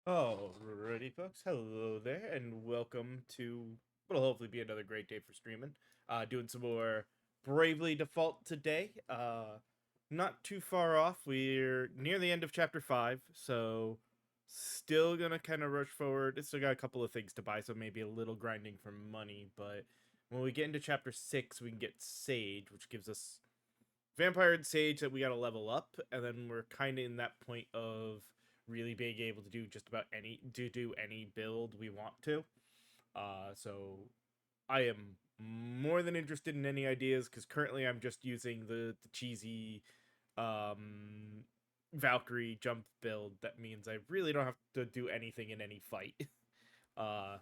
Alrighty, folks. Hello there, and welcome to what'll hopefully be another great day for streaming. Doing some more Bravely Default today. Not too far off. We're near the end of chapter 5, so still gonna kind of rush forward. Still got a couple of things to buy, so maybe a little grinding for money. But when we get into chapter 6, we can get Sage, which gives us Vampire and Sage that we gotta level up, and then we're kind of in that point of really being able to do just about any build we want to. So I am more than interested in any ideas because currently I'm just using the cheesy um Valkyrie jump build. That means I really don't have to do anything in any fight. uh,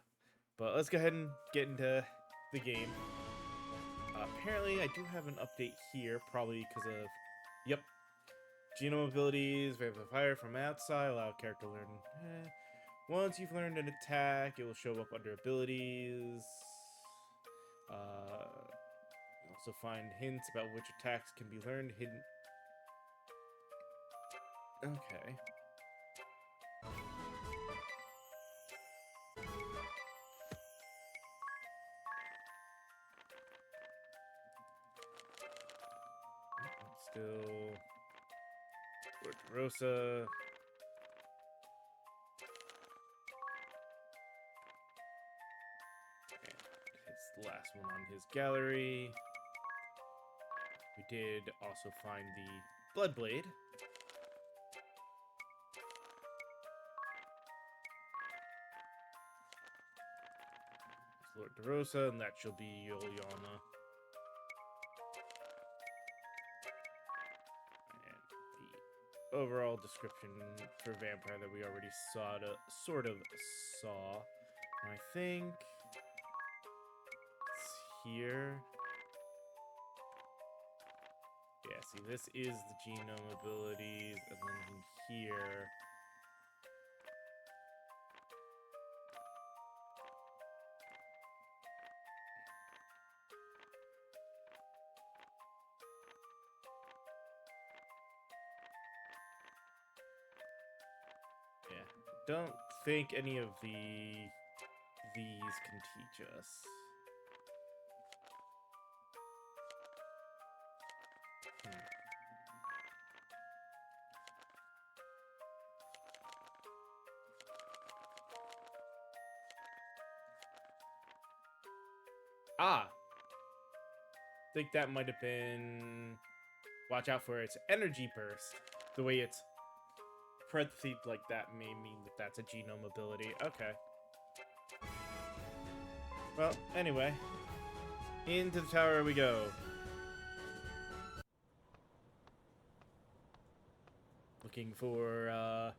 but let's go ahead and get into the game. Apparently, I do have an update here, probably because of, yep, genome abilities, Vampire Fire from outside, allow character to learn. Once you've learned an attack, it will show up under abilities. Also find hints about which attacks can be learned hidden. Okay. Still, Lord Rosa. His last one on his gallery. We did also find the Bloodblade. Lord DeRosa, and that shall be Yoliana. And the overall description for Vampire that we already sort of saw. And I think it's here. Yeah, see, this is the genome abilities, and then here. Yeah, don't think any of these can teach us. Ah, think that might have been. Watch out for its energy burst. The way it's parentheses like that may mean that that's a genome ability. Okay. Well, anyway, into the tower we go. Looking for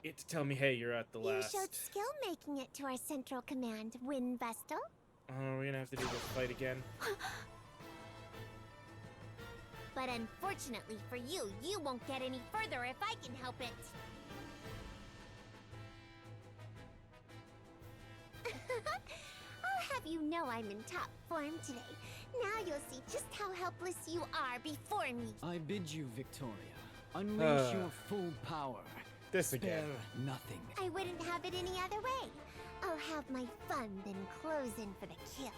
it to tell me, hey, you're at the last. You showed skill making it to our central command, Wind Vestal. Oh, we're gonna have to do this fight again. But unfortunately for you, you won't get any further if I can help it. I'll have you know I'm in top form today. Now you'll see just how helpless you are before me. I bid you, Victoria. Unleash your full power. This again. Spare nothing. I wouldn't have it any other way. I'll have my fun, then close in for the kill.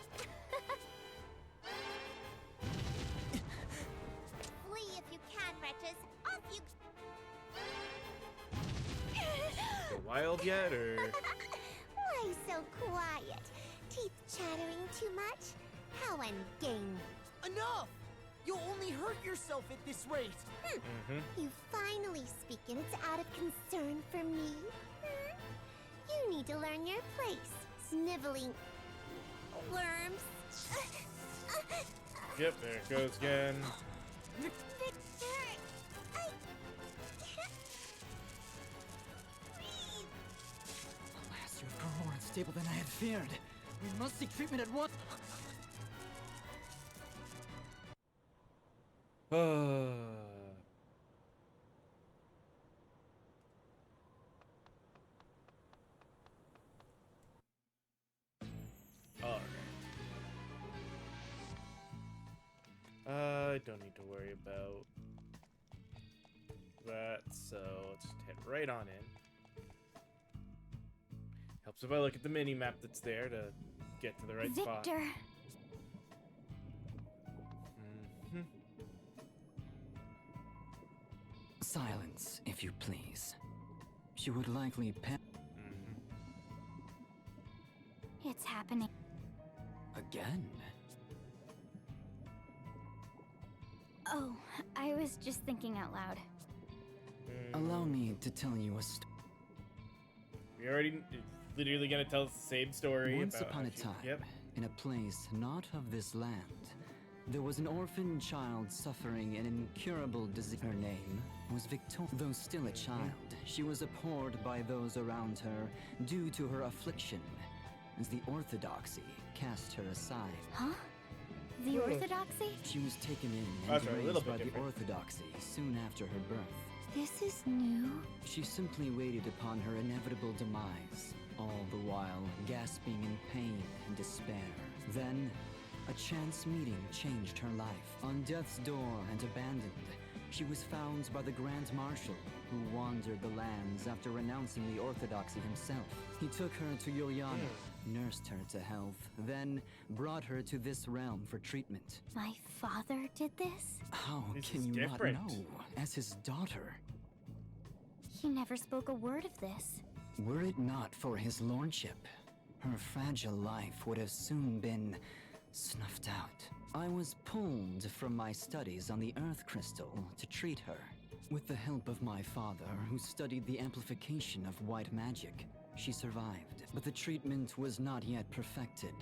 Flee if you can, wretches. Off you... Go wild yet, or? Why so quiet? Teeth chattering too much? How ungainly. Enough! You'll only hurt yourself at this rate! You finally speak and it's out of concern for me? You need to learn your place, sniveling worms. Yep, there it goes again. Victor, I can't breathe. Alas, you have grown more unstable than I had feared. We must seek treatment at once. Alright. I don't need to worry about that, so let's just head right on in. Helps if I look at the mini map that's there to get to the right spot. Victor. Mhm. Silence, if you please. She would likely Mhm. It's happening. again. Oh, I was just thinking out loud. Allow me to tell you a story. We already literally gonna tell us the same story. Once about upon how a she- time, Yep. in a place not of this land, there was an orphan child suffering an incurable disease. Her name was Victoria. Though still a child, she was abhorred by those around her due to her affliction, as the orthodoxy cast her aside. Huh? The Orthodoxy? She was taken in and That's a little raised bit by the different. orthodoxy soon after her birth. This is new. She simply waited upon her inevitable demise, all the while gasping in pain and despair. Then, a chance meeting changed her life. On death's door and abandoned, she was found by the Grand Marshal, who wandered the lands after renouncing the orthodoxy himself. He took her to Yuliana, nursed her to health, then brought her to this realm for treatment. My father did this? How This can is you different. not know? As his daughter, He never spoke a word of this. were it not for his lordship, her fragile life would have soon been snuffed out. I was pulled from my studies on the Earth Crystal to treat her. With the help of my father, who studied the amplification of white magic, she survived. But the treatment was not yet perfected,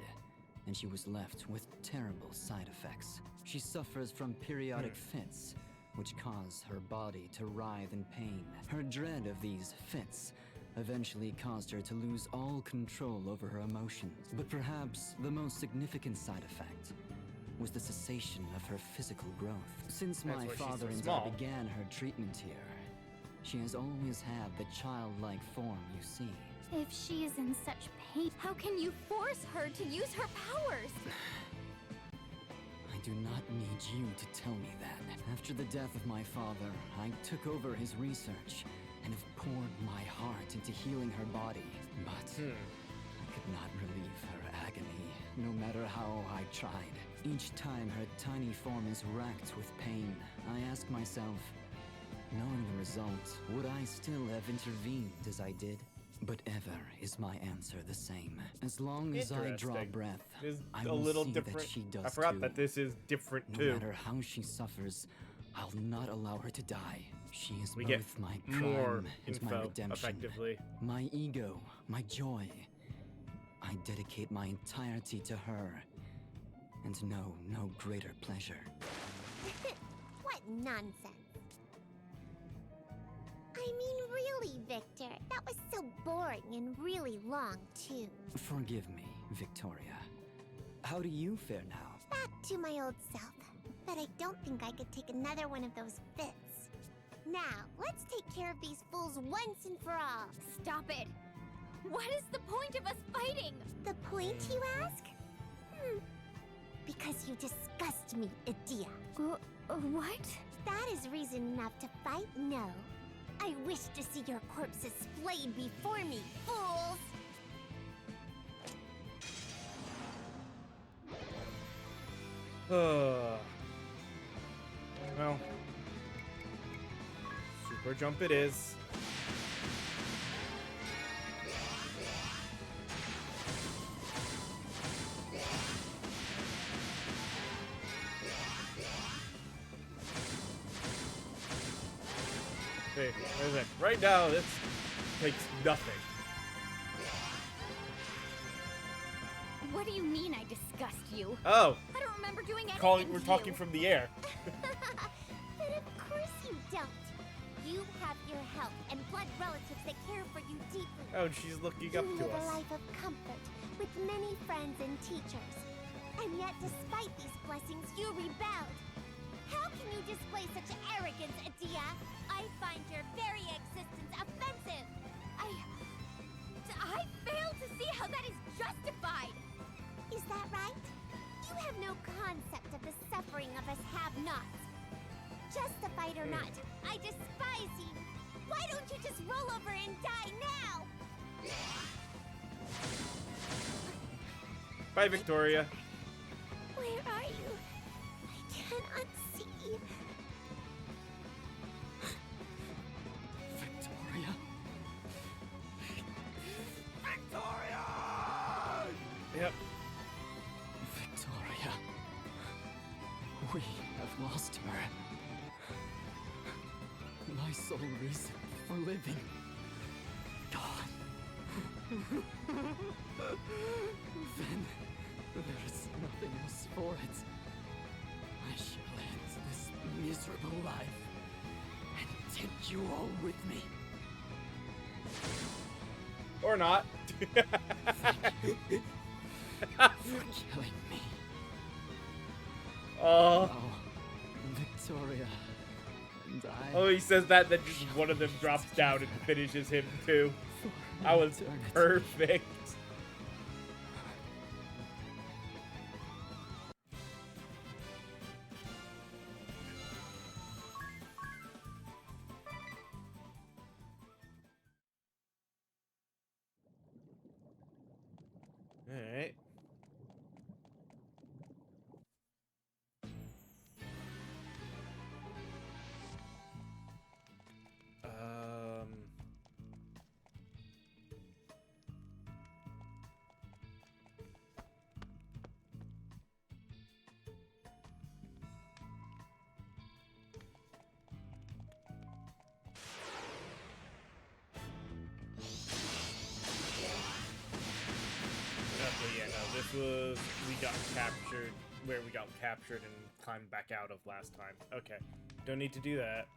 and she was left with terrible side effects. She suffers from periodic fits, which cause her body to writhe in pain. Her dread of these fits eventually caused her to lose all control over her emotions. But perhaps the most significant side effect was the cessation of her physical growth. Since That's my why she's father so and small. I began her treatment here, she has always had the childlike form you see. If she is in such pain, how can you force her to use her powers? I do not need you to tell me that. After the death of my father, I took over his research and have poured my heart into healing her body. But I could not relieve her agony, no matter how I tried. Each time her tiny form is racked with pain, I ask myself, knowing the result, would I still have intervened as I did? But ever is my answer the same. As long as I draw Interesting. breath, It is I a will little see different. that she does I forgot too. that this is different No too. matter how she suffers, I'll not allow her to die. She is We both get my more crime and my info redemption. effectively. My ego, my joy. I dedicate my entirety to her, and know no greater pleasure. What nonsense. I mean, really, Victor. That was so boring and really long, too. Forgive me, Victoria. How do you fare now? Back to my old self. But I don't think I could take another one of those fits. Now, let's take care of these fools once and for all. Stop it! What is the point of us fighting? The point, you ask? Because you disgust me, Adia. What? That is reason enough to fight? No. I wish to see your corpses splayed before me, fools! Well, super jump it is. Okay, where's it? Right now, this takes nothing. What do you mean I disgust you? Oh, I don't remember doing anything we're to talking you. from the air. But of course you don't. You have your health and blood relatives that care for you deeply. Oh, and she's looking You up to live a us. life of comfort with many friends and teachers. And yet, despite these blessings, you rebelled. How can you display such arrogance, Adia? I find your very existence offensive. I fail to see how that is justified. Is that right? You have no concept of the suffering of us have-nots. Justified or not, I despise you. Why don't you just roll over and die now? Bye, Victoria. Where are you? I cannot see. Victoria. Victoria! Yep. Victoria. We have lost her. My sole reason for living. Gone. Then there is nothing else for it. I shall end this miserable life and take you all with me. Or not. For killing me. Oh. Oh, Victoria and I. Oh, he says that, then just one of them drops down and finishes him too. That was perfect. Alright. Okay, yeah, no, this was, we got captured, where we got captured and climbed back out of last time. Okay, don't need to do that.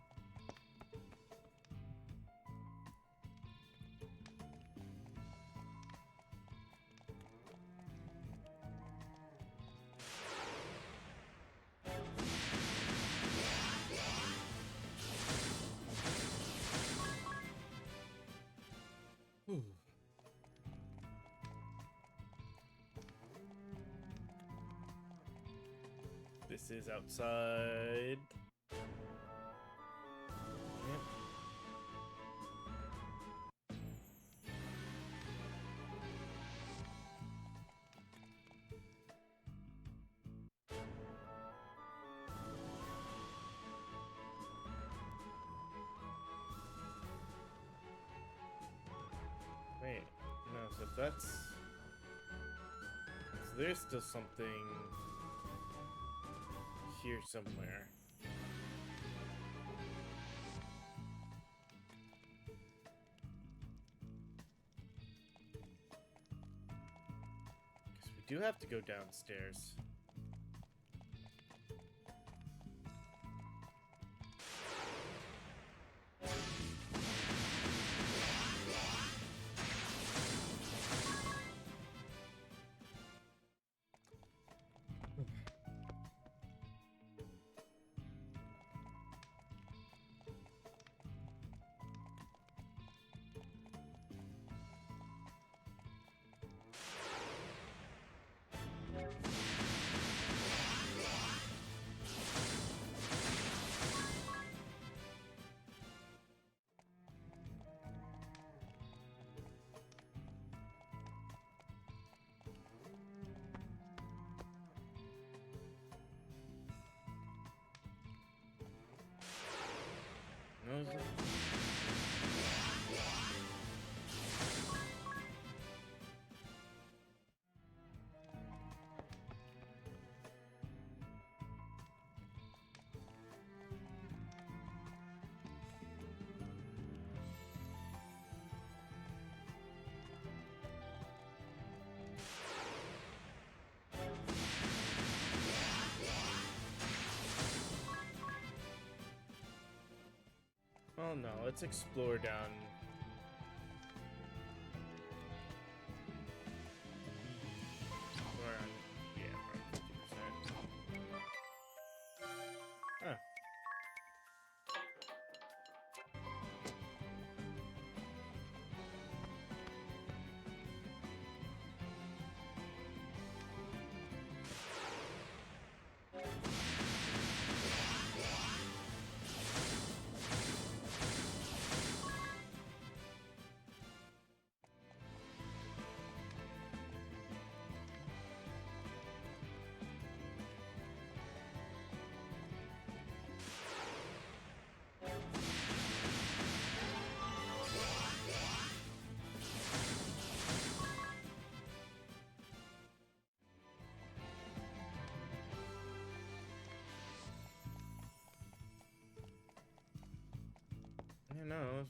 Whew. This is outside. Yep. Wait, no, so if that's... So there's still something here somewhere. Because we do have to go downstairs. No, is it? Oh no, let's explore down. Around, yeah, around 50%. Huh.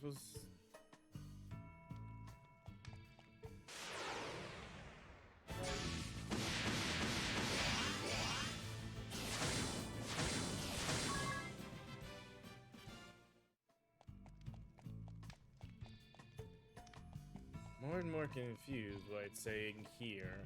else was. More and more confused what it's saying here.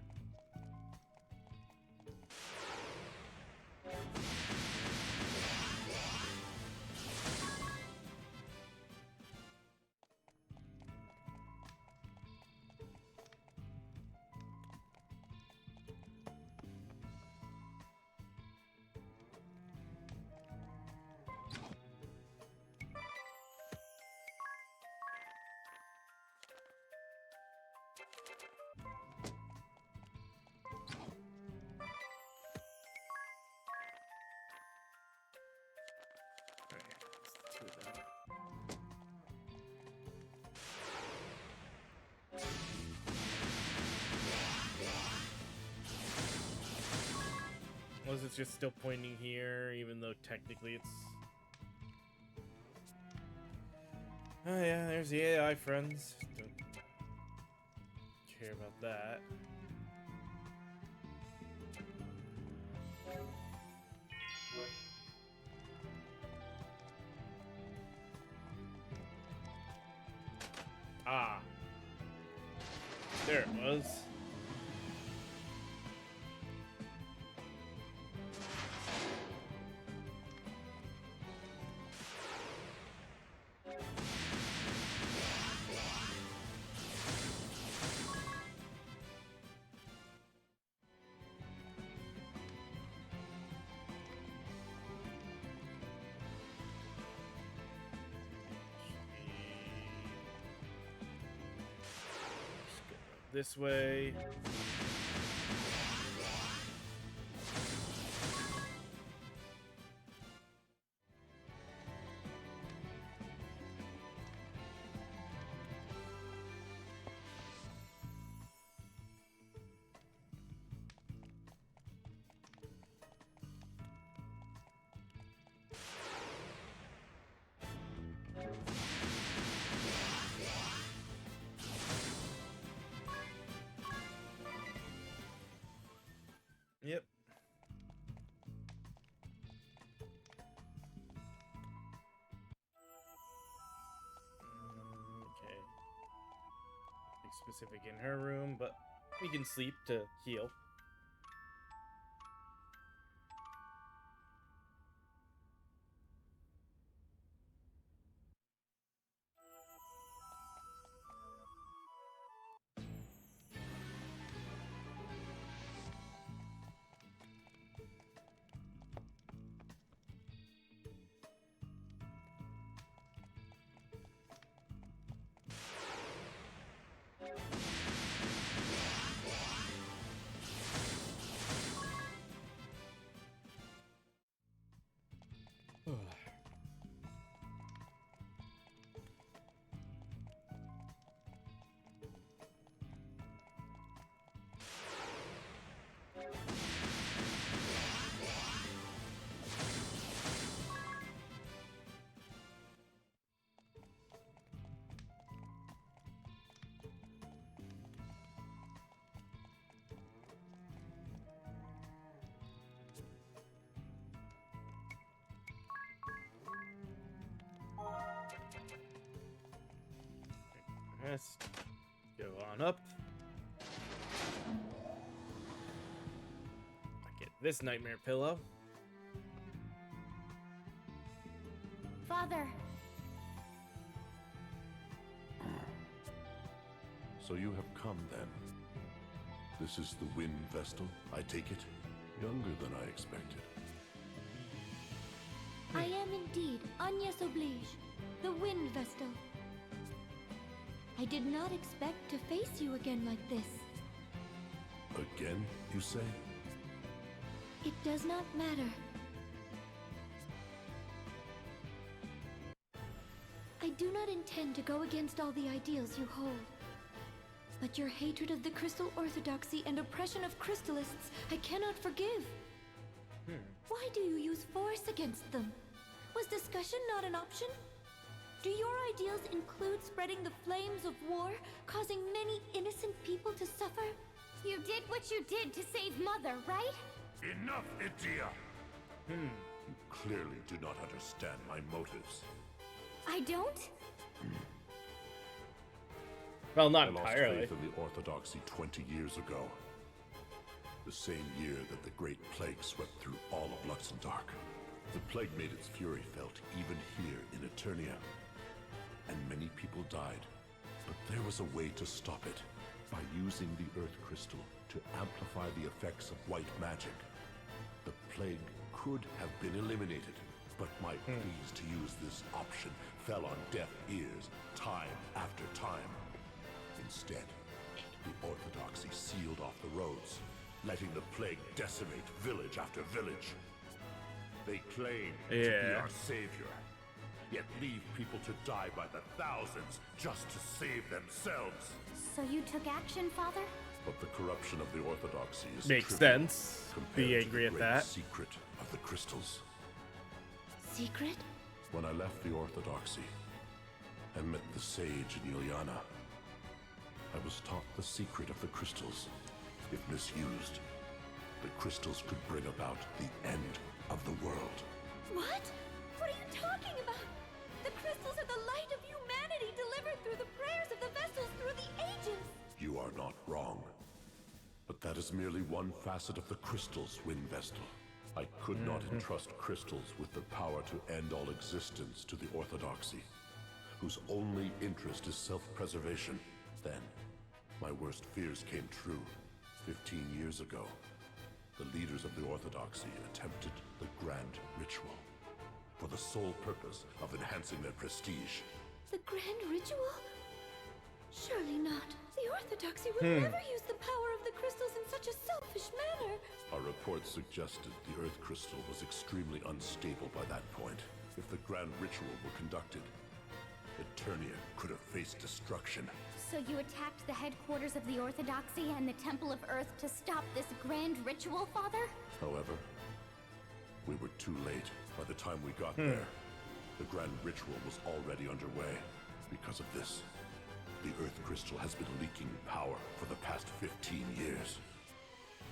Was it just still pointing here, even though technically it's... Oh yeah, there's the AI friends. Don't care about that. Ah. There it was. This way. Yep. Okay. Be specific in her room, but we can sleep to heal. Let's go on up. Get this nightmare pillow. Father, So you have come then. This is the Wind Vestal, I take it? Younger than I expected. I am indeed Agnes Oblige, the Wind Vestal. I did not expect to face you again like this. Again, you say? It does not matter. I do not intend to go against all the ideals you hold. But your hatred of the Crystal Orthodoxy and oppression of Crystallists, I cannot forgive. Why do you use force against them? Was discussion not an option? Do your ideals include spreading the flames of war, causing many innocent people to suffer? You did what you did to save Mother, right? Enough, Idia! You clearly do not understand my motives. I don't? Well, I not lost entirely. faith in the Orthodoxy 20 years ago. The same year that the Great Plague swept through all of Luxembourg. The plague made its fury felt even here in Eternia. And many people died. But there was a way to stop it. By using the Earth Crystal to amplify the effects of white magic. The plague could have been eliminated. But my pleas to use this option fell on deaf ears time after time. Instead, the Orthodoxy sealed off the roads, letting the plague decimate village after village. They claim to be Yeah. our savior, yet leave people to die by the thousands just to save themselves. So you took action, Father? But the corruption of the Orthodoxy is Makes trivial sense. compared Be to angry the at great that. secret of the crystals. Secret? When I left the Orthodoxy and met the sage in Ilyana, I was taught the secret of the crystals. If misused, the crystals could bring about the end of the world. What? What are you talking about? The crystals are the light of humanity delivered through the prayers of the vessels through the ages. You are not wrong. But that is merely one facet of the crystals, Wind Vestal. I could not entrust crystals with the power to end all existence to the Orthodoxy, whose only interest is self-preservation. Then, my worst fears came true. 15 years ago, the leaders of the Orthodoxy attempted the Grand Ritual for the sole purpose of enhancing their prestige. The grand ritual? Surely not. The Orthodoxy would never use the power of the crystals in such a selfish manner. Our reports suggested the Earth Crystal was extremely unstable by that point. If the Grand Ritual were conducted, Eternia could have faced destruction. So you attacked the headquarters of the Orthodoxy and the Temple of Earth to stop this grand ritual, Father? However, we were too late. By the time we got there, the Grand Ritual was already underway. Because of this, the Earth Crystal has been leaking power for the past 15 years.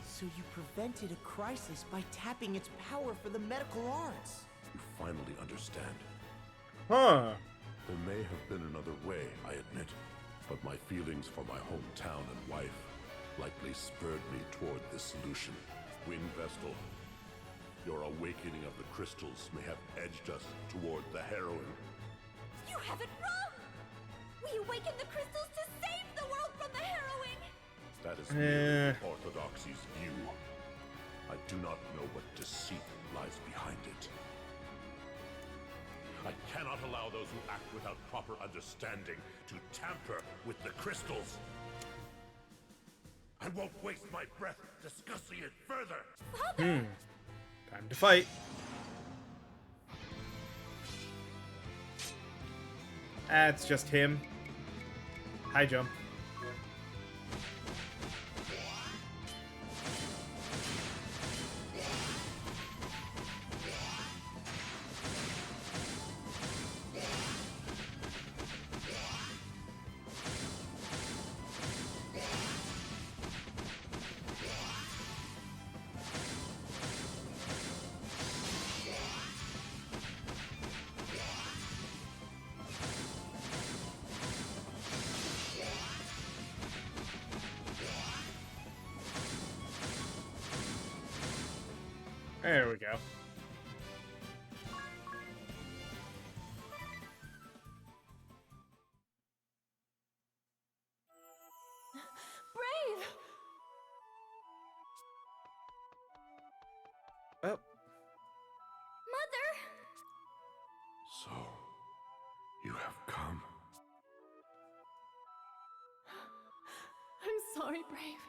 So you prevented a crisis by tapping its power for the medical arts. You finally understand. Huh. There may have been another way, I admit, but my feelings for my hometown and wife likely spurred me toward this solution. Wind Vestal, your awakening of the crystals may have edged us toward the heroine. You have it wrong! We awakened the crystals to save the world from the harrowing! That is merely Orthodoxy's view. I do not know what deceit lies behind it. I cannot allow those who act without proper understanding to tamper with the crystals. I won't waste my breath discussing it further. Time to fight. That's just him. High jump. There we go. Brave! Oh, Mother! So, you have come. I'm sorry, Brave.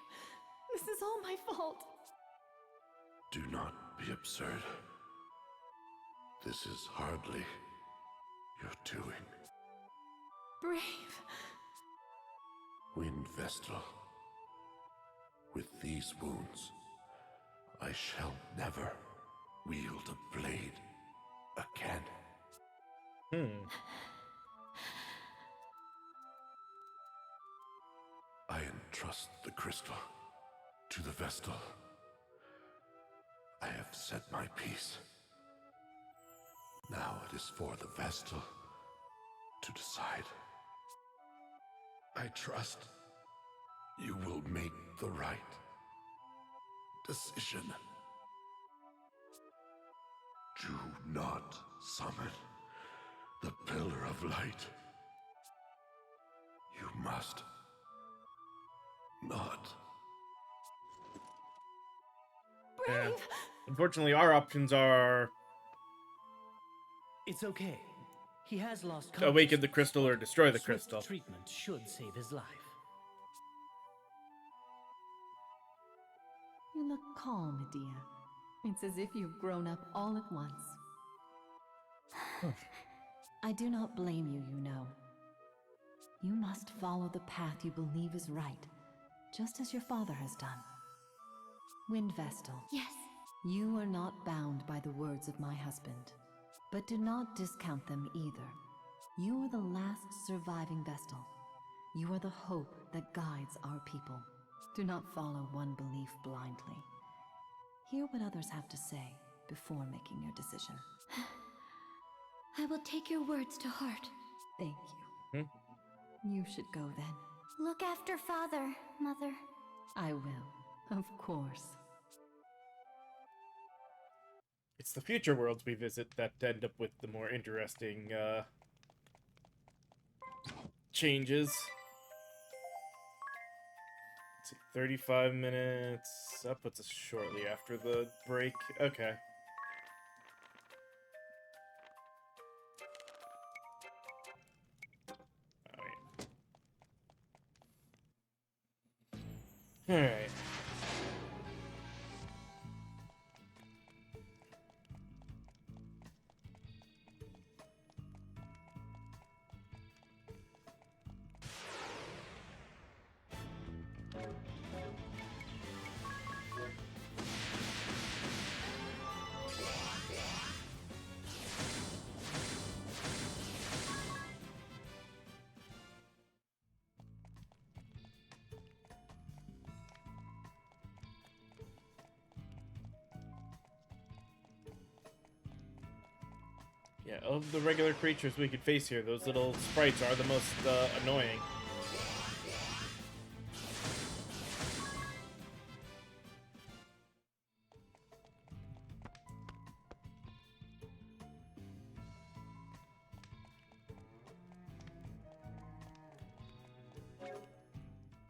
This is all my fault. Do not be absurd. This is hardly your doing. Brave. Wind Vestal. With these wounds, I shall never wield a blade again. entrust the crystal to the Vestal. I have said my piece. Now it is for the Vestal to decide. I trust you will make the right decision. Do not summon the Pillar of Light. You must not. Yeah. Unfortunately, our options are It's okay. He has lost awaken the consciousness. crystal or destroy the Swift crystal. treatment should save his life. You look calm, Medea. It's as if you've grown up all at once. I do not blame you, you know. You must follow the path you believe is right, just as your father has done. Wind Vestal, Yes. you are not bound by the words of my husband, but do not discount them either. You are the last surviving Vestal. You are the hope that guides our people. Do not follow one belief blindly. Hear what others have to say before making your decision. I will take your words to heart. Thank you. You should go then. Look after Father, Mother. I will, of course. It's the future worlds we visit that end up with the more interesting changes. Let's see, 35 minutes. That puts us shortly after the break. Okay. Alright. Yeah, of the regular creatures we could face here, those little sprites are the most annoying.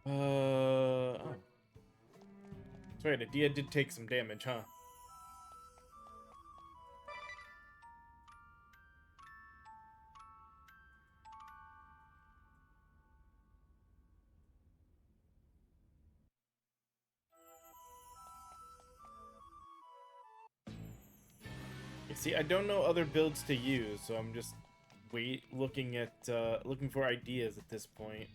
Oh. That's right, Adia did take some damage, huh? You see, I don't know other builds to use, so I'm just looking for ideas at this point.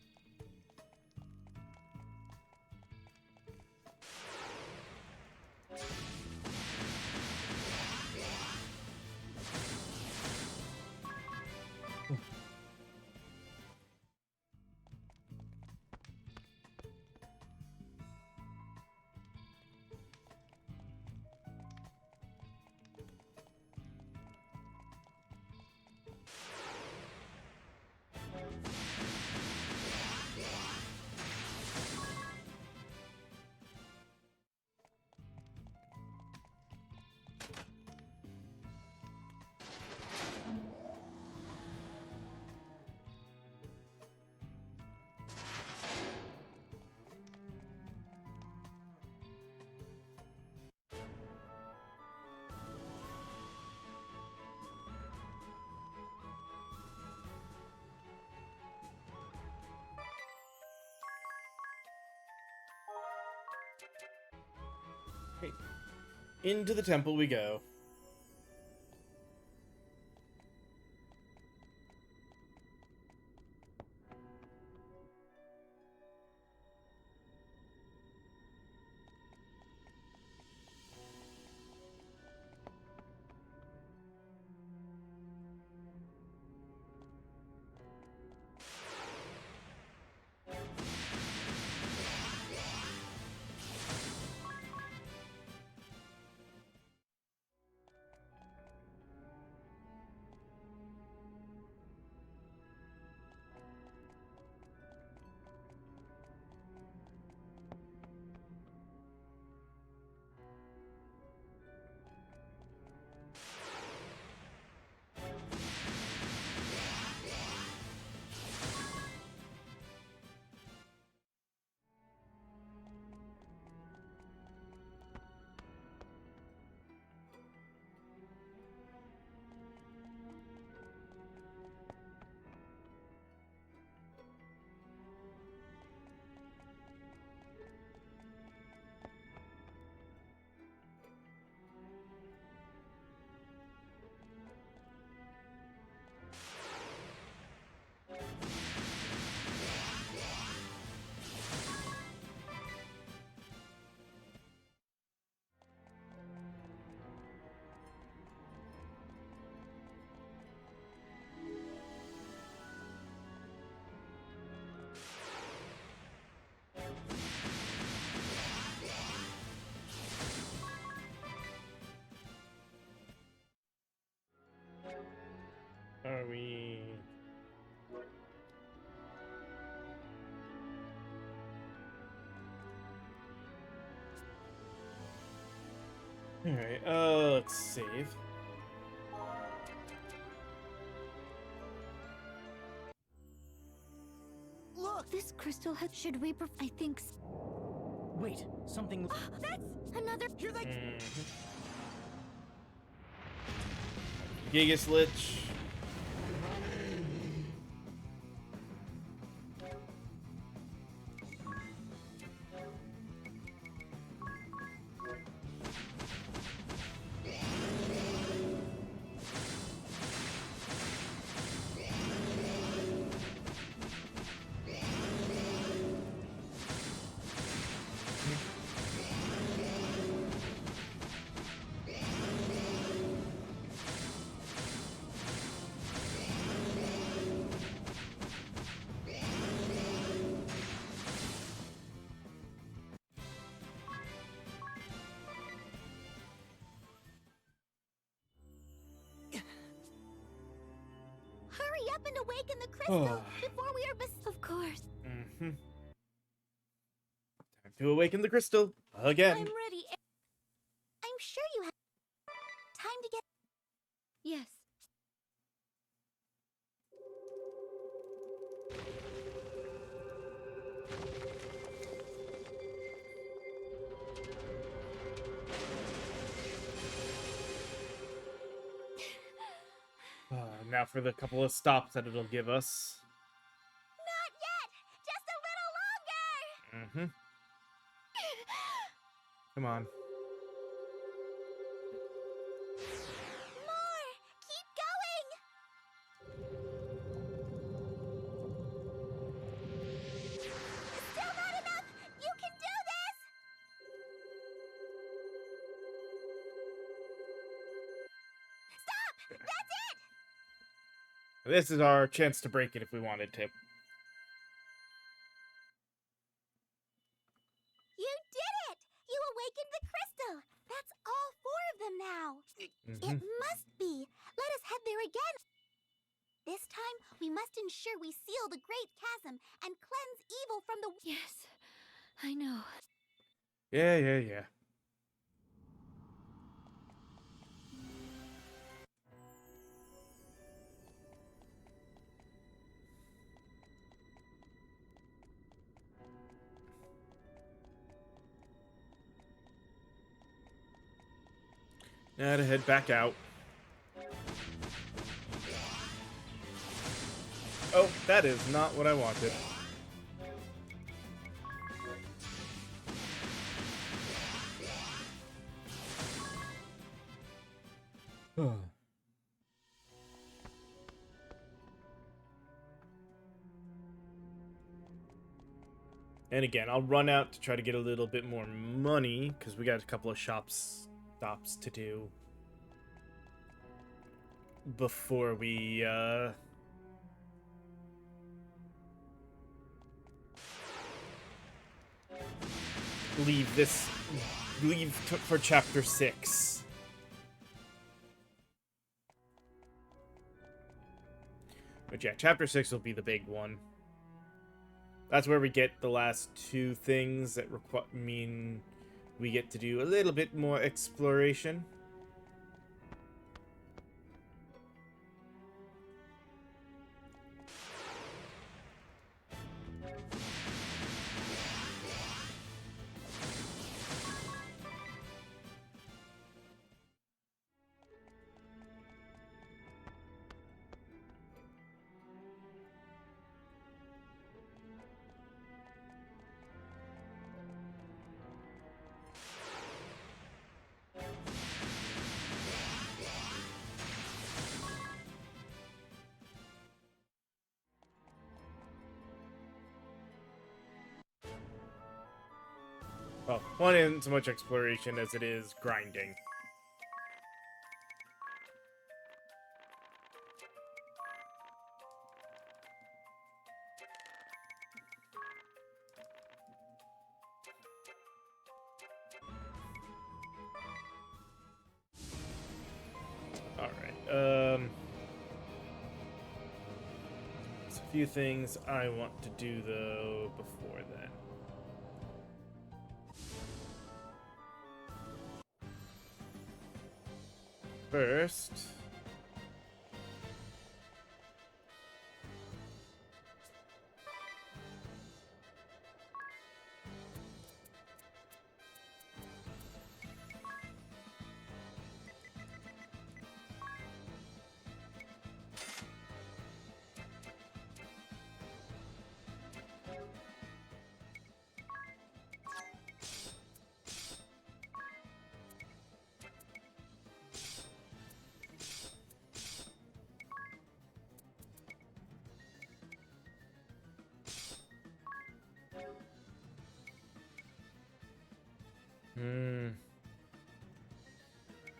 Okay. Into the temple we go. Alright, let's save. Look! This crystal has. Should we I think Wait, something. that's another. Here they Gigas Lich. Hurry up and awaken the crystal before we are Of course. Mm-hmm. Time to awaken the crystal again. I'm ready. I'm sure you have time to get. Yes. Now for the couple of stops that it'll give us. Not yet. Just a little longer. Mm-hmm. Come on. More. Keep going. Still not enough. You can do this. Stop. That's it. This is our chance to break it if we wanted to. You did it! You awakened the crystal! That's all 4 of them now! It must be! Let us head there again! This time, we must ensure we seal the Great Chasm and cleanse evil from the... Yes. I know. Yeah. Now to head back out. Oh, that is not what I wanted. And again, I'll run out to try to get a little bit more money, because we got a couple of stops to do before we, leave for chapter 6. But yeah, chapter 6 will be the big one. That's where we get the last 2 things that mean we get to do a little bit more exploration. Well, one isn't so much exploration as it is grinding. Alright, there's a few things I want to do, though, before then. first.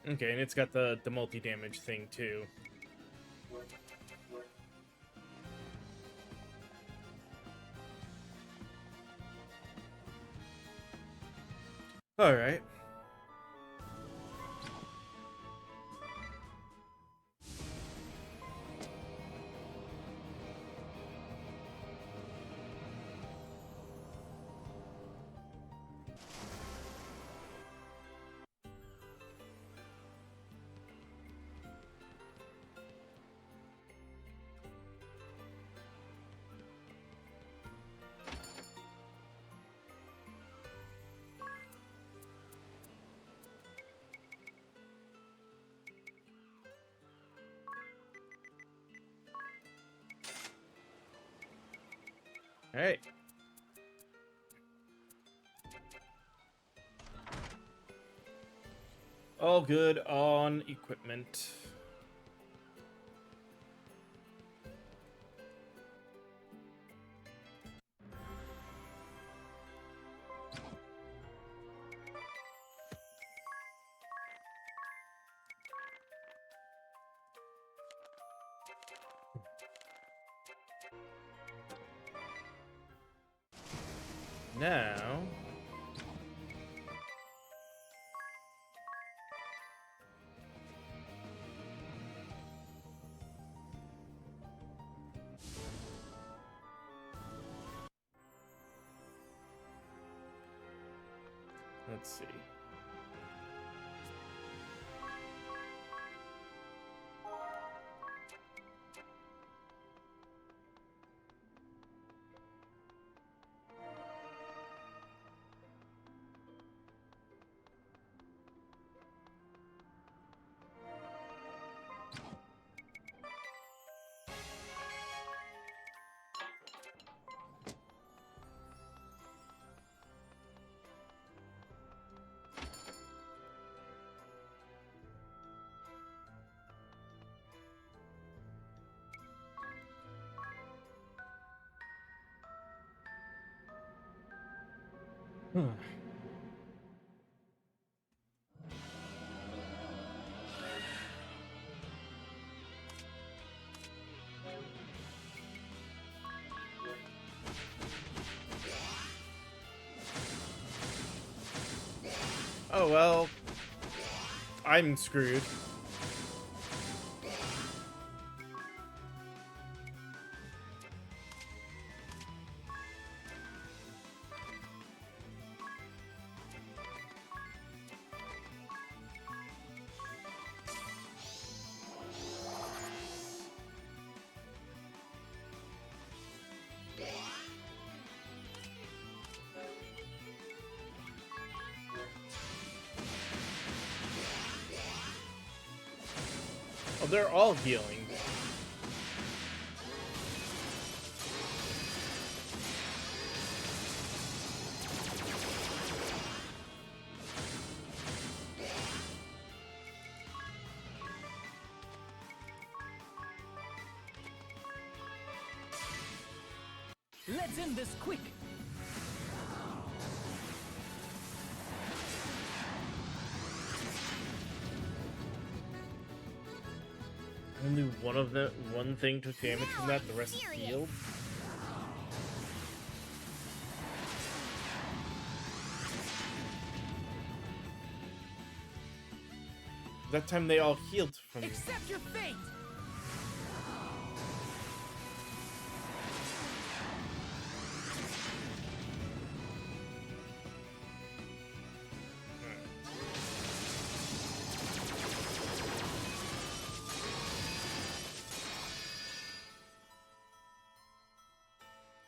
Okay, and it's got the multi-damage thing too. All right. All right. All good on equipment. Now, let's see. Oh well, I'm screwed. Oh, they're all healing. Let's end this quick! Only one thing took damage from that, the rest healed. That time they all healed from. Accept your fate!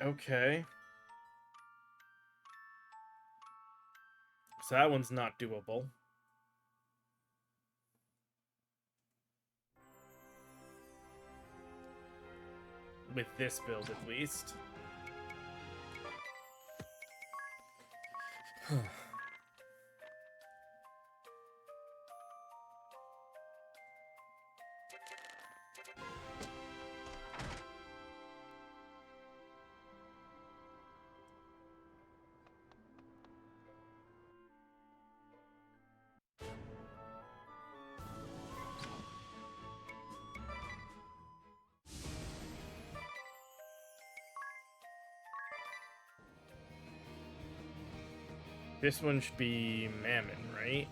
Okay. So that one's not doable. With this build, at least. This one should be Mammon, right?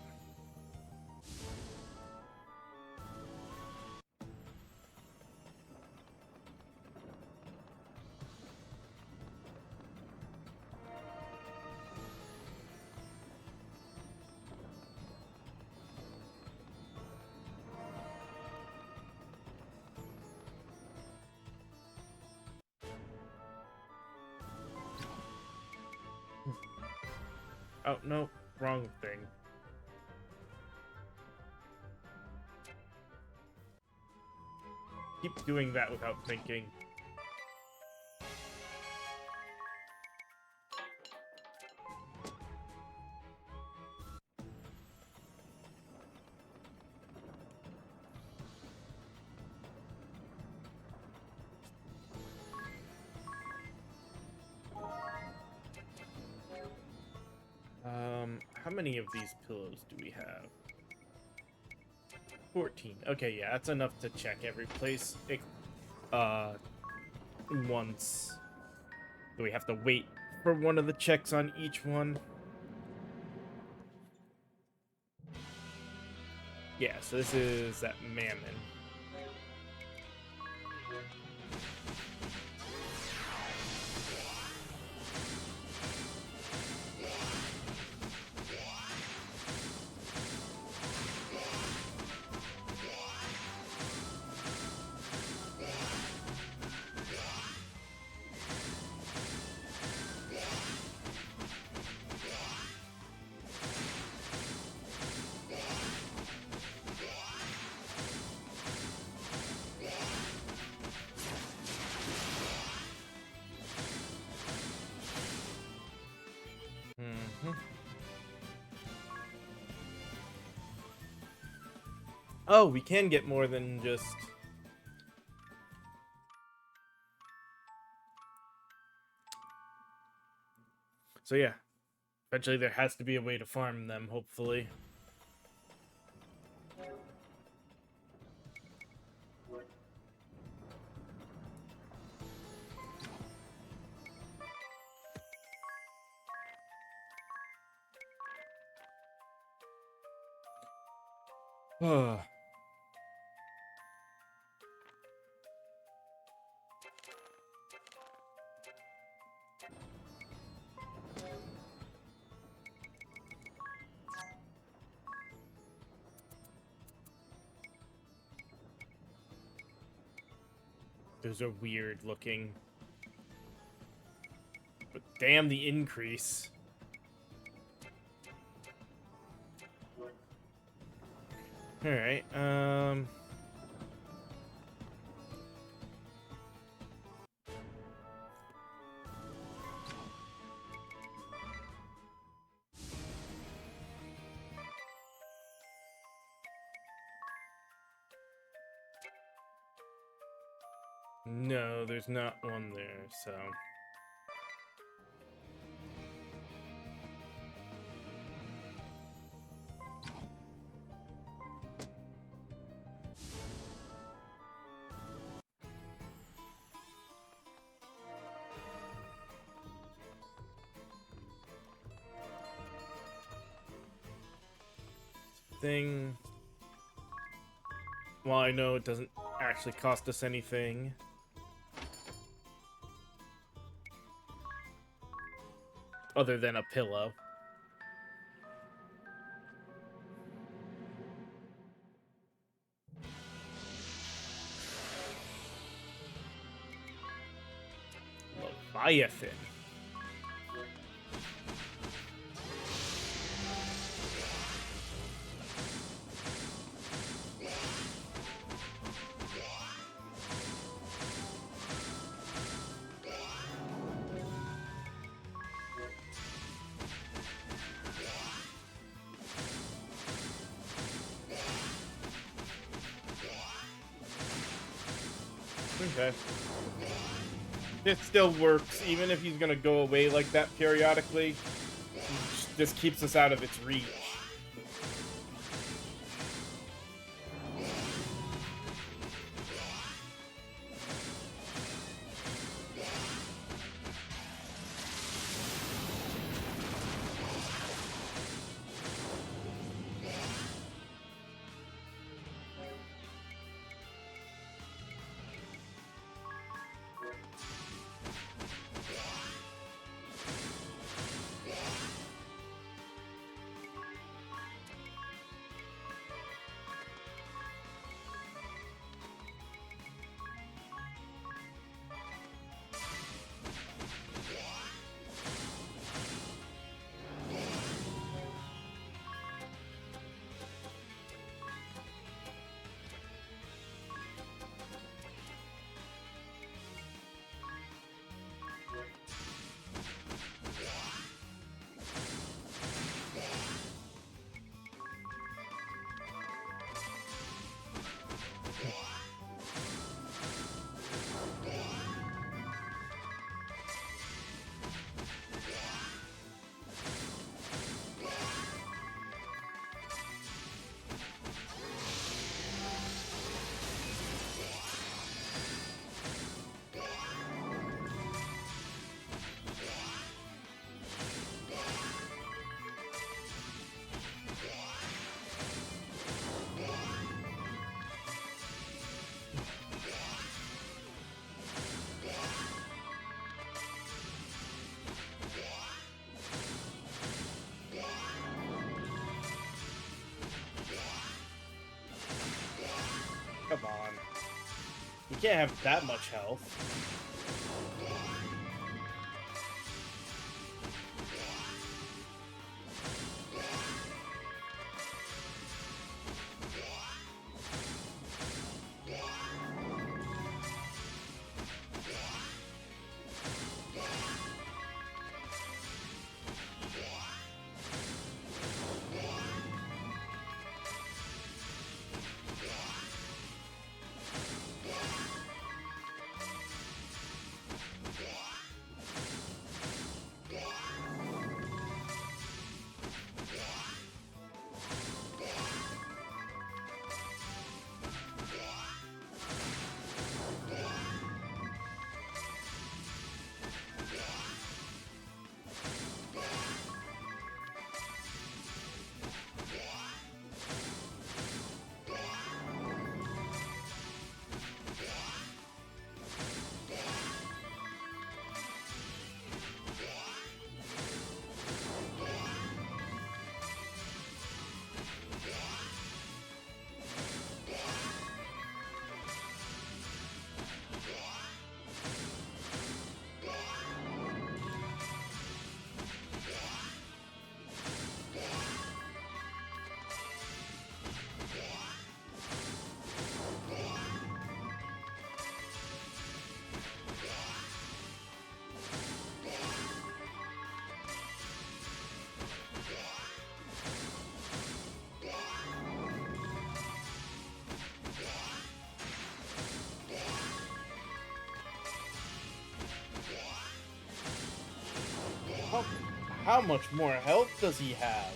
Oh, no. Wrong thing. Keep doing that without thinking. How many of these pillows do we have? 14. Okay, yeah, that's enough to check every place. Once. Do we have to wait for one of the checks on each one? Yeah, so this is that Mammon. Oh, we can get more than just... So yeah, eventually there has to be a way to farm them, hopefully. Those are weird looking. But damn the increase. Alright, no, there's not one there, so... Thing... Well, I know it doesn't actually cost us anything. Other than a pillow. Leviathan. Okay. It still works, even if he's gonna go away like that periodically. This keeps us out of its reach. Come on. You can't have that much health. How much more health does he have?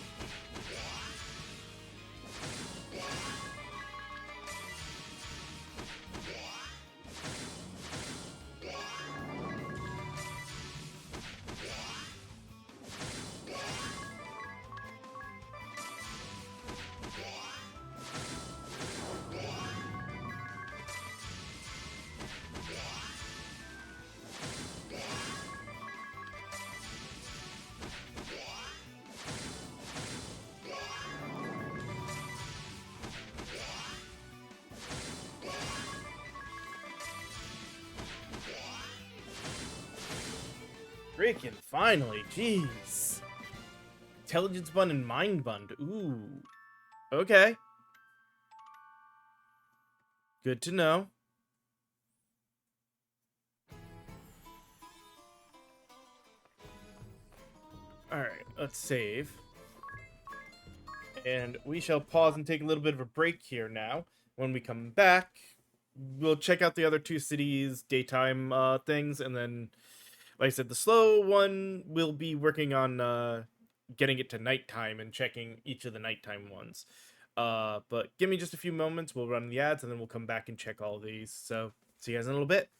Freaking finally, jeez. Intelligence Bund and Mind Bund. Ooh. Okay. Good to know. Alright, let's save. And we shall pause and take a little bit of a break here now. When we come back, we'll check out the other two cities' daytime things, and then, like I said, the slow one will be working on getting it to nighttime and checking each of the nighttime ones. But give me just a few moments, we'll run the ads, and then we'll come back and check all these. So, see you guys in a little bit.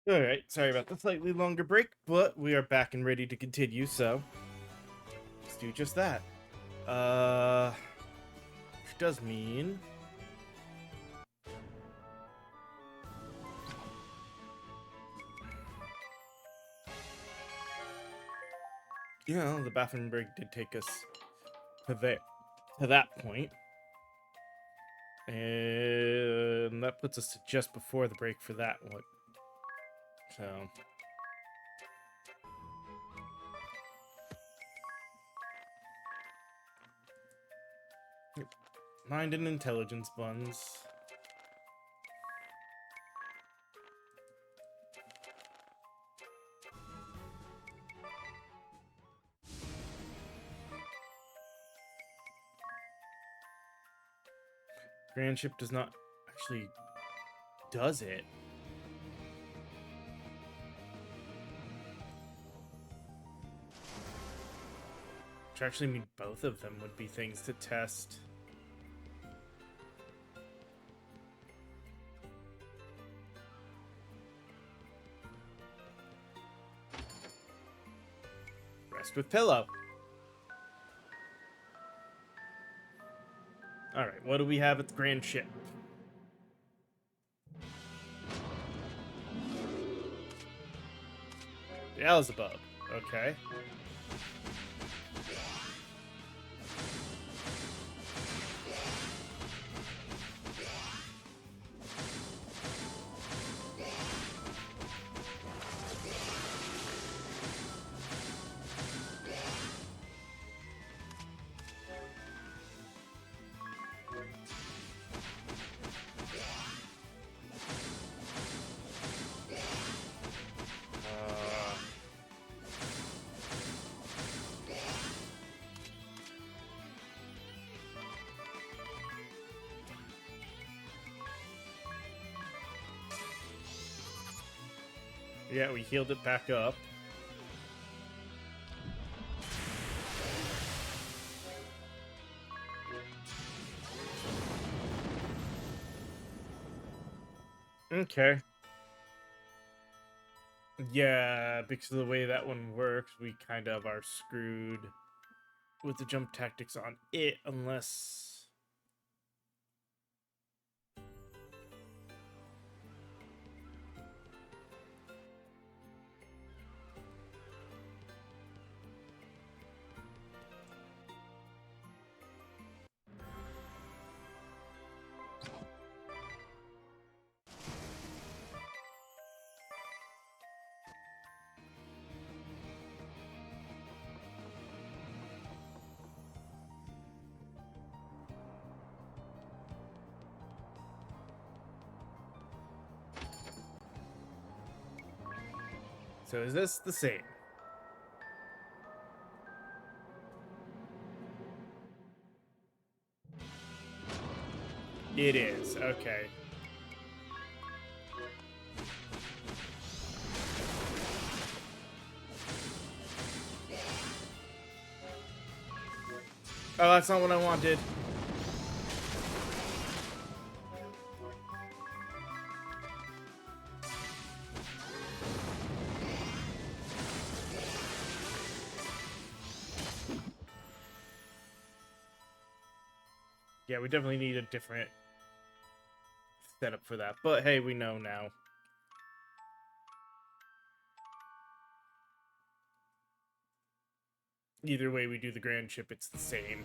Alright, sorry about the slightly longer break, but we are back and ready to continue, so let's do just that. Which does mean you know, the bathroom break did take us to that point. And that puts us to just before the break for that one. So mind and intelligence buns. Grand ship does not actually does it. Which actually mean both of them would be things to test. Rest with pillow. Alright, what do we have at the grand ship? Beelzebub. Okay. Yeah, we healed it back up. Okay. Yeah, because of the way that one works, we kind of are screwed with the jump tactics on it, unless... So is this the same? It is, okay. Oh, that's not what I wanted. Yeah, we definitely need a different setup for that. But hey, we know now. Either way we do the grand ship, it's the same.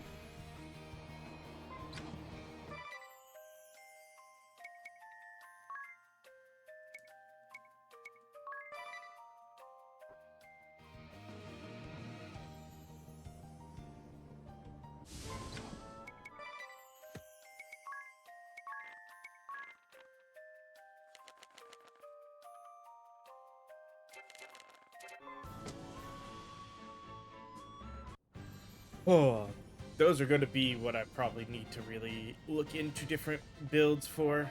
Oh, those are going to be what I probably need to really look into different builds for.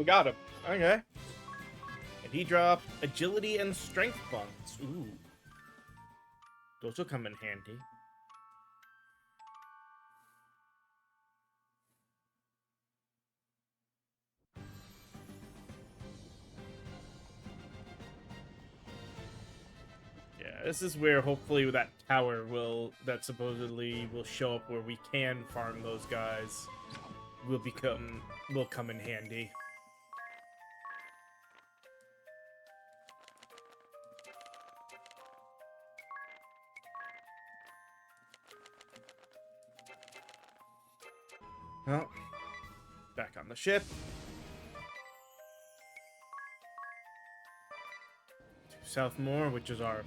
got him. Okay. And he dropped agility and strength buns. Ooh. Those will come in handy. Yeah, this is where hopefully that tower that supposedly will show up where we can farm those guys will come in handy. Well, back on the ship. To Southmore, which is our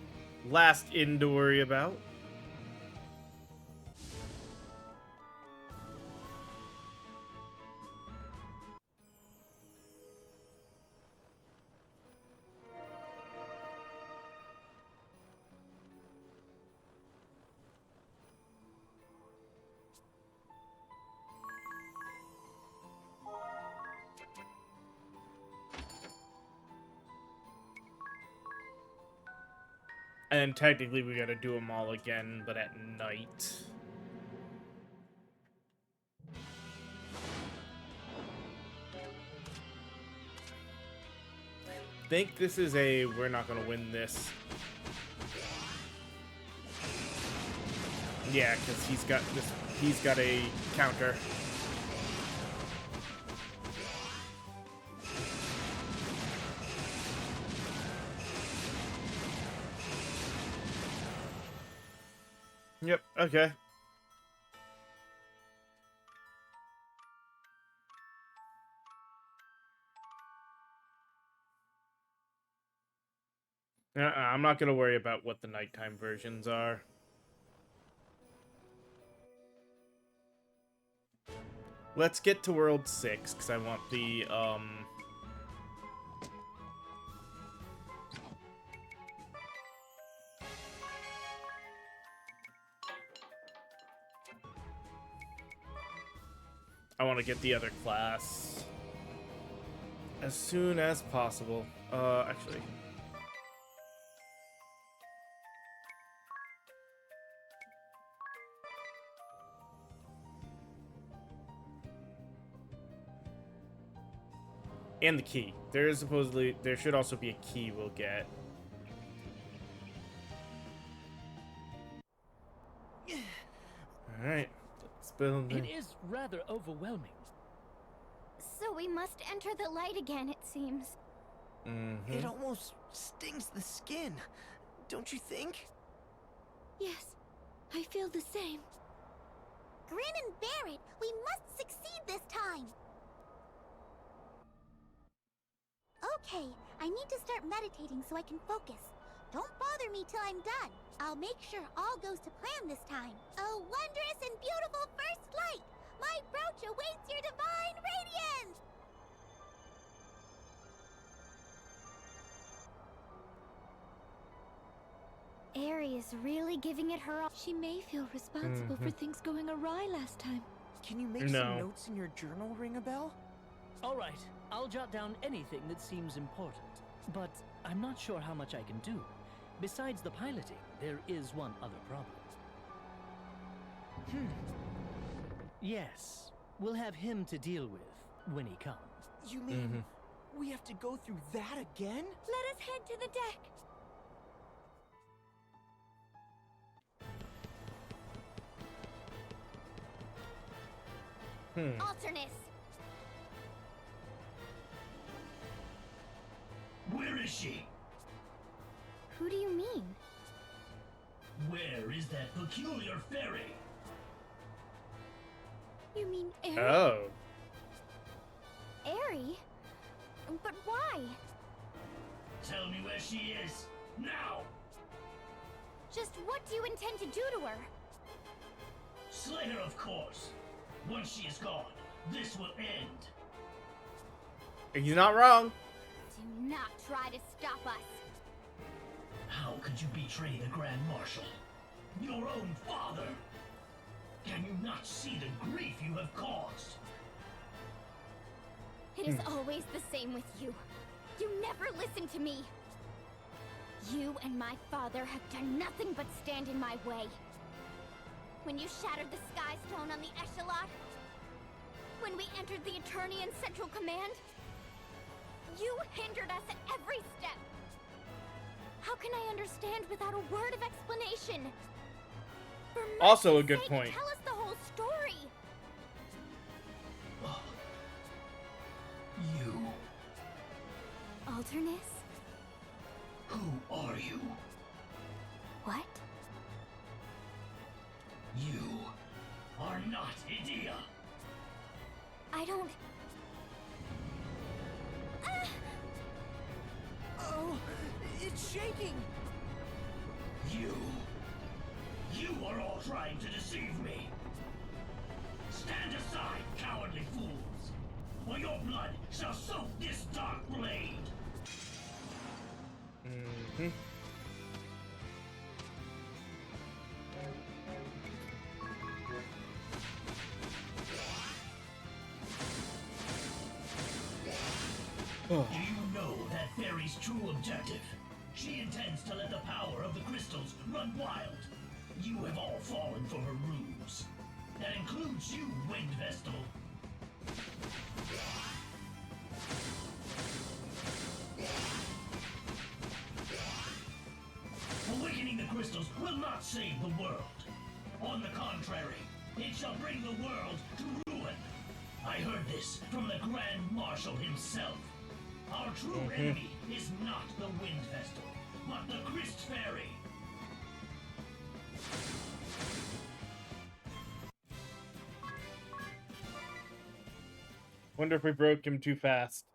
last inn to worry about. And technically we gotta do them all again, but at night. Think this is we're not gonna win this. Yeah, because he's got a counter. Yep, okay. I'm not gonna worry about what the nighttime versions are. Let's get to World 6, because I want the, I want to get the other class as soon as possible. Actually. And the key. There should also be a key we'll get. Alright. Let's build It is rather overwhelming. So we must enter the light again, it seems. It almost stings the skin, don't you think? Yes, I feel the same. Grin and bear it! We must succeed this time! Okay, I need to start meditating so I can focus. Don't bother me till I'm done. I'll make sure all goes to plan this time. A wondrous and beautiful first light! My brooch awaits your divine radiance! Aerie is really giving it her all. She may feel responsible for things going awry last time. Can you make some notes in your journal ring a bell? All right, I'll jot down anything that seems important. But I'm not sure how much I can do. Besides the piloting, there is one other problem. Yes, we'll have him to deal with when he comes. You mean we have to go through that again? Let us head to the deck. Alternus. Where is she? Who do you mean? Where is that peculiar fairy? You mean Aerie? Oh. Aerie? But why? Tell me where she is, now! Just what do you intend to do to her? Slay her, of course. Once she is gone, this will end. He's not wrong. Do not try to stop us. How could you betray the Grand Marshal? Your own father? Can you not see the grief you have caused? It is always the same with you. You never listen to me. You and my father have done nothing but stand in my way. When you shattered the Sky Stone on the Echelon, when we entered the Eternian Central Command, you hindered us at every step. How can I understand without a word of explanation? For Also a mercy's good sake, point. Tell us the whole story. You. Alternus? Who are you? What? You are not Idea. I don't... Oh, it's shaking! You are all trying to deceive me. Stand aside, cowardly fools, or your blood shall soak this dark blade. Do you know that Fairy's true objective? She intends to let the power of the crystals run wild. You have all fallen for her ruse. That includes you, Wind Vestal. Awakening the crystals will not save the world. On the contrary, it shall bring the world to ruin. I heard this from the Grand Marshal himself. Our true enemy is not the Wind Vestal, but the Christ Fairy. Wonder if we broke him too fast.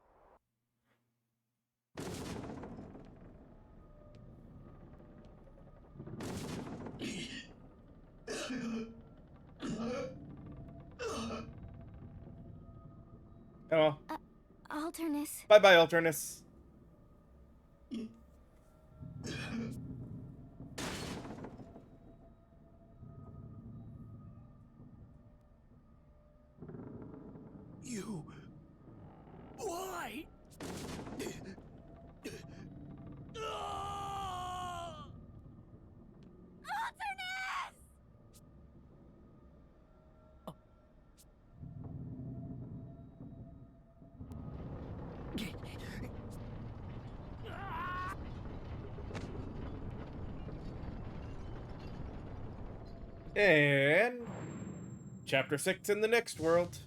Oh, Alternus. bye-bye, Alternus. You... Why? Alternus! And chapter 6 in the next world.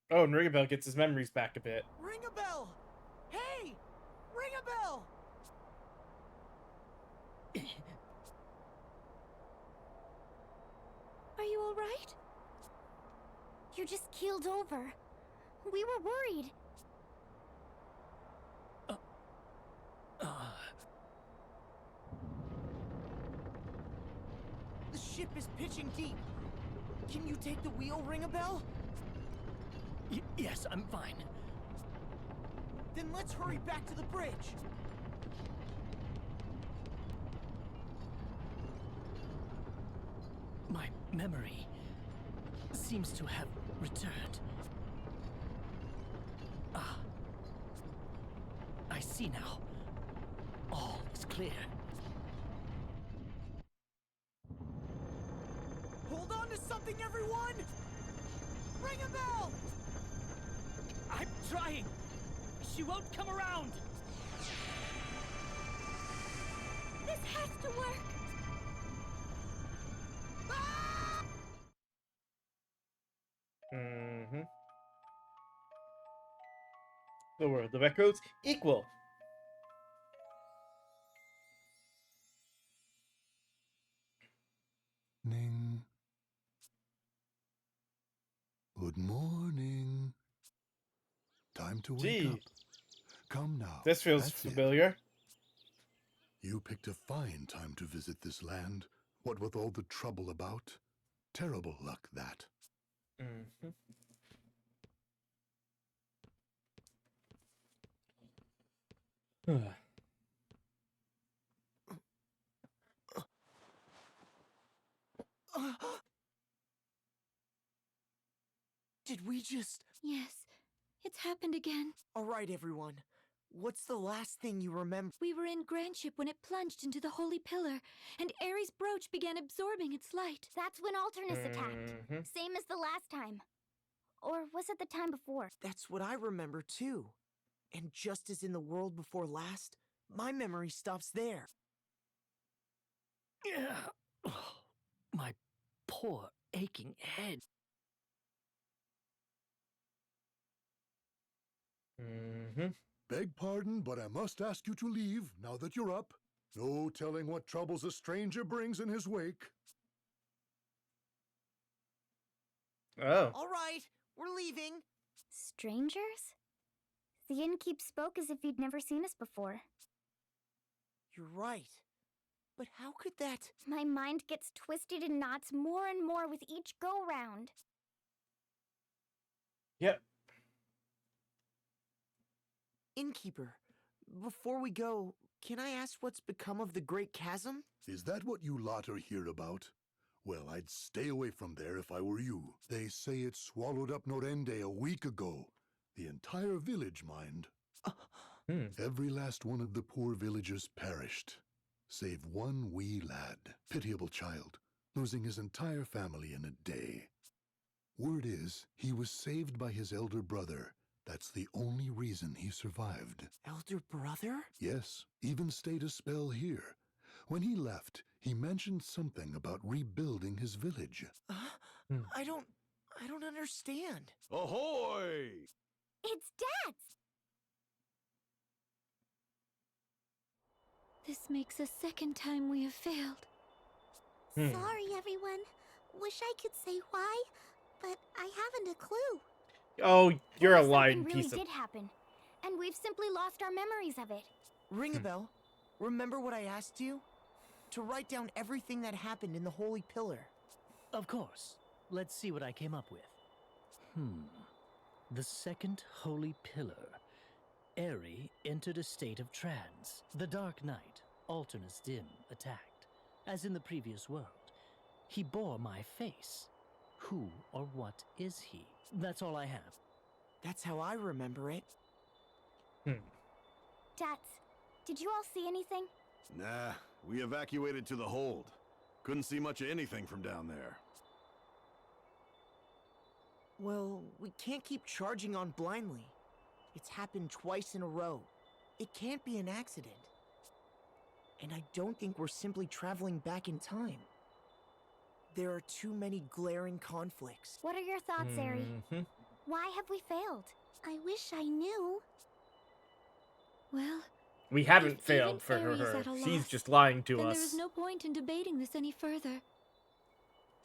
Oh, and Ringabel gets his memories back a bit. Ring a bell! Hey! Ring a bell! Are you alright? You just keeled over. We were worried. The ship is pitching deep. Can you take the wheel, Ring a bell? Yes, I'm fine. Then let's hurry back to the bridge. My memory seems to have returned. Ah. I see now. All is clear. Hold on to something, everyone! Ring a bell! I'm trying! She won't come around! This has to work! The world of echoes equal. Ning. Good morning. Time to wake Gee. up. Come now. This feels That's it. familiar. You picked a fine time to visit this land. What with all the trouble about? Terrible luck, that. Did we just... Yes, it's happened again. All right, everyone. What's the last thing you remember? We were in Grandship when it plunged into the Holy Pillar, and Ares' brooch began absorbing its light. That's when Alternus attacked. Same as the last time. Or was it the time before? That's what I remember, too. And just as in the world before last, my memory stops there. Oh, my poor aching head. Beg pardon, but I must ask you to leave now that you're up. No telling what troubles a stranger brings in his wake. Oh. All right, we're leaving. Strangers? The innkeep spoke as if he'd never seen us before. You're right. But how could that... My mind gets twisted in knots more and more with each go-round. Yep. Innkeeper, before we go, can I ask what's become of the Great Chasm? Is that what you lot are here about? Well, I'd stay away from there if I were you. They say it swallowed up Norende a week ago. The entire village, mind. Every last one of the poor villagers perished, save one wee lad, pitiable child, losing his entire family in a day. Word is, he was saved by his elder brother. That's the only reason he survived. Elder brother? Yes, even stayed a spell here. When he left, he mentioned something about rebuilding his village. I don't understand. Ahoy! It's Dad's! This makes the second time we have failed. Sorry, everyone. Wish I could say why, but I haven't a clue. Oh, you're a Something lying really piece of... did happen, and we've simply lost our memories of it. Ring a bell. Remember what I asked you? To write down everything that happened in the Holy Pillar. Of course. Let's see what I came up with. The second Holy Pillar. Eri entered a state of trance. The Dark Knight, Alternus Dim, attacked. As in the previous world. He bore my face. Who or what is he? That's all I have. That's how I remember it. Dats, did you all see anything? Nah, we evacuated to the hold. Couldn't see much of anything from down there. Well, we can't keep charging on blindly. It's happened twice in a row. It can't be an accident. And I don't think we're simply traveling back in time. There are too many glaring conflicts. What are your thoughts, Eri? Why have we failed? I wish I knew. Well, We haven't if failed even for Ares her. at a She's loss, just lying to then us. there is no point in debating this any further.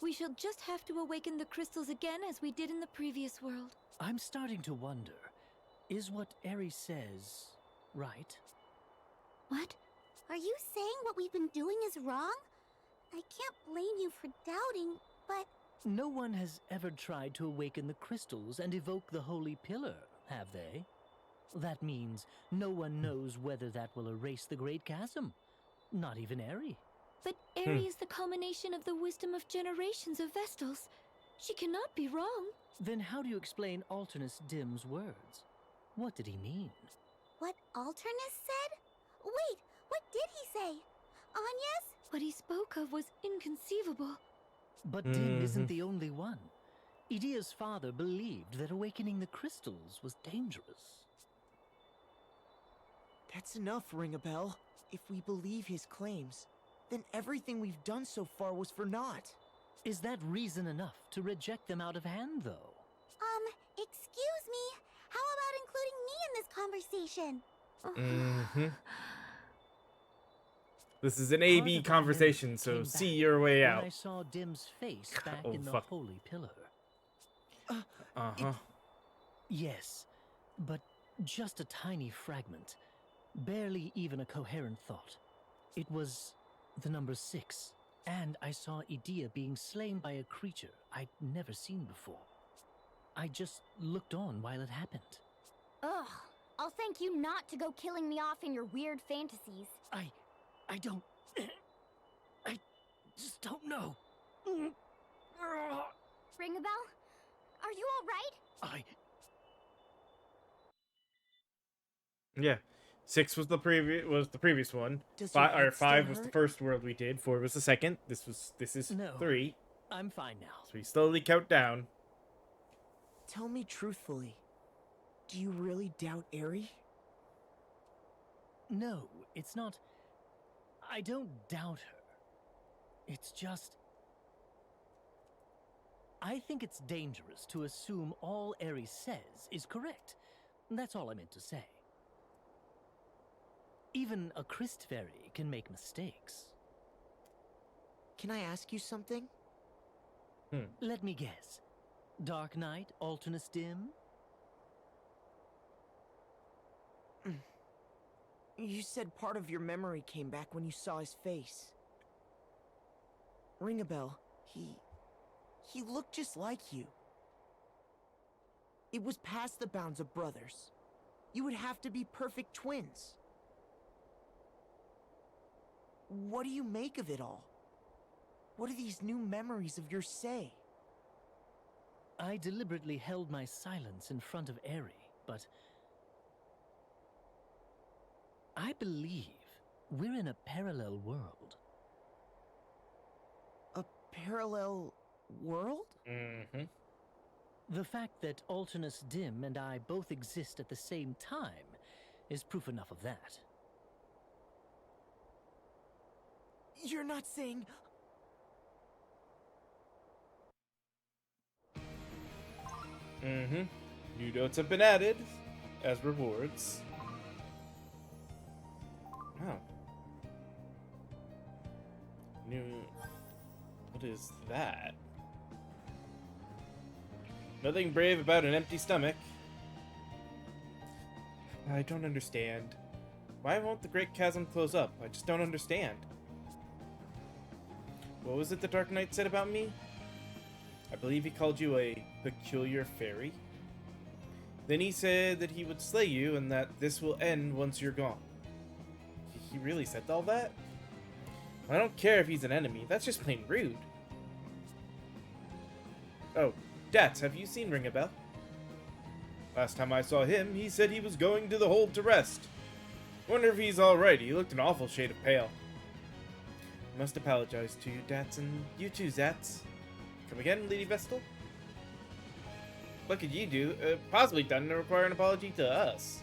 We shall just have to awaken the crystals again as we did in the previous world. I'm starting to wonder, is what Eri says right? What? Are you saying what we've been doing is wrong? I can't blame you for doubting, but... No one has ever tried to awaken the crystals and evoke the Holy Pillar, have they? That means no one knows whether that will erase the Great Chasm. Not even Eri. But Eri is the culmination of the wisdom of generations of Vestals. She cannot be wrong. Then how do you explain Alternus Dim's words? What did he mean? What Alternus said? Wait, what did he say? Anya's? What he spoke of was inconceivable. But Dim isn't the only one. Idia's father believed that awakening the crystals was dangerous. That's enough, Ring a Bell. If we believe his claims, then everything we've done so far was for naught. Is that reason enough to reject them out of hand, though? Excuse me. How about including me in this conversation? This is an Part AB of my conversation, memory so came see back your way when out. I saw Dim's face back Oh, in the fuck. Holy Pillar. Yes, but just a tiny fragment. Barely even a coherent thought. It was the number 6, and I saw Idia being slain by a creature I'd never seen before. I just looked on while it happened. Ugh. I'll thank you not to go killing me off in your weird fantasies. I don't... I just don't know. Ring a bell? Are you alright? Yeah. 6 was the previous one. Does your head 5 still was the hurt? first world we did. 4 was the second. This is No. 3. I'm fine now. So we slowly count down. Tell me truthfully, do you really doubt Eri? No, it's not. I don't doubt her. It's just. I think it's dangerous to assume all Eri says is correct. That's all I meant to say. Even a Christ Fairy can make mistakes. Can I ask you something? Let me guess. Dark Knight, Alternus Dim? You said part of your memory came back when you saw his face. Ring a bell. He looked just like you. It was past the bounds of brothers. You would have to be perfect twins. What do you make of it all? What do these new memories of yours say? I deliberately held my silence in front of Eri, but I believe we're in a parallel world. A parallel world? Mm-hmm. The fact that Alternus Dim and I both exist at the same time is proof enough of that. You're not saying... Mm-hmm. New notes have been added as rewards. Oh. New... What is that? Nothing brave about an empty stomach. I don't understand. Why won't the Great Chasm close up? I just don't understand. What was it the Dark Knight said about me? I believe he called you a peculiar fairy. Then he said that he would slay you and that this will end once you're gone. He really said all that? I don't care if he's an enemy. That's just plain rude. Oh, Dats, have you seen Ring a Bell? Last time I saw him, he said he was going to the hold to rest. Wonder if he's alright. He looked an awful shade of pale. Must apologize to you, Dats, and you too, Zats. Come again, Lady Vestal? What could you do, possibly done to require an apology to us?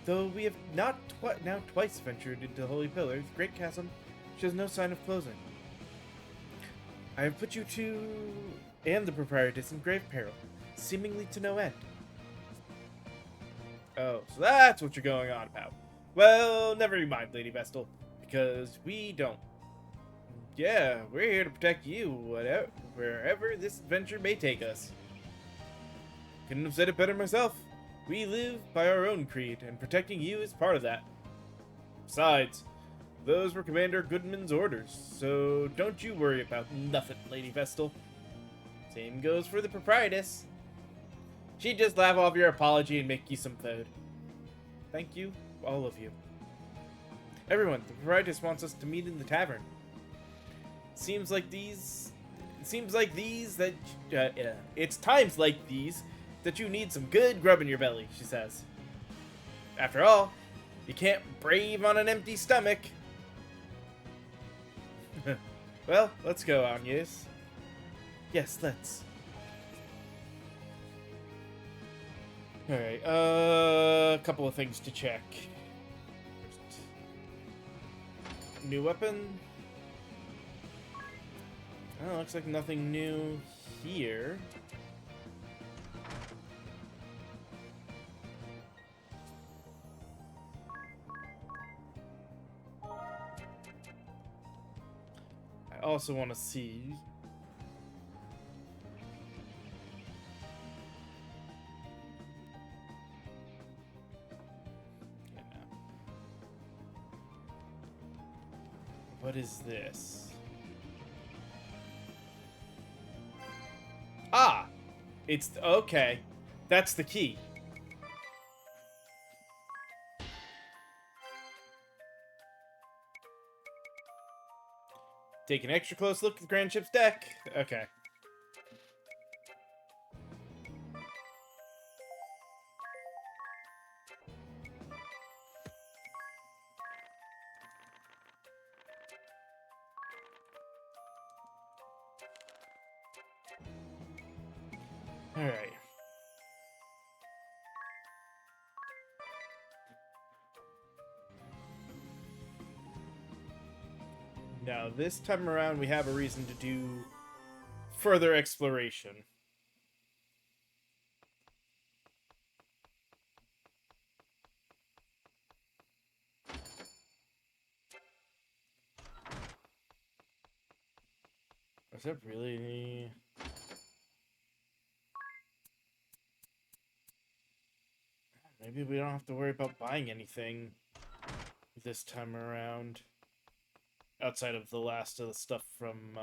Though we have not now twice ventured into the Holy Pillar, the Great Chasm shows no sign of closing. I have put you two and the proprietress in grave peril, seemingly to no end. Oh, so that's what you're going on about. Well, never mind, Lady Vestal, because we don't. Yeah, we're here to protect you, wherever this adventure may take us. Couldn't have said it better myself. We live by our own creed, and protecting you is part of that. Besides, those were Commander Goodman's orders, so don't you worry about nothing, Lady Vestal. Same goes for the proprietress. She'd just laugh off your apology and make you some food. Thank you, all of you. Everyone, the proprietress wants us to meet in the tavern. It's times like these that you need some good grub in your belly, she says. After all, you can't brave on an empty stomach. Well, let's go, Agnes. Yes, let's. Alright, a couple of things to check. First, new weapon. Oh, looks like nothing new here. I also want to see. Yeah. What is this? Ah! It's okay. That's the key. Take an extra close look at the Grand Ship's deck. Okay. Alright. Now, this time around, we have a reason to do further exploration. Is that really... Maybe we don't have to worry about buying anything this time around. Outside of the last of the stuff from,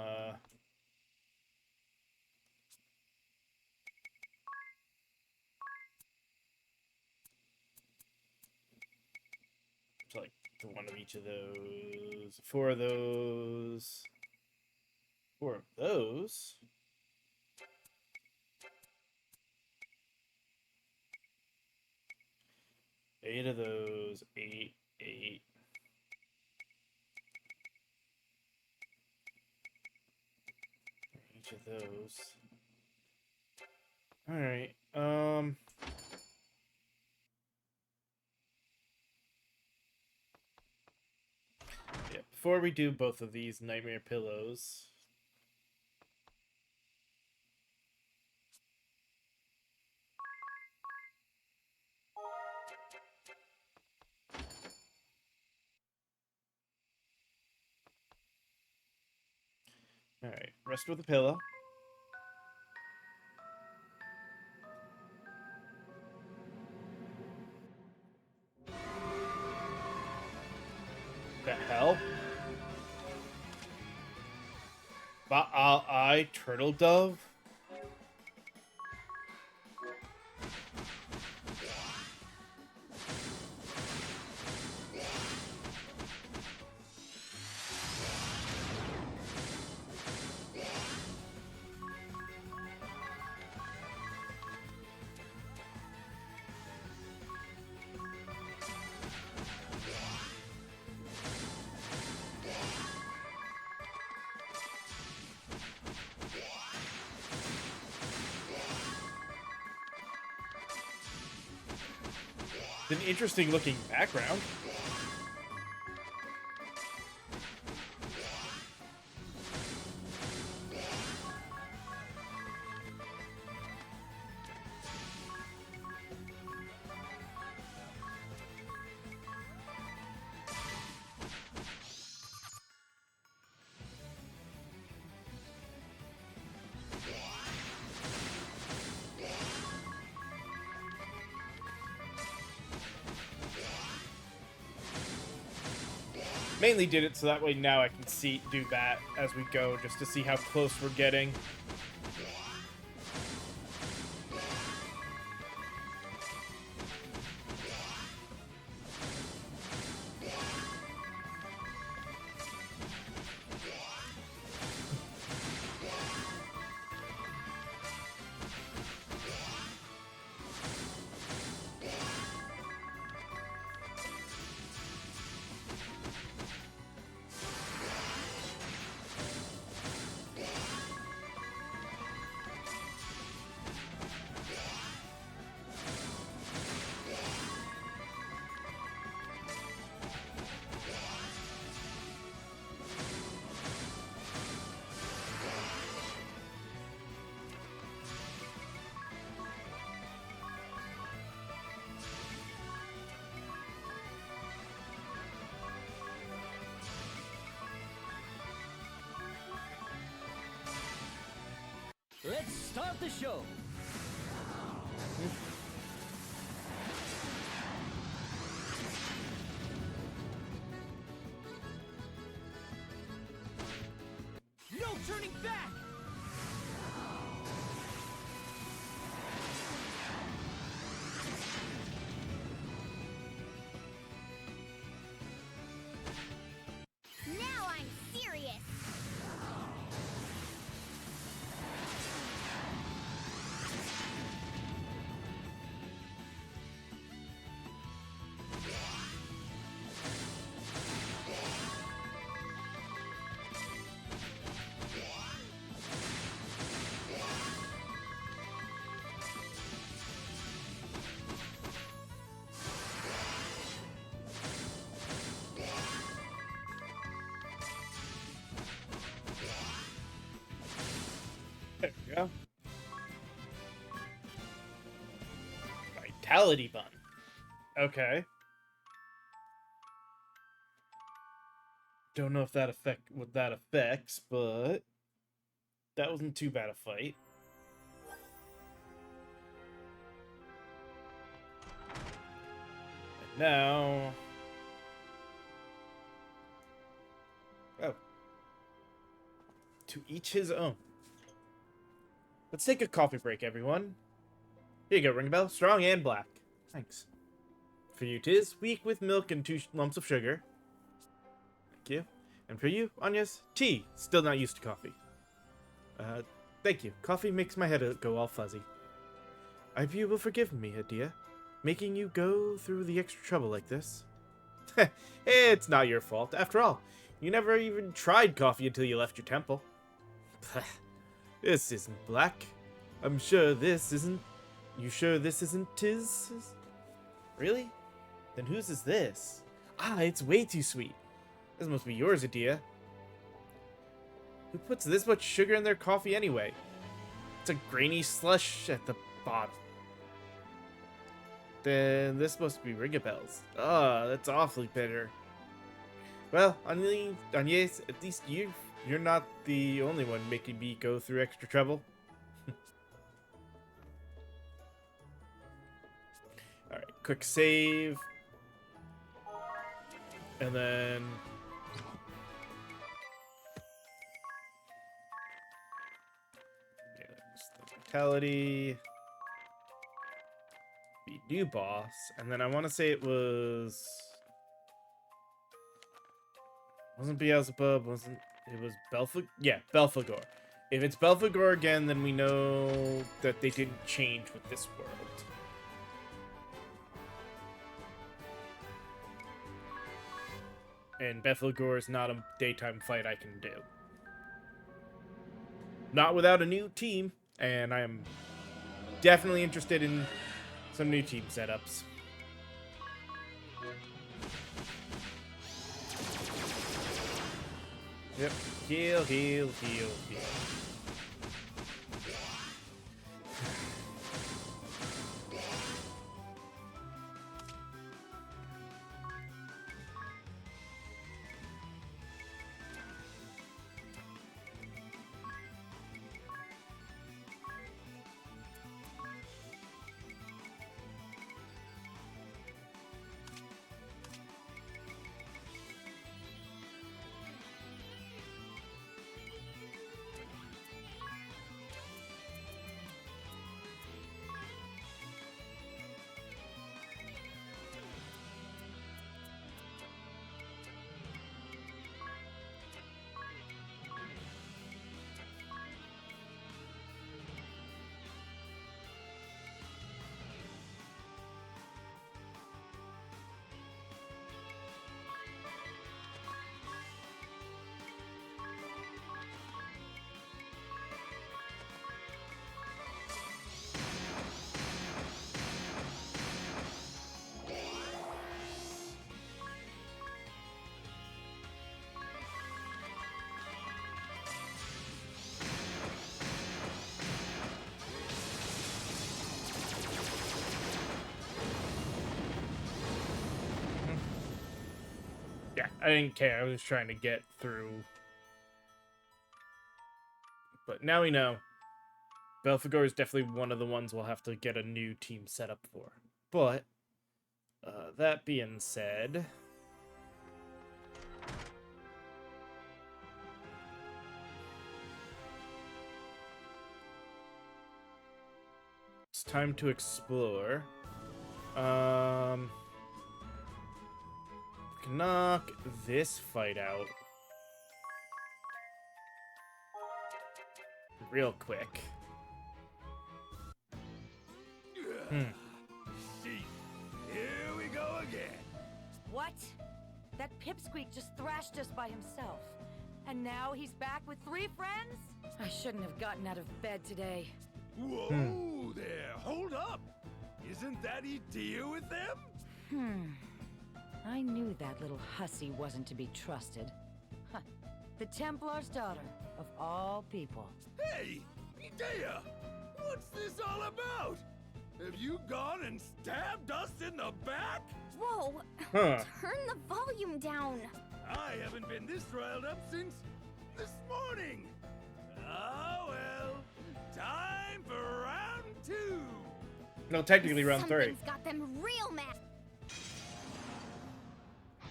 it's like one of each of those. 4 of those. 4 of those. Eight of those. 8, 8. Each of those. Alright, yeah, before we do both of these nightmare pillows, alright, rest with a pillow. The hell? Ba'al-Ai Turtle Dove? An interesting looking background. Mainly did it so that way now I can do that as we go, just to see how close we're getting. Let's start the show. No turning back! Now I'm serious! vitality bun. Okay. Don't know if that what that affects, but that wasn't too bad a fight. And now, oh, to each his own. Let's take a coffee break, everyone. Here you go, ring a bell. Strong and black. Thanks. For you, 'tis weak with milk and 2 lumps of sugar. Thank you. And for you, Anya's tea. Still not used to coffee. Thank you. Coffee makes my head go all fuzzy. I hope you will forgive me, Adia, making you go through the extra trouble like this. It's not your fault. After all, you never even tried coffee until you left your temple. This isn't black. I'm sure this isn't... You sure this isn't Tiz? Really? Then whose is this? Ah, it's way too sweet. This must be yours, Adia. Who puts this much sugar in their coffee anyway? It's a grainy slush at the bottom. Then this must be Ringabel's. Ah, that's awfully bitter. Well, Agnes, at least you're not the only one making me go through extra trouble. Alright, quick save. And then... yeah, just the vitality. Be new boss. And then I want to say it was... wasn't Beelzebub, wasn't... it was Belphegor? Yeah, Belphegor. If it's Belphegor again, then we know that they didn't change with this world. And Belphegor is not a daytime fight I can do. Not without a new team, and I am definitely interested in some new team setups. Yep. Heal, heal, heal, heal. Yeah, I didn't care. I was trying to get through. But now we know. Belphegor is definitely one of the ones we'll have to get a new team set up for. But, that being said... it's time to explore. Knock this fight out real quick. See, here we go again. What? That pipsqueak just thrashed us by himself. And now he's back with 3 friends? I shouldn't have gotten out of bed today. Whoa there, hold up. Isn't that Edea with them? I knew that little hussy wasn't to be trusted. Huh. The Templar's daughter, of all people. Hey, Edea! What's this all about? Have you gone and stabbed us in the back? Whoa! Huh. Turn the volume down! I haven't been this riled up since this morning. Oh well. Time for round 2. No, technically round 3. Something's got them real mad.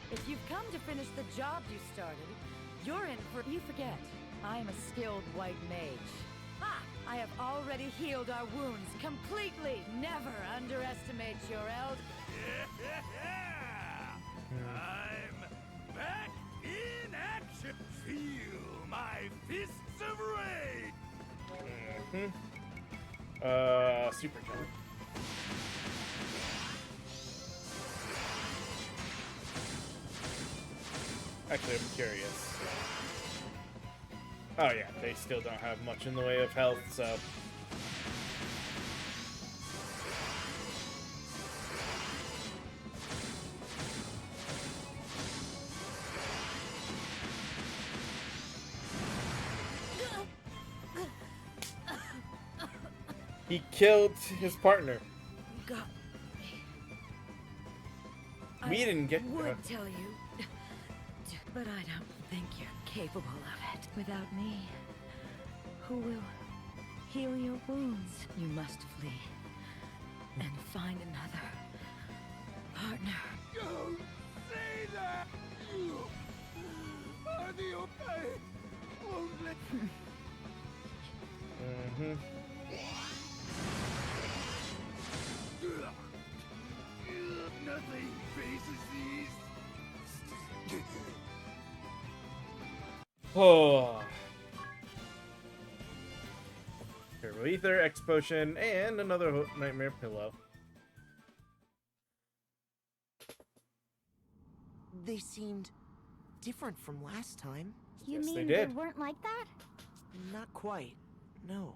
If you've come to finish the job you started, you're in for... You forget, I am a skilled white mage. Ha! I have already healed our wounds completely. Never underestimate your eld... I'm back in action. Feel my fists of rage. Super jump. Actually, I'm curious. Oh yeah, they still don't have much in the way of health, so... He killed his partner. God. We didn't get... would tell you, but I don't think you're capable of it. Without me, who will heal your wounds? You must flee and find another partner. Don't say that! You are the only... Mm-hmm. Nothing faces these. Oh. Turbo Ether, X Potion, and another Nightmare Pillow. They seemed different from last time. You Yes, they mean did. weren't like that? Not quite, no.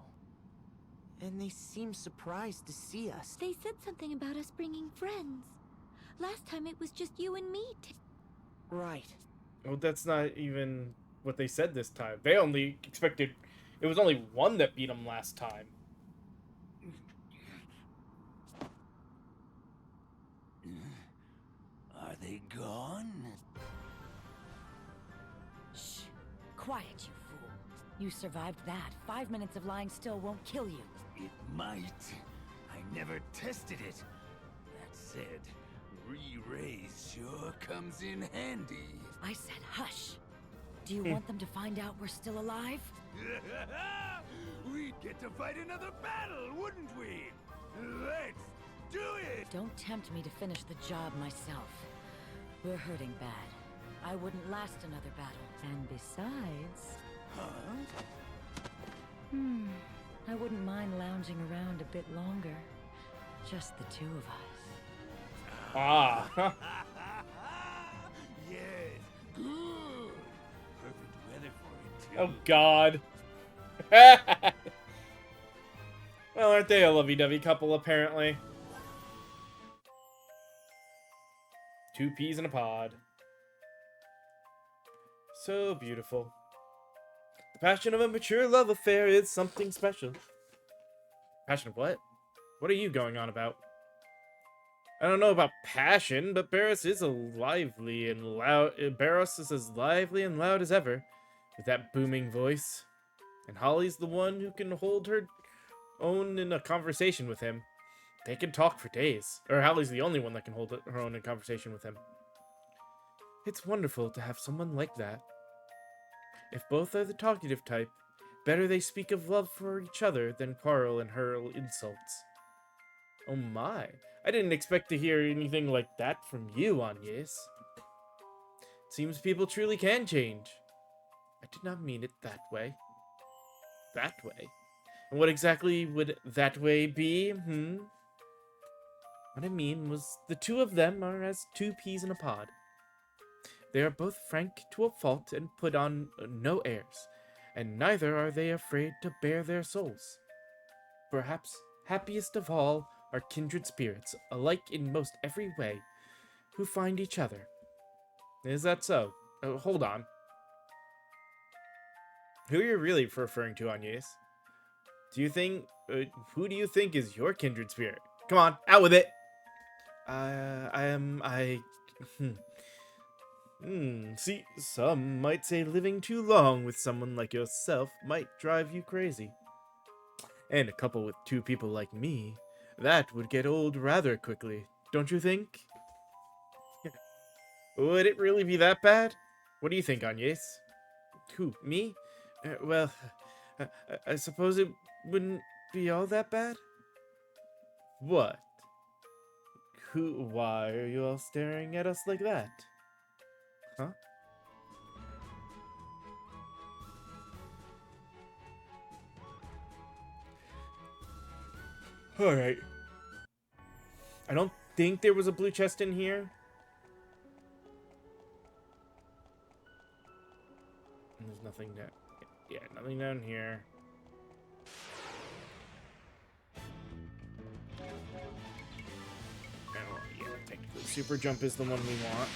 And they seemed surprised to see us. They said something about us bringing friends. Last time it was just you and me. Right. Well, that's not even what they said this time. They only expected... It was only one that beat them last time. Are they gone? Shh. Quiet, you fool. You survived that. 5 minutes of lying still won't kill you. It might. I never tested it. That said, re-raise sure comes in handy. I said hush. Do you want them to find out we're still alive? We'd get to fight another battle, wouldn't we? Let's do it! Don't tempt me to finish the job myself. We're hurting bad. I wouldn't last another battle. And besides... Huh? I wouldn't mind lounging around a bit longer. Just the two of us. Ah. Yes, good. Perfect weather for it, too. Oh, God. Well, aren't they a lovey-dovey couple, apparently? 2 peas in a pod. So beautiful. The passion of a mature love affair is something special. Passion of what? What are you going on about? I don't know about passion, but Barris is lively and loud. Barris is as lively and loud as ever, with that booming voice. And Holly's the one who can hold her own in a conversation with him. They can talk for days. Or Holly's the only one that can hold her own in conversation with him. It's wonderful to have someone like that. If both are the talkative type, better they speak of love for each other than quarrel and hurl insults. Oh my, I didn't expect to hear anything like that from you, Agnes. Seems people truly can change. I did not mean it that way. That way? And what exactly would that way be, What I mean was the two of them are as 2 peas in a pod. They are both frank to a fault and put on no airs, and neither are they afraid to bare their souls. Perhaps happiest of all are kindred spirits, alike in most every way, who find each other. Is that so? Hold on. Who are you really referring to, Agnes? Do you think... who do you think is your kindred spirit? Come on, out with it. See, some might say living too long with someone like yourself might drive you crazy. And a couple with two people like me, that would get old rather quickly, don't you think? Would it really be that bad? What do you think, Agnes? Who, me? Well, I suppose it wouldn't be all that bad? What? Why are you all staring at us like that? Huh? Alright. I don't think there was a blue chest in here. There's nothing down. Yeah, nothing down here. Oh, yeah, technically, super jump is the one we want.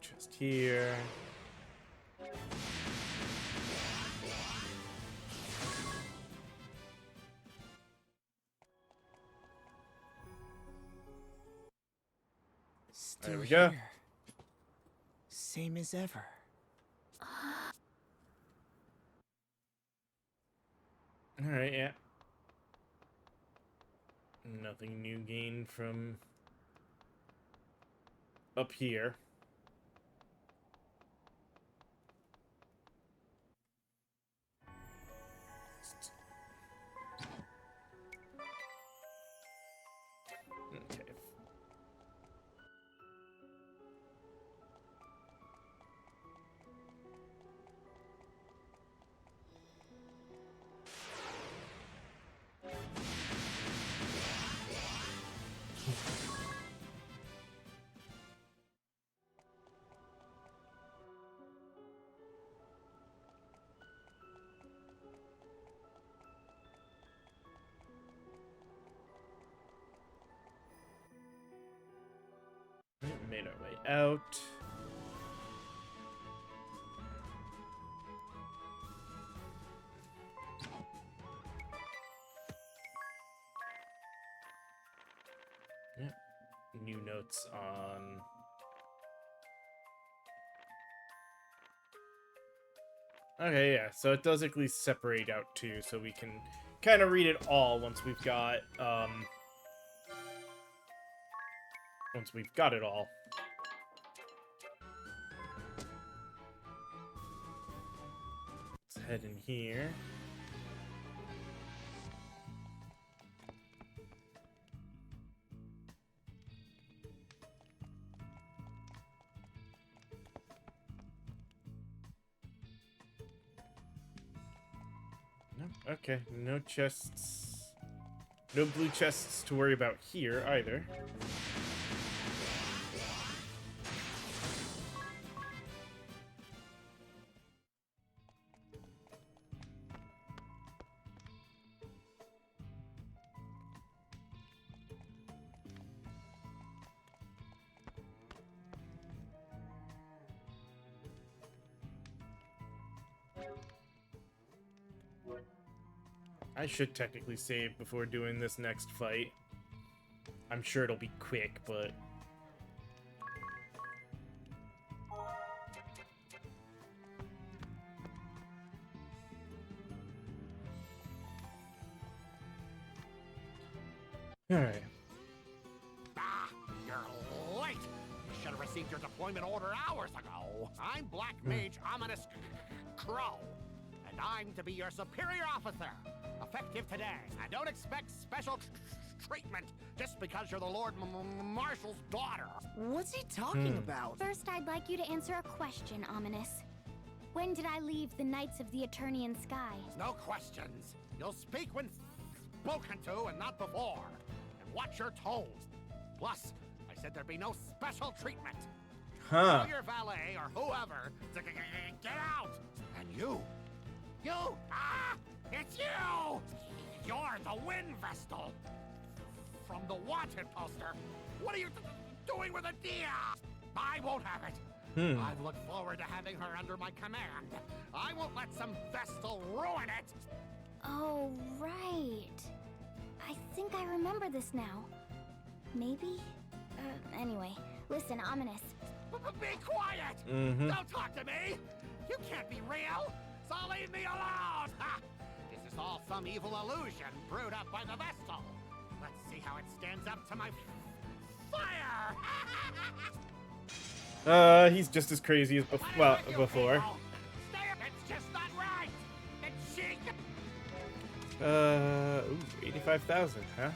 Just here. Still There we go. here. Same as ever. Alright, yeah. Nothing new gained from up here. Okay. Made our way out. Yep. New notes on okay, yeah, so it does at least separate out too, so we can kind of read it all once we've got it all. Let's head in here. No, okay, no chests. No blue chests to worry about here either. I should technically save before doing this next fight. I'm sure it'll be quick, but... Alright. Ah, you're late! You should have received your deployment order hours ago. I'm Black Mage Ominous Crow, and I'm to be your superior officer, effective today. And don't expect special treatment just because you're the Lord Marshal's daughter. What's he talking about? First, I'd like you to answer a question, Ominous. When did I leave the Knights of the Eternian Sky? No questions. You'll speak when spoken to and not before. And watch your tone. Plus, I said there'd be no special treatment. Huh. Tell your valet or whoever to get out. And you, it's you! You're the Wind Vestal! From the wanted poster. What are you doing with Adia? I won't have it. I've looked forward to having her under my command. I won't let some Vestal ruin it! Oh, right. I think I remember this now. Maybe? Anyway, listen, Ominous. Be quiet! Don't talk to me! You can't be real! So leave me alone! Ha! This is all some evil illusion brewed up by the Vestal. Let's see how it stands up to my fire! He's just as crazy as before. It's just not right! It's she... Ooh, 85,000, huh?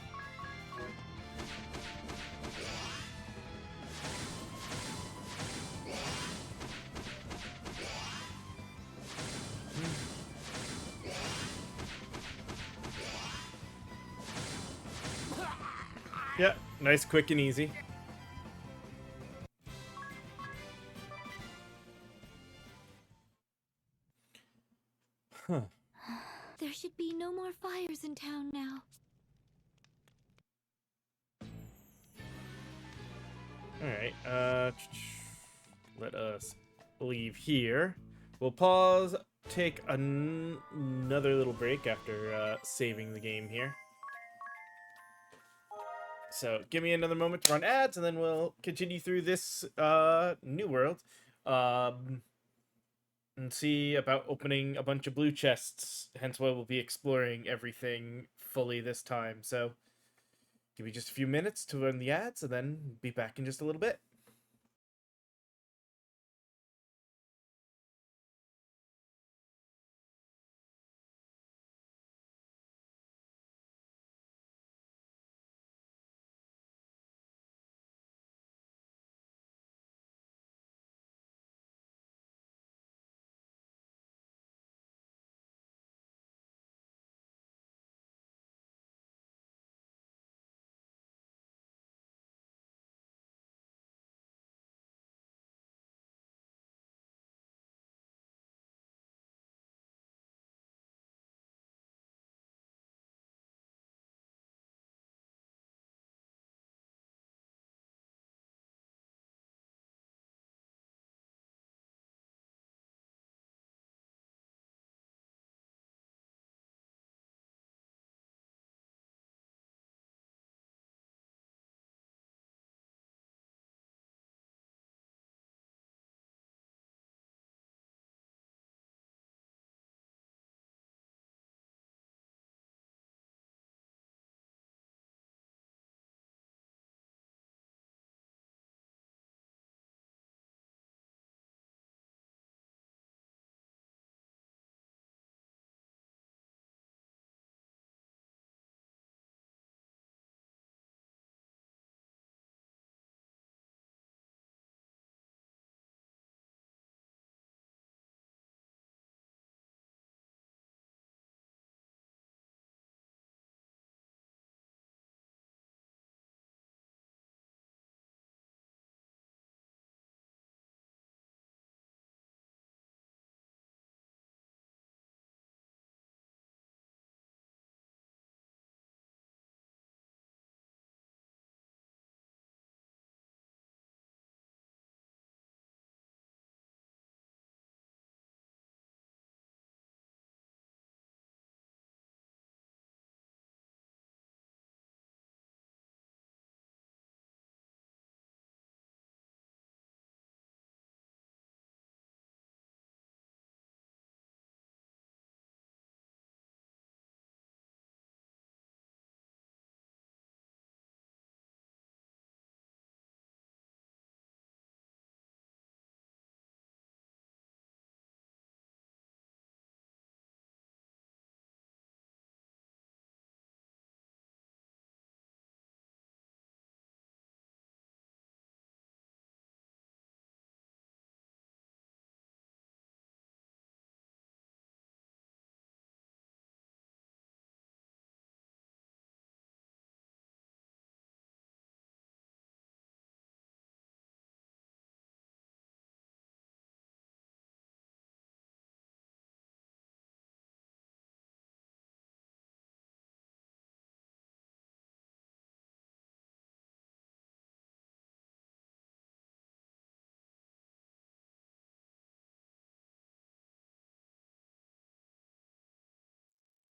Yeah, nice, quick, and easy. Huh. There should be no more fires in town now. Alright, let us leave here. We'll pause, take another little break after saving the game here. So give me another moment to run ads, and then we'll continue through this new world, and see about opening a bunch of blue chests. Hence why we'll be exploring everything fully this time. So give me just a few minutes to run the ads, and then be back in just a little bit.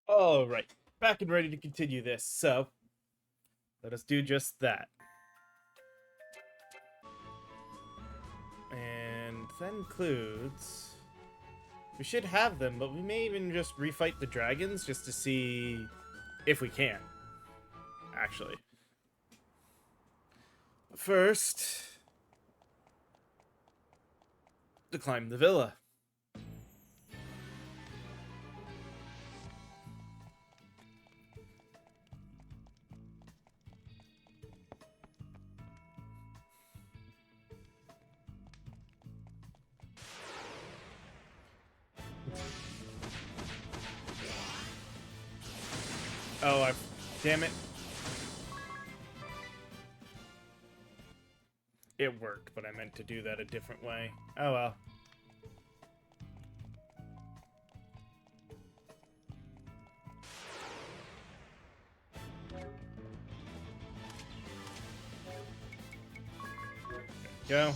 All right, back and ready to continue this. So, let us do just that. And that includes... We should have them, but we may even just refight the dragons just to see if we can. Actually. First, to climb the villa. Oh, damn it. It worked, but I meant to do that a different way. Oh well. There we go.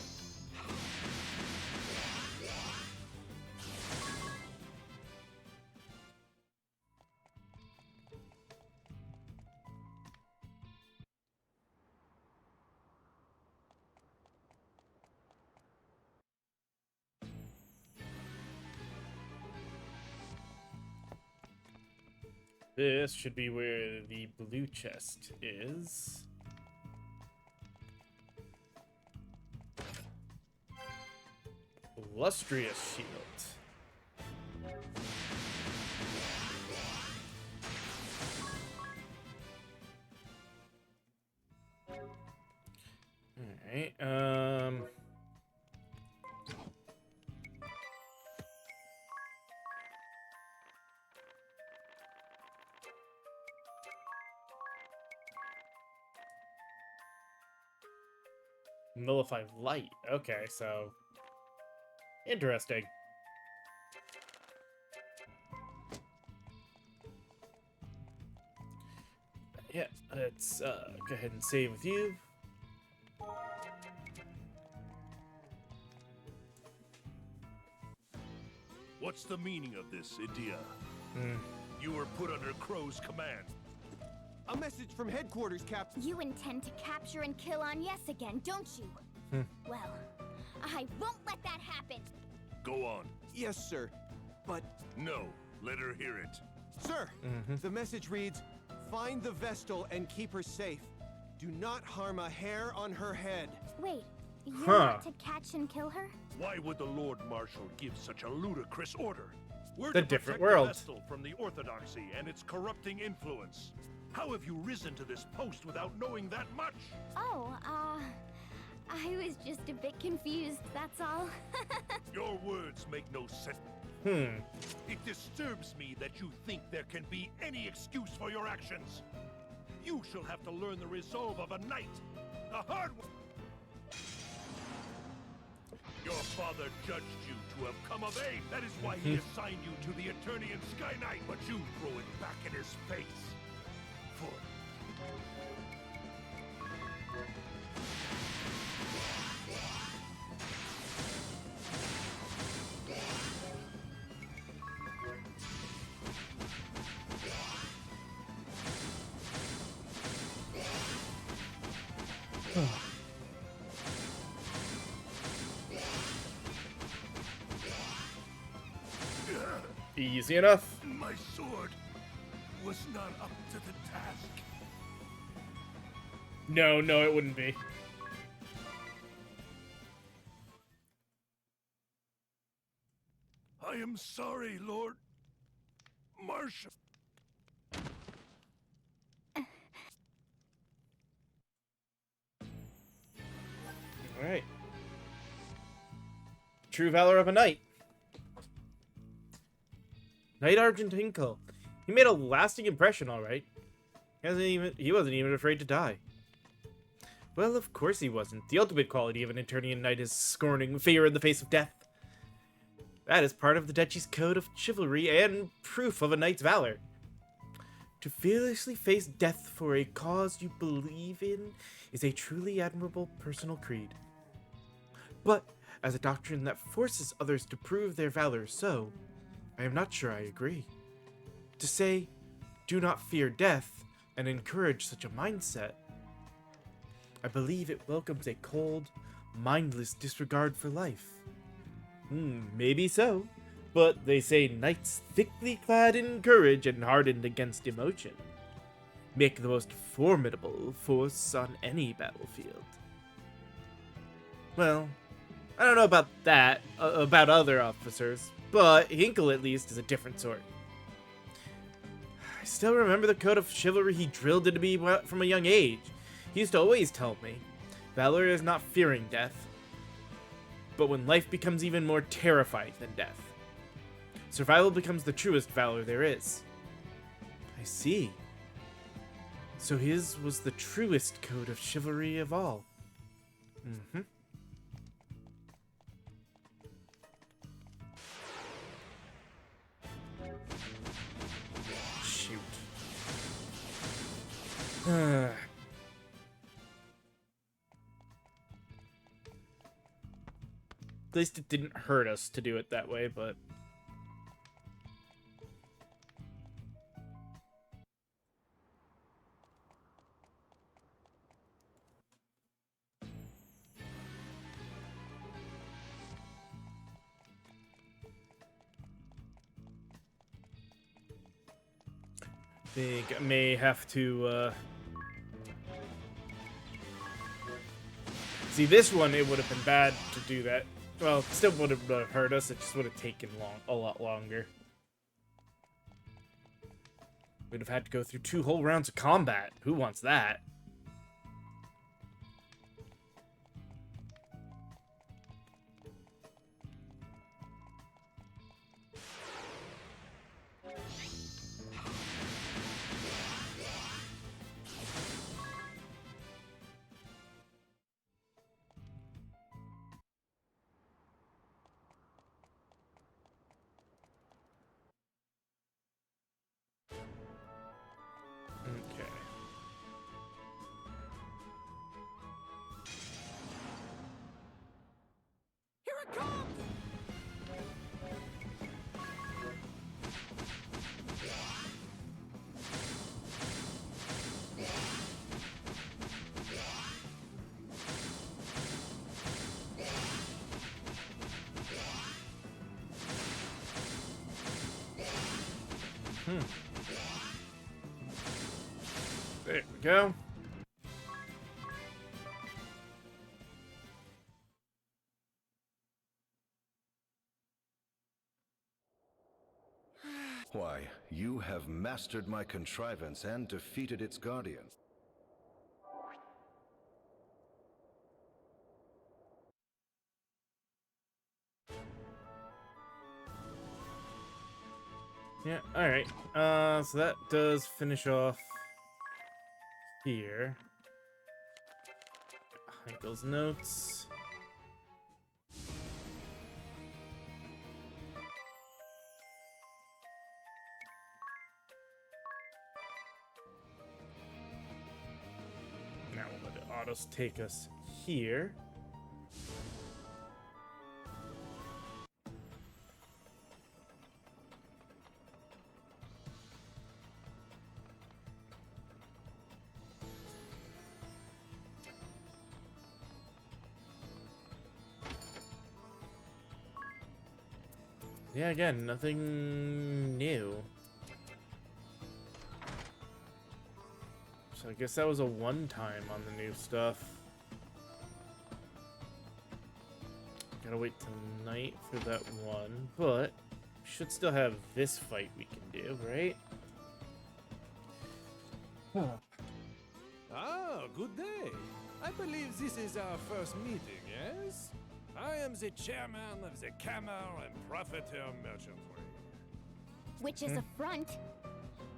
This should be where the blue chest is. Illustrious shield. Alright, Nullify light. Okay, so... Interesting. Yeah, let's go ahead and save with you. What's the meaning of this, Edea? You were put under Crow's command. A message from headquarters, Captain. You intend to capture and kill Agnes again, don't you? Well, I won't let that happen. Go on. Yes, sir. But... No, let her hear it. Sir, the message reads, find the Vestal and keep her safe. Do not harm a hair on her head. Wait, you're not to catch and kill her? Why would the Lord Marshal give such a ludicrous order? We're The to different protect world. the Vestal from the Orthodoxy and its corrupting influence. How have you risen to this post without knowing that much? Oh, I was just a bit confused, that's all. Your words make no sense. It disturbs me that you think there can be any excuse for your actions. You shall have to learn the resolve of a knight. A hard one. Your father judged you to have come of age. That is why he assigned you to the Eternian Sky Knight. But you throw it back in his face. For Easy enough. my sword was not up to the task. No, it wouldn't be. I am sorry, Lord Marshal. Alright. True valor of a knight. Knight Argentinkle. He made a lasting impression, alright. He wasn't even afraid to die. Well, of course he wasn't. The ultimate quality of an Eternian knight is scorning fear in the face of death. That is part of the Duchy's code of chivalry and proof of a knight's valor. To fearlessly face death for a cause you believe in is a truly admirable personal creed. But, as a doctrine that forces others to prove their valor so, I am not sure I agree. To say, do not fear death and encourage such a mindset. I believe it welcomes a cold, mindless disregard for life. Maybe so, but they say knights thickly clad in courage and hardened against emotion make the most formidable force on any battlefield. Well, I don't know about that, about other officers, but Hinkle at least is a different sort. I still remember the code of chivalry he drilled into me from a young age. He used to always tell me, valor is not fearing death, but when life becomes even more terrifying than death. Survival becomes the truest valor there is. I see. So his was the truest code of chivalry of all. Shoot. At least it didn't hurt us to do it that way, but... I think I may have to, see, this one, it would have been bad to do that. Well, it still would have hurt us, it just would have taken a lot longer. We'd have had to go through 2 whole rounds of combat. Who wants that? There we go. Why, you have mastered my contrivance and defeated its guardian. Yeah, alright. So that does finish off here. Hinkle's notes. Now we'll let it autos take us here. Yeah, again, nothing new. So I guess that was a one-time on the new stuff. Gotta wait till night for that one, but we should still have this fight we can do, right? Ah, good day. I believe this is our first meeting, yes? I am the chairman of the Camel and Profiteer Merchantry. Which is a front.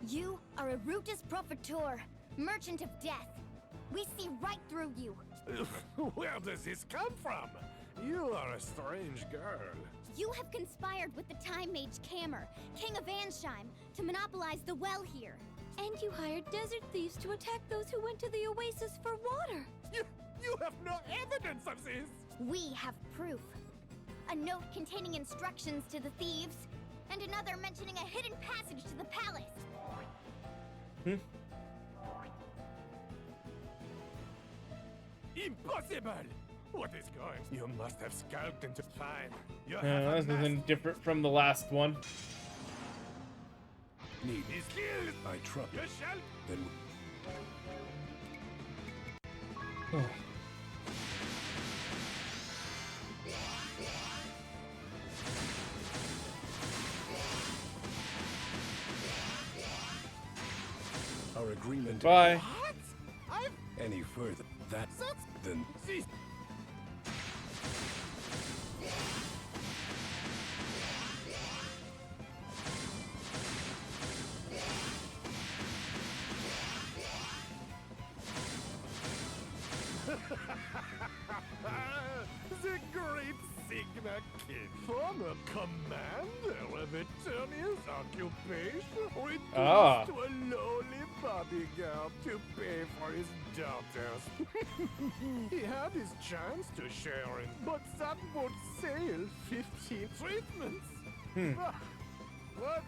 You are a Rutus Profiteur, merchant of death. We see right through you. Where does this come from? You are a strange girl. You have conspired with the Time Mage Kammer, King of Ansheim, to monopolize the well here. And you hired desert thieves to attack those who went to the oasis for water. You have no evidence of this! We have proof. A note containing instructions to the thieves, and another mentioning a hidden passage to the palace. Impossible! What is going? You must have scalped into fine. You have This isn't different from the last one. need his skills. I trust. You shall. Then our agreement. Bye. What? I've. Any further, that then. See. The great Sigma Kid, former commander of Eternia's occupation, reduced Ah. to a lowly bodyguard to pay for his daughters. He had his chance to share in, but that would sale 15 treatments. What?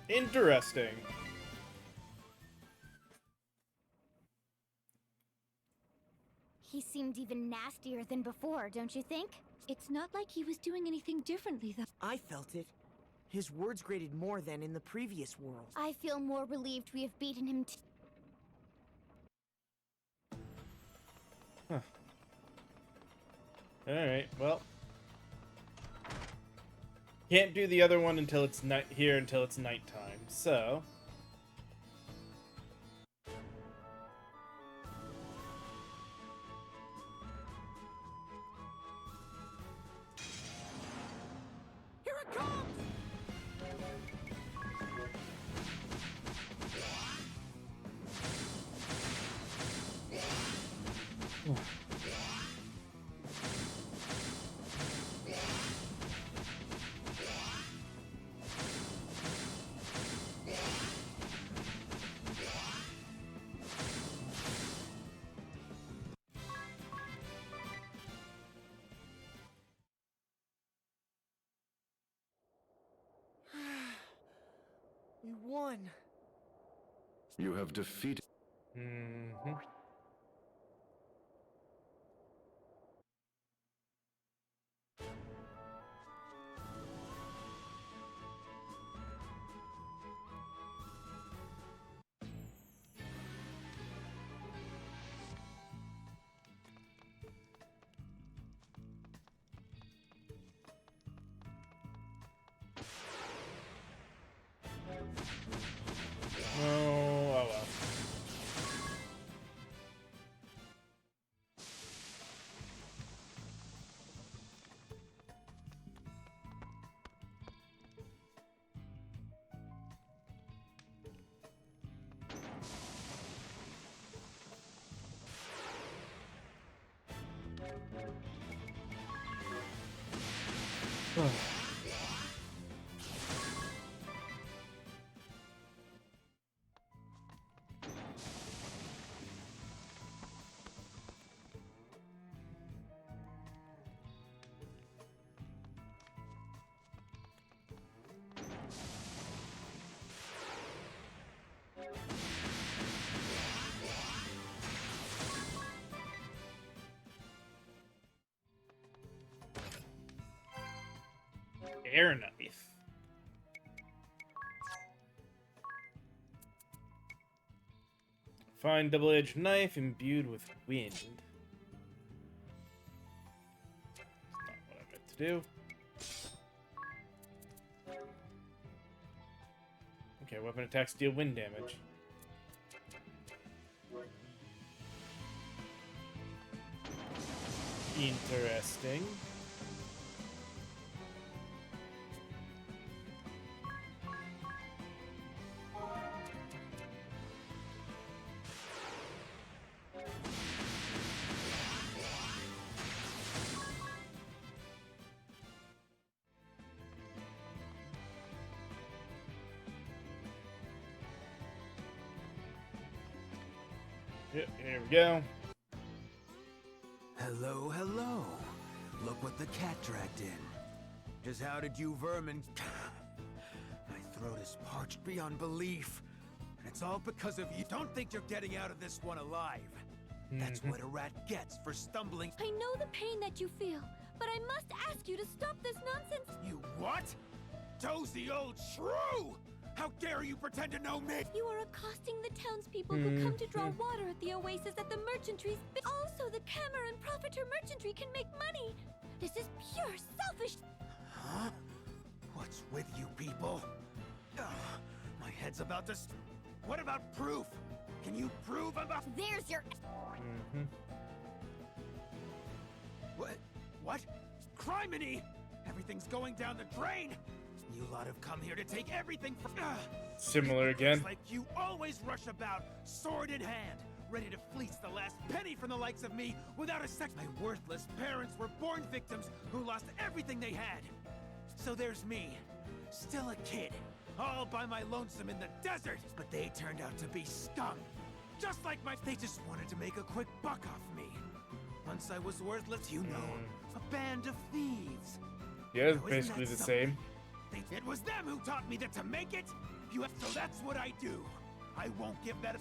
Interesting. He seemed even nastier than before, don't you think? It's not like he was doing anything differently, though. I felt it. His words grated more than in the previous world. I feel more relieved we have beaten him Alright, well. Can't do the other one until it's until it's nighttime, so. Here it comes! We won. You have defeated. Mm-hmm. Oh well. Air knife. Fine double-edged knife imbued with wind. That's not what I meant to do. Okay, weapon attacks deal wind damage. Interesting. Yep, here we go. Hello, hello. Look what the cat dragged in. Just how did you vermin... I throat is parched beyond belief. And it's all because of you. Don't think you're getting out of this one alive. That's what a rat gets for stumbling. I know the pain that you feel, but I must ask you to stop this nonsense. You what? Dozy old shrew! How dare you pretend to know me? You are accosting the townspeople who come to draw water at the oasis at the merchantries, but also the Cameron Profiter merchantry can make money. This is pure selfish. Huh? What's with you people? Ugh, my head's about to... What about proof? Can you prove about... There's your... What? Criminy! Everything's going down the drain! You lot have come here to take everything from... Similar again. It's like you always rush about, sword in hand, ready to fleece the last penny from the likes of me without a sec... My worthless parents were born victims who lost everything they had. So there's me, still a kid, all by my lonesome in the desert. But they turned out to be scum. Just like they just wanted to make a quick buck off me. Once I was worthless, you know, a band of thieves. Yeah, it's basically the same. It was them who taught me that to make it, you have... So that's what I do. I won't give that a...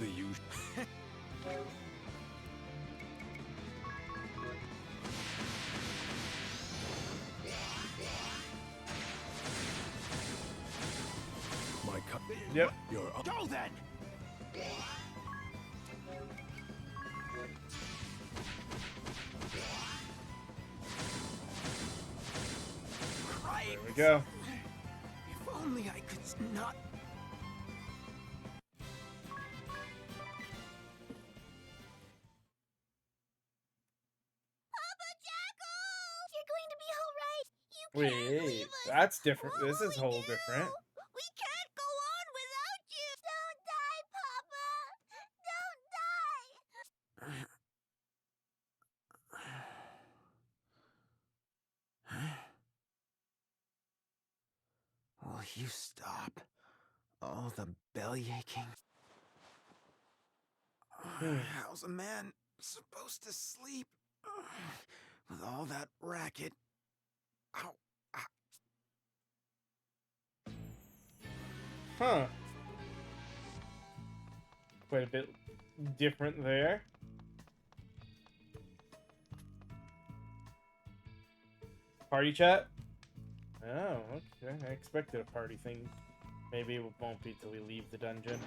The usual. My cup. Yep. You're up. Go then! There we go. If only I could not... Papa Jackal! You're going to be all right. You can't Wait, leave us. that's different. What This will is we whole do? different. We can't go on without you. Don't die, Papa. Don't die. Will you stop? All the belly aching. How's a man supposed to sleep with all that racket? Ow. Huh. Quite a bit different there. Party chat? Oh, okay. I expected a party thing. Maybe it won't be till we leave the dungeon.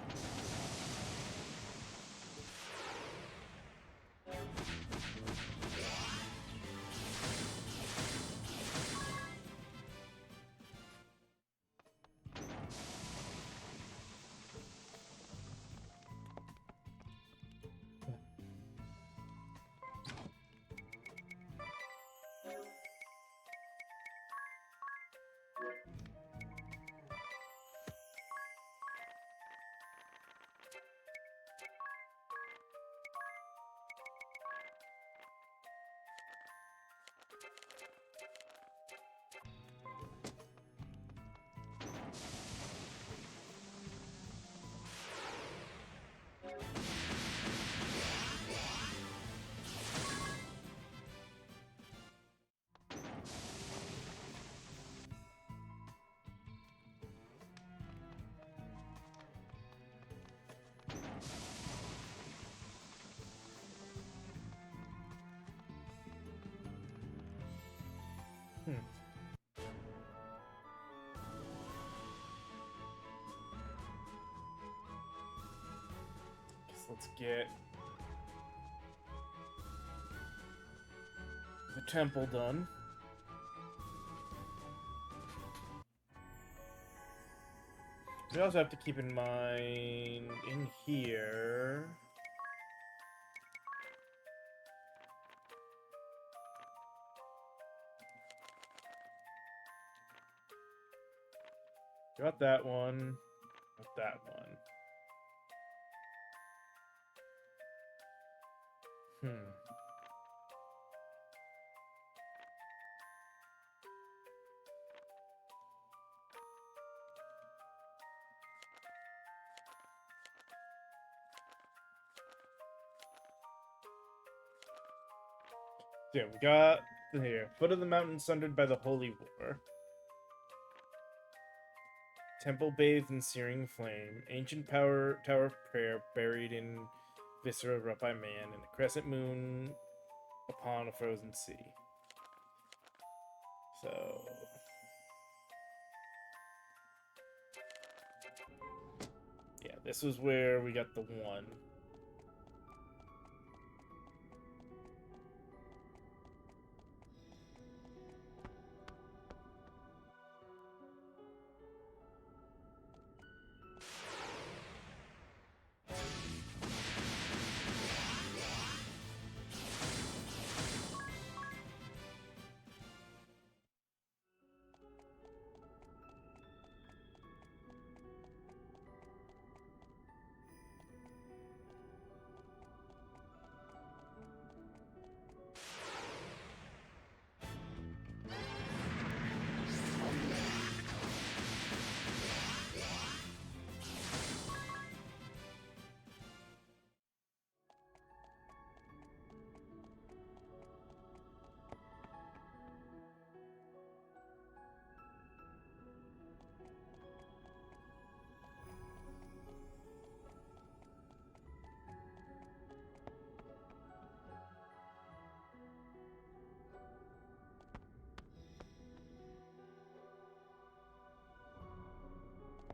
Let's get the temple done. We also have to keep in mind in here. Got that one. Got that one. Yeah, we got here. Foot of the mountain sundered by the holy war. Temple bathed in searing flame. Ancient tower of prayer buried in viscera wrought by man. And a crescent moon upon a frozen sea. So... yeah, this was where we got the one.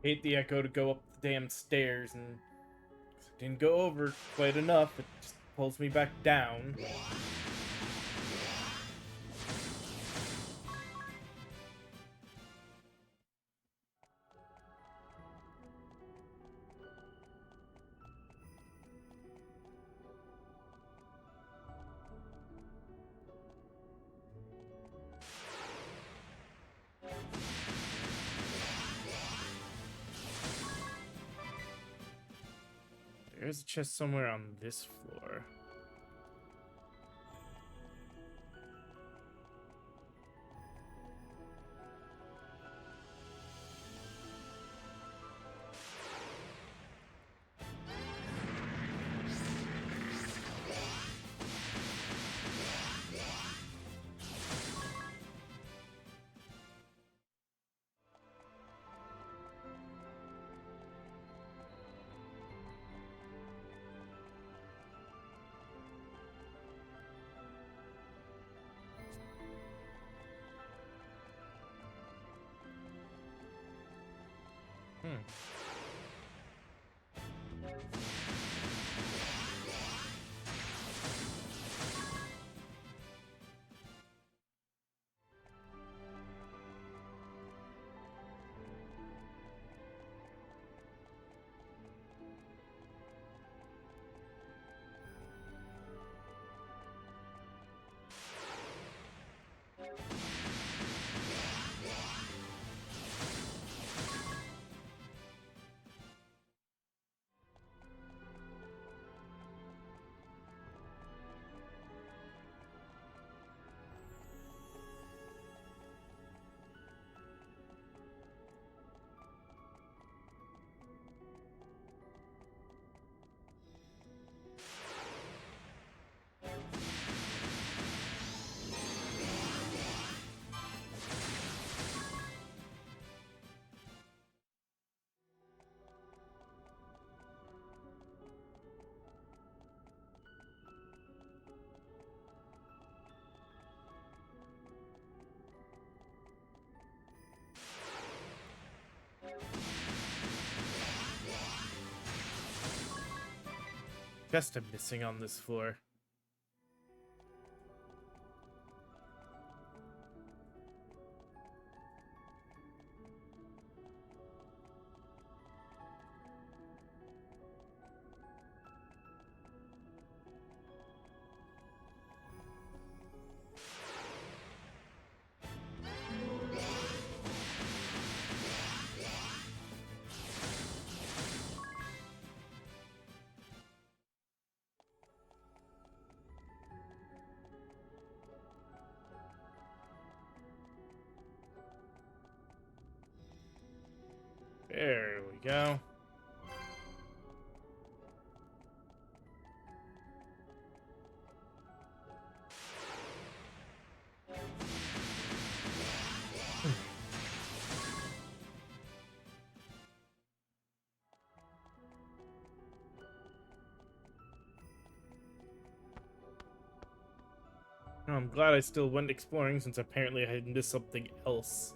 Hate the echo to go up the damn stairs, and didn't go over quite enough. It just pulls me back down. There's a chest somewhere on this floor. Chest I'm missing on this floor. There we go. I'm glad I still went exploring since apparently I had missed something else.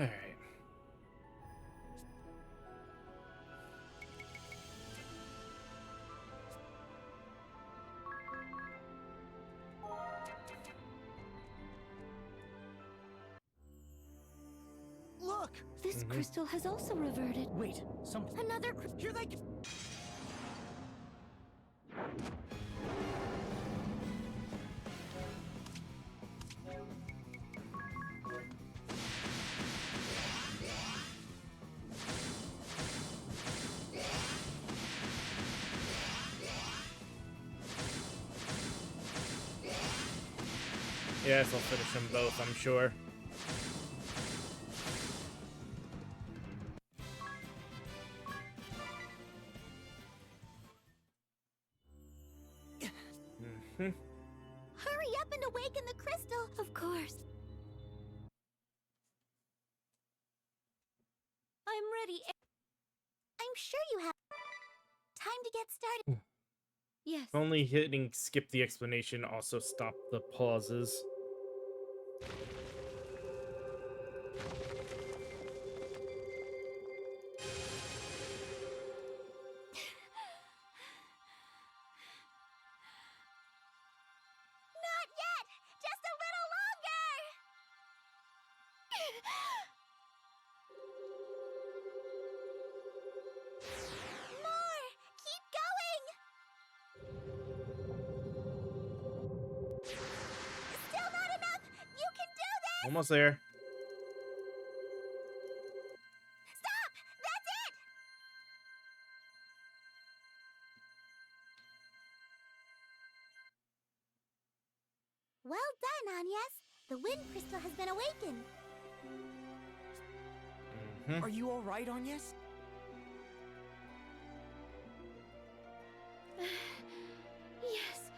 Alright. Look! This crystal has also reverted. Wait, something. Another Here they go! Yes, I'll finish them both, I'm sure. Hurry up and awaken the crystal! Of course. I'm ready. I'm sure you have time to get started. Yes. Only hitting skip the explanation also stopped the pauses. Not yet! Just a little longer! More! Keep going! Still not enough! You can do this! Almost there. Stop! That's it! Well done, Agnes. The wind crystal has been awakened. Are you alright, Agnes? Yes.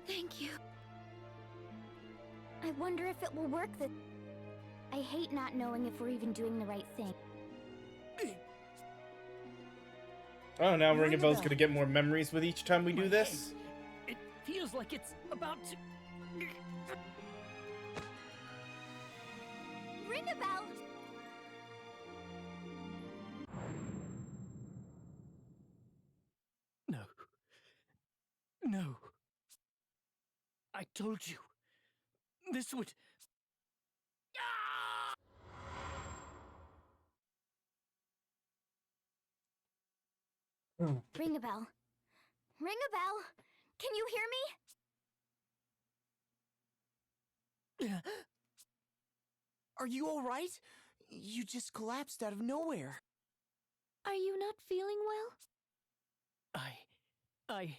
Thank you. I wonder if it will work I hate not knowing if we're even doing the right thing. Oh, now Ring a Ring-a-Bell's bell. gonna get more memories with each time we do this? It feels like it's about to. Ring a bell! No. No. I told you. This would. Ring a bell. Ring a bell! Can you hear me? Are you alright? You just collapsed out of nowhere. Are you not feeling well? I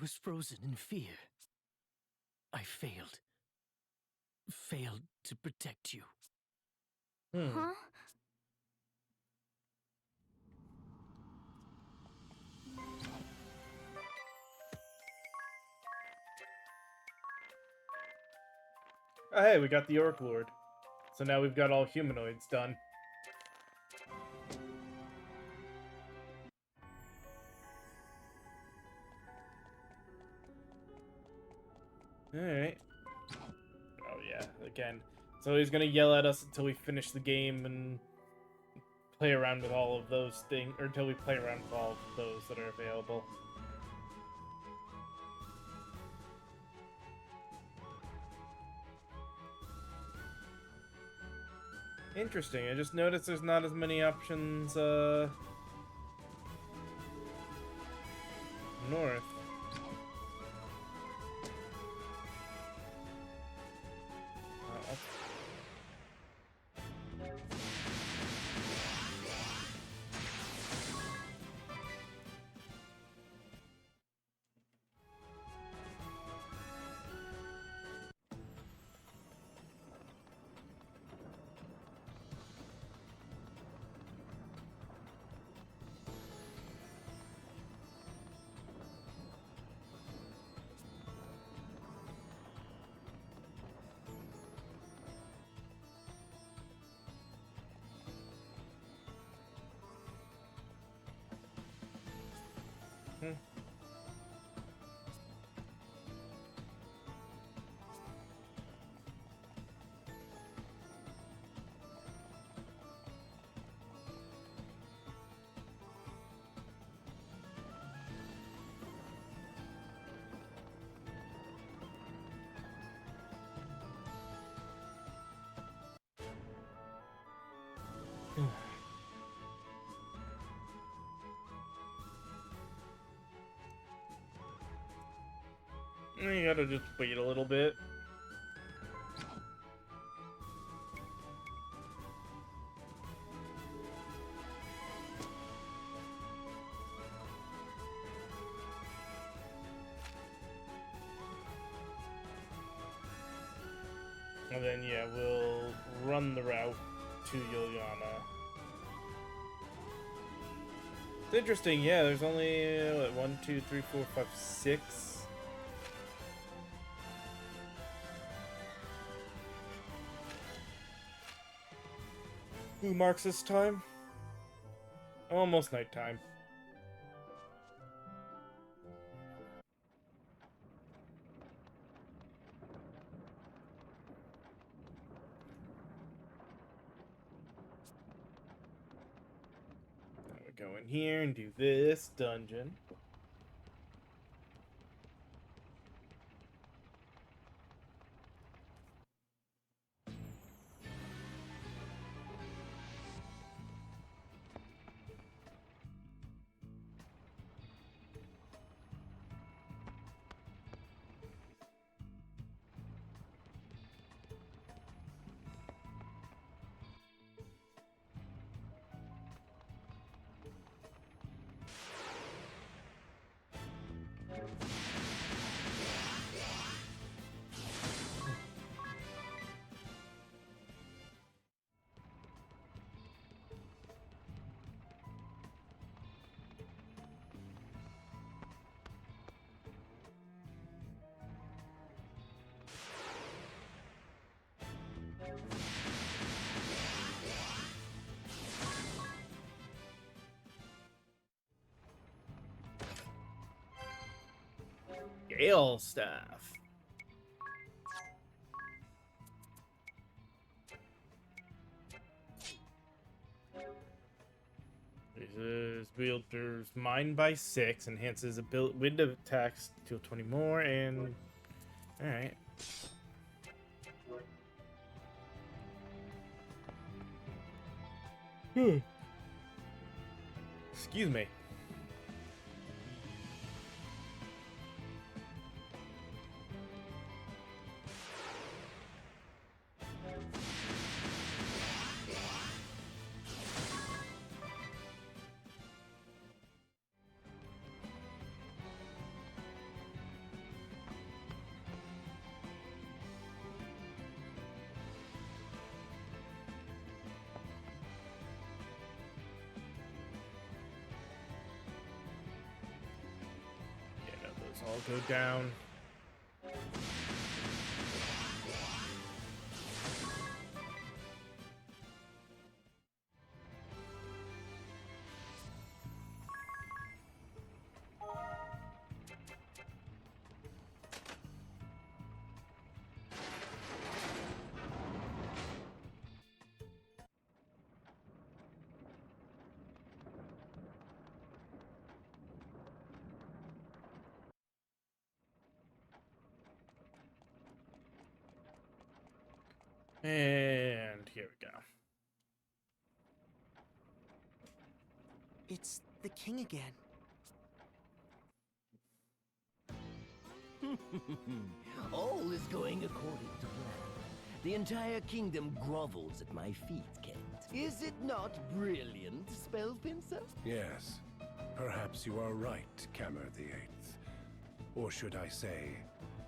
was frozen in fear. I failed. Failed to protect you. Huh? Oh, hey, we got the Orc Lord. So now we've got all humanoids done. Alright. Oh yeah, again. So he's gonna yell at us until we finish the game and play around with all of those things, or until we play around with all of those that are available. Interesting, I just noticed there's not as many options, north. You gotta just wait a little bit. And then, yeah, we'll run the route to Yuliana. It's interesting, yeah, there's only, what, 1, 2, 3, 4, 5, 6. Who marks this time? Almost nighttime. Now we go in here and do this dungeon. Gale staff. Raises wielder's mind by 6, enhances wind attacks to 20 more, and alright. Excuse me. All go down. And here we go. It's the king again. All is going according to plan. The entire kingdom grovels at my feet, Kent. Is it not brilliant, Spellpincer? Yes. Perhaps you are right, Camer the Eighth. Or should I say,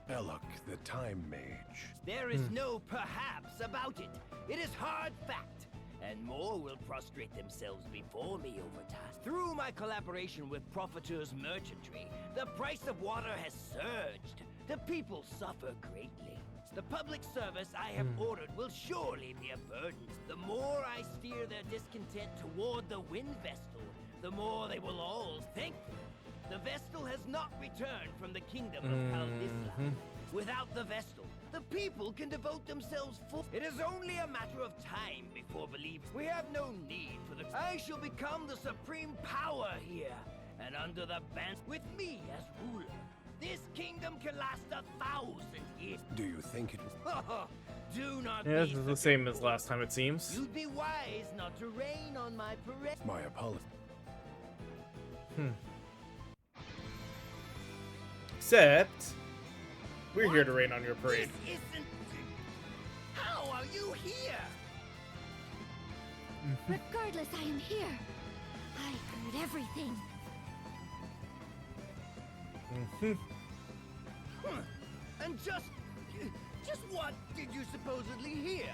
Belloc the Time Mage. There is no perhaps about it. It is hard fact. And more will prostrate themselves before me over time. Through my collaboration with Profiteur's Merchantry, the price of water has surged. The people suffer greatly. The public service I have ordered will surely be a burden. The more I steer their discontent toward the Wind Vestal, the more they will all thank me. The Vestal has not returned from the kingdom of Kaldisla. Without the Vestal, the people can devote themselves full. It is only a matter of time before believers. We have no need for the. I shall become the supreme power here, and under the ban with me as ruler, this kingdom can last 1,000 years. Do you think it? Do not. Yeah, be this is the same as last time, it seems. You'd be wise not to rain on my parade. My apologies. Except, we're here to rain on your parade. This isn't. How are you here? Regardless, I am here. I heard everything. And just what did you supposedly hear?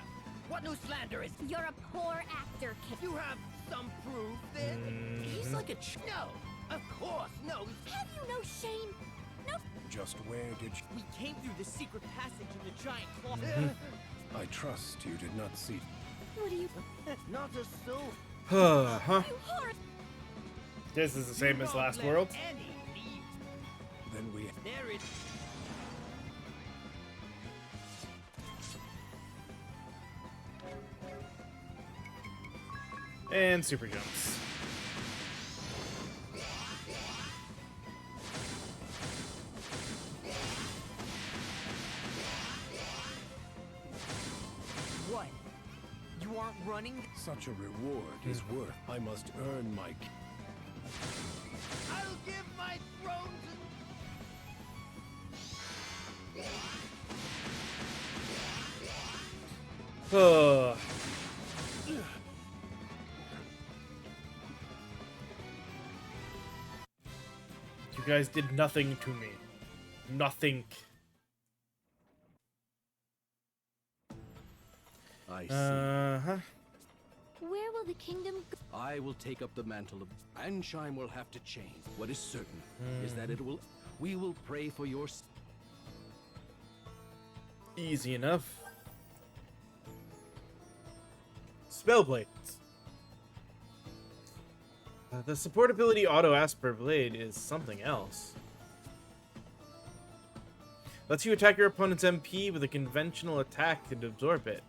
What new slander is? You're a poor actor, kid. You have some proof then? He's like a no, of course, no. Have you no shame? No. Just where did you? We came through the secret passage in the giant claw. I trust you did not see. What do you... Not a soul. Huh? You horror... This is the same as last Let world. any leave. Then we. There is. And super jumps. What? You aren't running? Such a reward is worth. I must earn my. I'll give my throne to. Ugh. You guys did nothing to me. Nothing. I see. Uh-huh. Where will the kingdom go? I will take up the mantle of Ansheim will have to change. What is certain is that it will. We will pray for your. Easy enough. Spellblades. The supportability auto ask per blade is something else. Lets you attack your opponent's MP with a conventional attack and absorb it.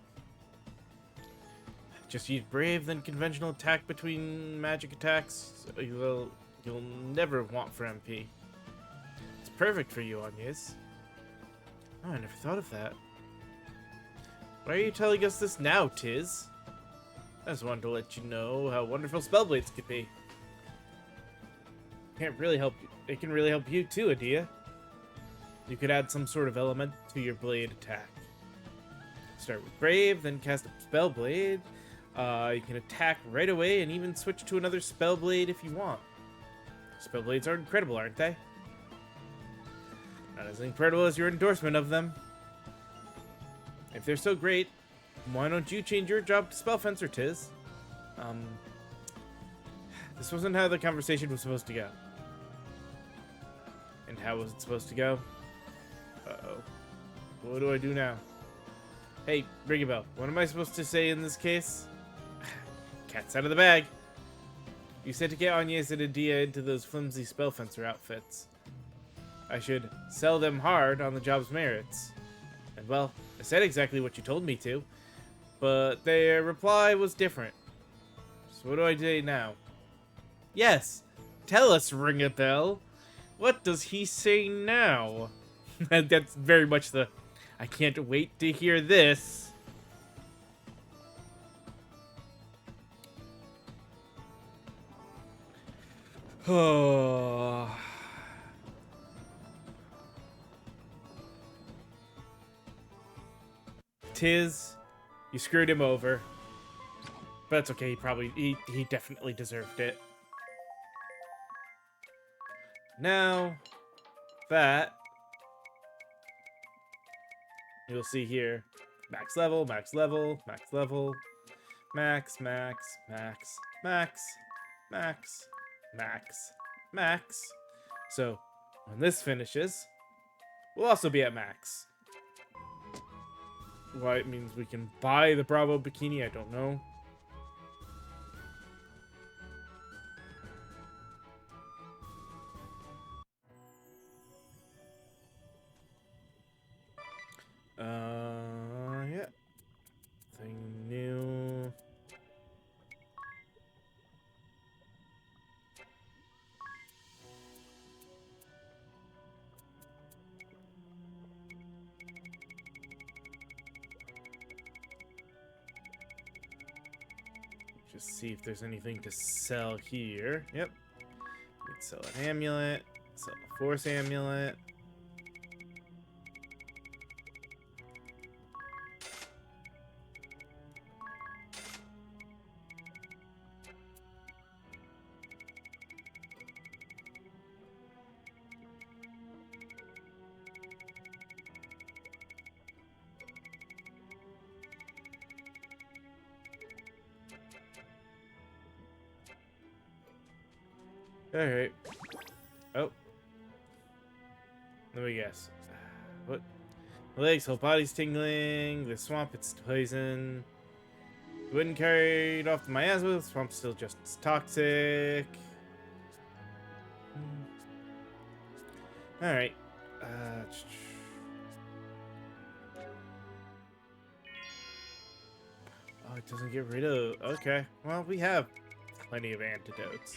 Just use brave, then conventional attack between magic attacks. You'll never want for MP. It's perfect for you, Agnes. Oh, I never thought of that. Why are you telling us this now, Tiz? I just wanted to let you know how wonderful Spellblades could be. Can't really help you. It can really help you too, Adia. You could add some sort of element to your blade attack. Start with Brave, then cast a Spellblade. You can attack right away and even switch to another Spellblade if you want. Spellblades are incredible, aren't they? Not as incredible as your endorsement of them. If they're so great, why don't you change your job to Spellfencer, Tiz? This wasn't how the conversation was supposed to go. And how was it supposed to go? Uh-oh. What do I do now? Hey, ring a bell. What am I supposed to say in this case? Cat's out of the bag. You said to get Agnes and Adia into those flimsy Spellfencer outfits. I should sell them hard on the job's merits. And well, I said exactly what you told me to, but their reply was different. So what do I say now? Yes, tell us, Ring-a-Bell. What does he say now? That's very much the, I can't wait to hear this. Oh. Tiz, you screwed him over. But that's okay, he definitely deserved it. Now, that you'll see here, max level, max level, max level, max, max, max, max, max, max, max. So, when this finishes, we'll also be at max. Why it means we can buy the Bravo Bikini, I don't know. Just see if there's anything to sell here. Yep. We can sell an amulet. Sell a force amulet. Alright. Oh. Let me guess. What? My legs, whole body's tingling. The swamp, it's poison. The wind carried off the miasma. The swamp's still just as toxic. Alright. Oh, it doesn't get rid of... Okay. Well, we have plenty of antidotes.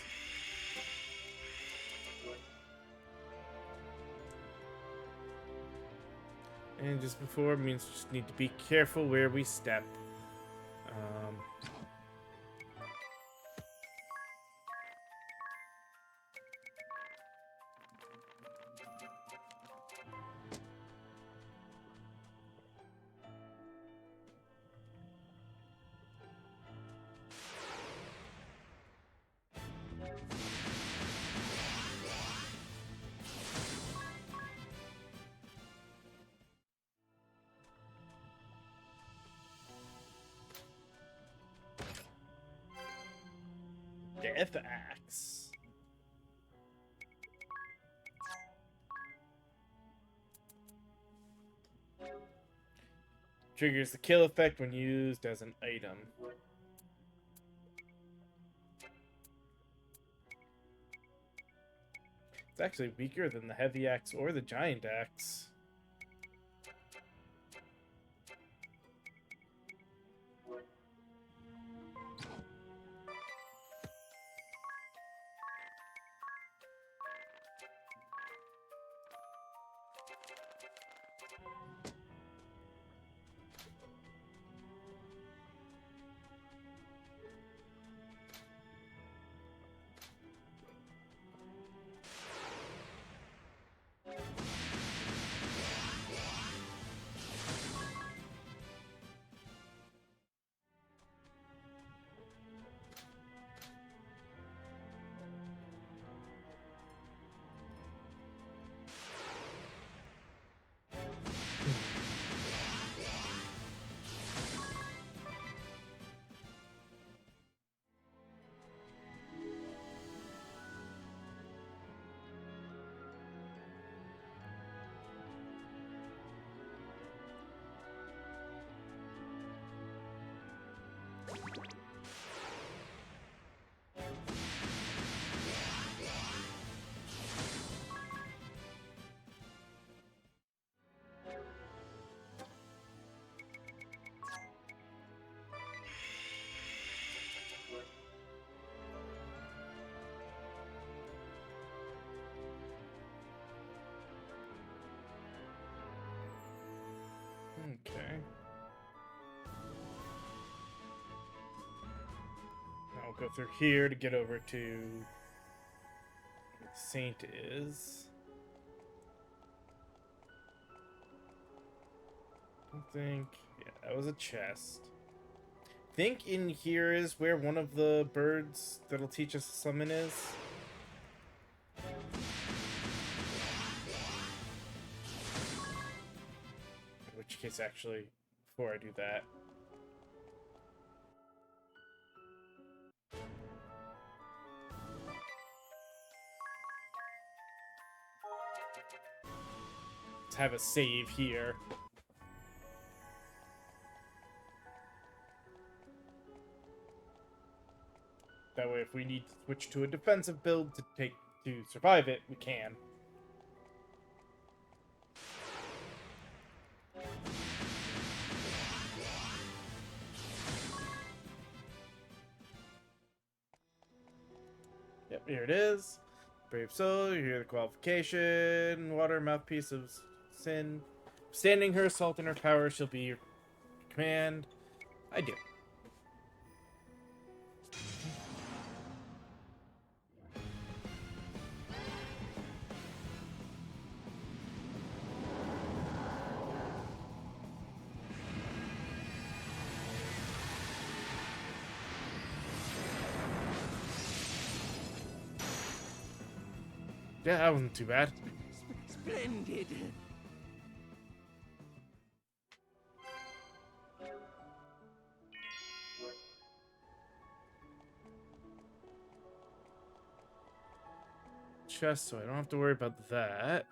And just before means just need to be careful where we step. Death Axe. Triggers the kill effect when used as an item. It's actually weaker than the heavy axe or the giant axe. Okay. Now we'll go through here to get over to where the Saint is. I don't think... Yeah, that was a chest. I think in here is where one of the birds that'll teach us to summon is. In which case, actually, before I do that... let's have a save here. That way, if we need to switch to a defensive build to survive it, we can. Yep, here it is. Brave soul, you hear the qualification. Water, mouthpiece of sin. Standing her assault in her power shall be your command. I do. Yeah, that wasn't too bad. Splendid. Chest, so I don't have to worry about that.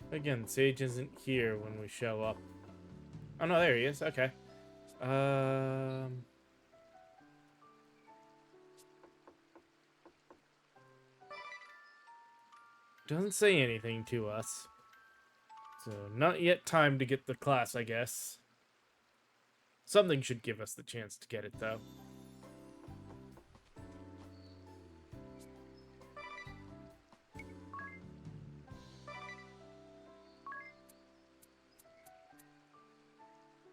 Again, Sage isn't here when we show up. Oh no, there he is. Okay. Doesn't say anything to us. So not yet time to get the class, I guess. Something should give us the chance to get it though.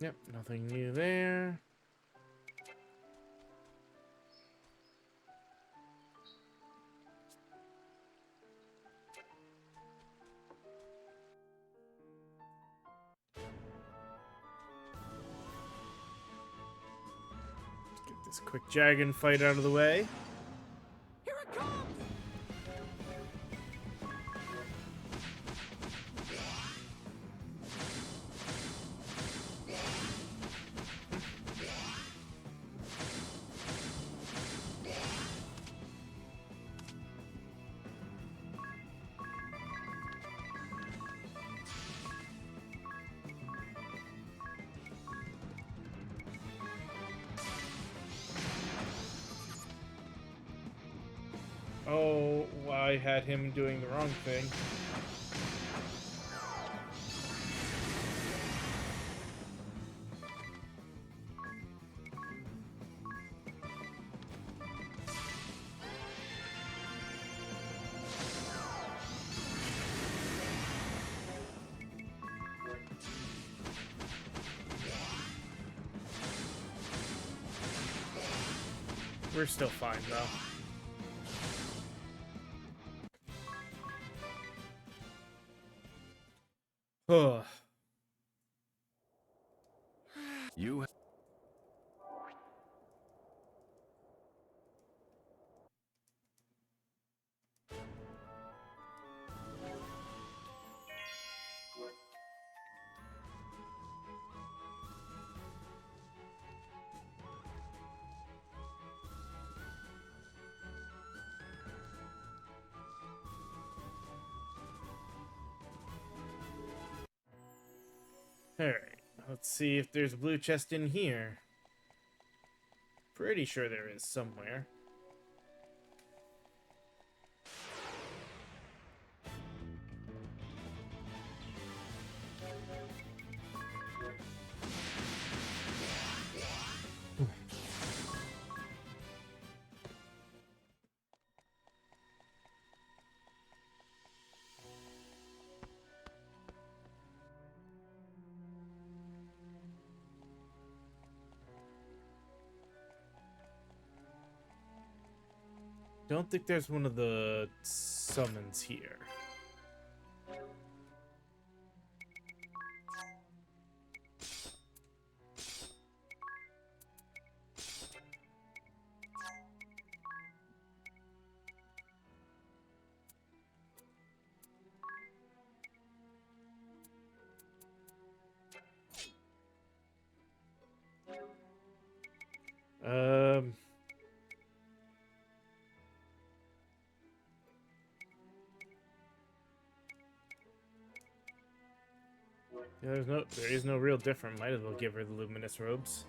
Yep, nothing new there. Let's get this quick dragon fight out of the way. Here it comes! Oh, I had him doing the wrong thing. We're still fine though. Oh. You. Alright, let's see if there's a blue chest in here. Pretty sure there is somewhere. Don't think there's one of the summons here. Yeah, there is no real difference. Might as well give her the luminous robes.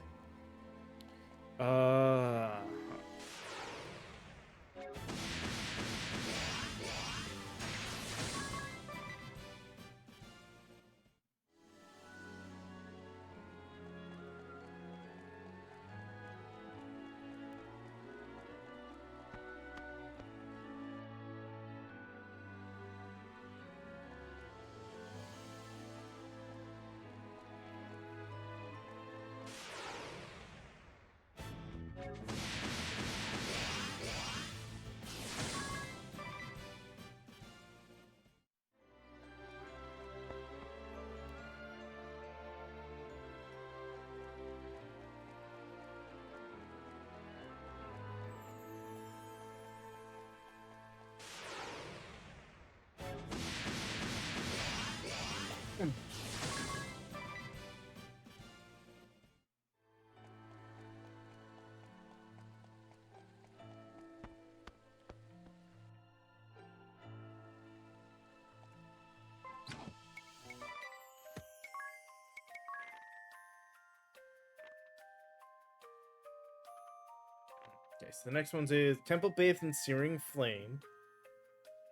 Okay, so the next one's is Temple Bathed in Searing Flame.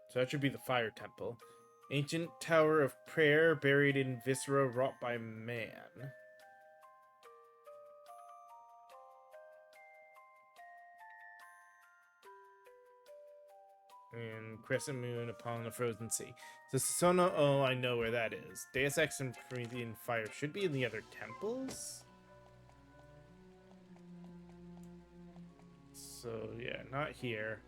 So that should be the Fire Temple. Ancient Tower of Prayer buried in viscera wrought by man. And Crescent Moon upon the Frozen Sea. So Sona, oh, I know where that is. Deus Ex and Promethean Fire should be in the other temples? So, yeah, not here.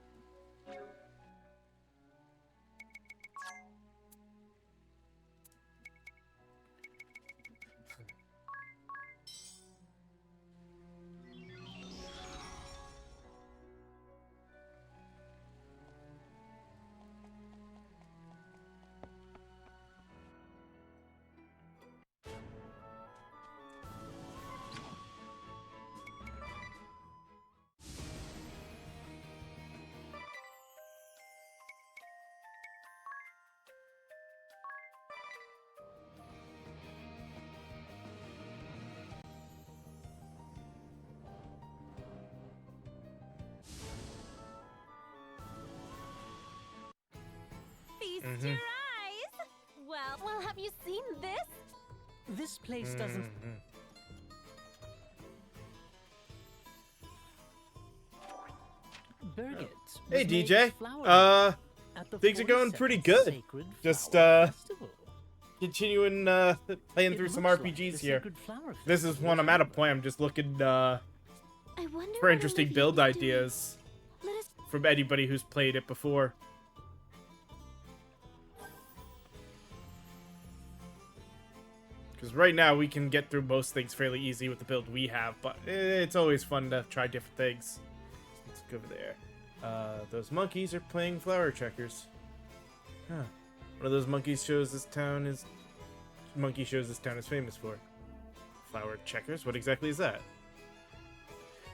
Feast your eyes! Well, have you seen this? This place doesn't... Birgit. Hey, was made DJ. flower at the Things are going 42nd pretty good. Sacred Just, Flower Festival. continuing, playing It through some looks like RPGs the here. Sacred Flower This is one I'm at a point. I'm just looking, I wonder for what interesting Olivia build is doing. ideas Let us from anybody who's played it before. Because right now we can get through most things fairly easy with the build we have, but it's always fun to try different things. Let's go over there. Those monkeys are playing flower checkers. Huh. One of those monkey shows this town is famous for. Flower checkers? What exactly is that?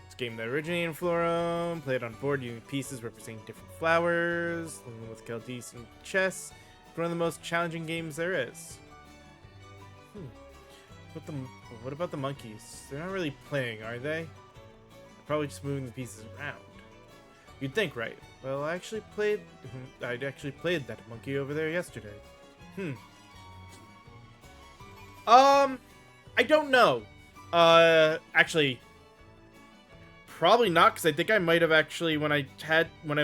It's a game that originated in Florum, played on board using pieces representing different flowers, along with Chaldees and chess. It's one of the most challenging games there is. What about the monkeys? They're not really playing, are they? They're probably just moving the pieces around. You'd think, right? Well, I actually played that monkey over there yesterday. I don't know. Actually, probably not, because I think I might have actually, when I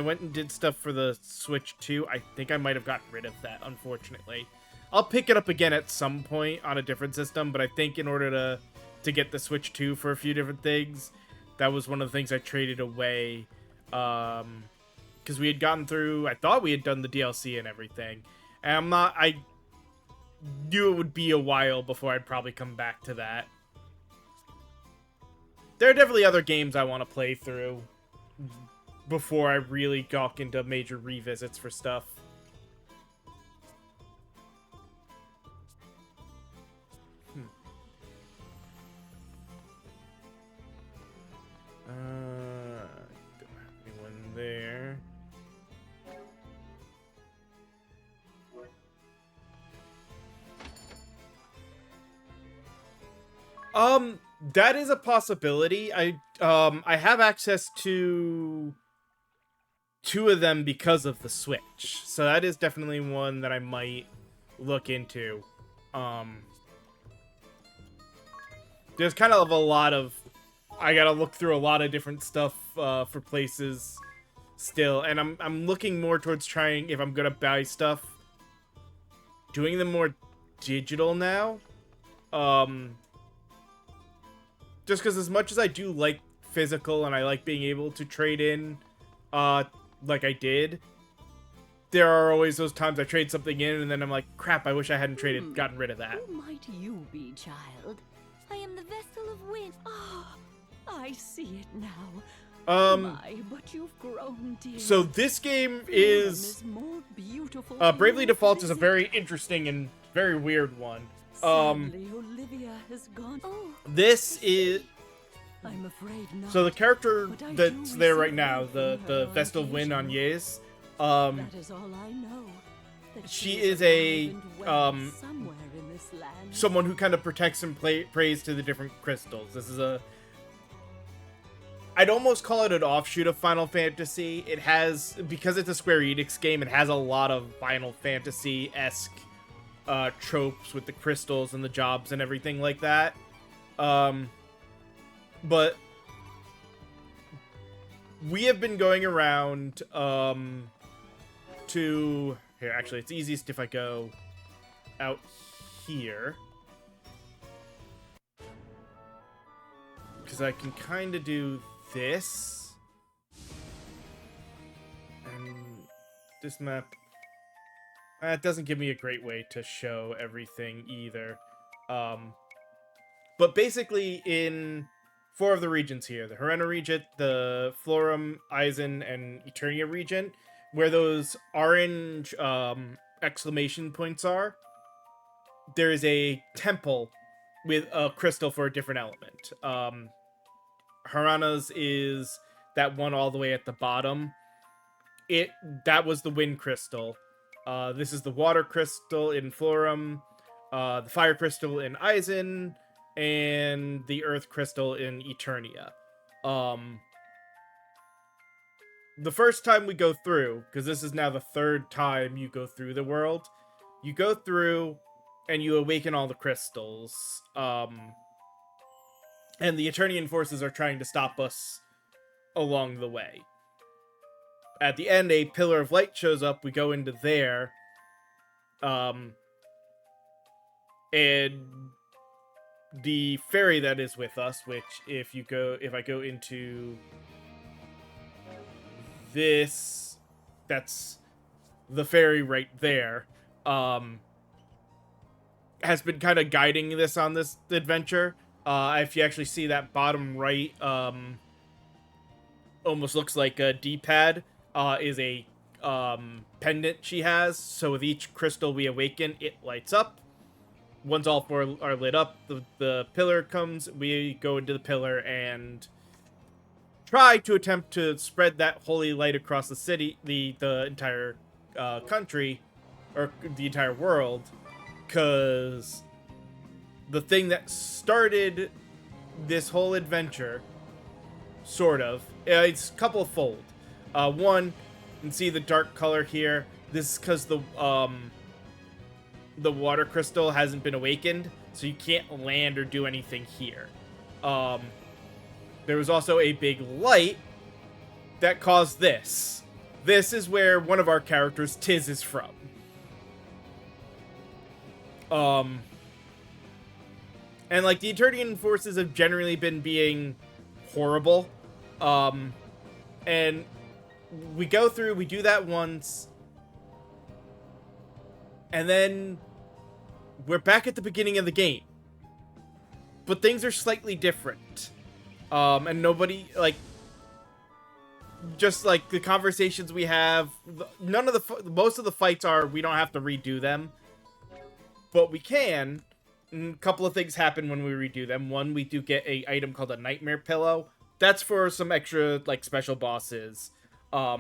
went and did stuff for the Switch 2, I think I might have gotten rid of that, unfortunately. I'll pick it up again at some point on a different system, but I think in order to get the Switch 2 for a few different things, that was one of the things I traded away. Because we had gotten through, I thought we had done the DLC and everything. And I knew it would be a while before I'd probably come back to that. There are definitely other games I want to play through before I really gawk into major revisits for stuff. Don't have anyone there. That is a possibility. I have access to 2 of them because of the Switch. So that is definitely one that I might look into. There's kind of a lot of... I gotta look through a lot of different stuff for places still. And I'm looking more towards trying, if I'm gonna buy stuff, doing them more digital now. Just because as much as I do like physical and I like being able to trade in, like I did, there are always those times I trade something in and then I'm like, crap, I wish I hadn't gotten rid of that. Who might you be, child? I am the Vestal of Wind. Ah, I see it now. My, but you've grown, dear. So this game Freedom is more beautiful. Bravely Default is a very interesting and very weird one. Sadly, Olivia has gone. Oh, This is... I'm afraid not. So the character But I that's do there right receive now, aid the from her on Vestal Wind on occasion. Yez, That is all I know. That she is is a alive and well um somewhere in this land. someone who kind of protects and prays to the different crystals. This is a... I'd almost call it an offshoot of Final Fantasy. It has, because it's a Square Enix game, it has a lot of Final Fantasy-esque tropes with the crystals and the jobs and everything like that. But we have been going around to... Here, actually, it's easiest if I go out here. Because I can kind of do this. And this map... it doesn't give me a great way to show everything either. But basically, in 4 of the regions here, the Harena region, the Florum, Eisen, and Eternia region, where those orange exclamation points are, there is a temple with a crystal for a different element. Harena's is that one all the way at the bottom. That was the wind crystal. This is the water crystal in Florum, the fire crystal in Eisen, and the earth crystal in Eternia. The first time we go through, because this is now the 3rd time you go through the world, you go through and you awaken all the crystals. And the Eternian forces are trying to stop us along the way. At the end, a pillar of light shows up. We go into there. And the fairy that is with us, which if I go into this, that's the fairy right there, has been kind of guiding this on this adventure. If you actually see that bottom right, almost looks like a D-pad, is a pendant she has. So with each crystal we awaken, it lights up. Once all 4 are lit up, the pillar comes, we go into the pillar and try to attempt to spread that holy light across the city, the entire country, or the entire world, because the thing that started this whole adventure, sort of, it's a couple-fold. One, you can see the dark color here. This is because the water crystal hasn't been awakened, so you can't land or do anything here. There was also a big light that caused this. This is where one of our characters, Tiz, is from. And like the Eternian forces have generally been being horrible. And we go through, we do that once, and then we're back at the beginning of the game. But things are slightly different. And nobody, like, just like the conversations we have, most of the fights are, we don't have to redo them, but we can. And a couple of things happen when we redo them. One, we do get a item called a Nightmare Pillow. That's for some extra, like, special bosses. Yeah,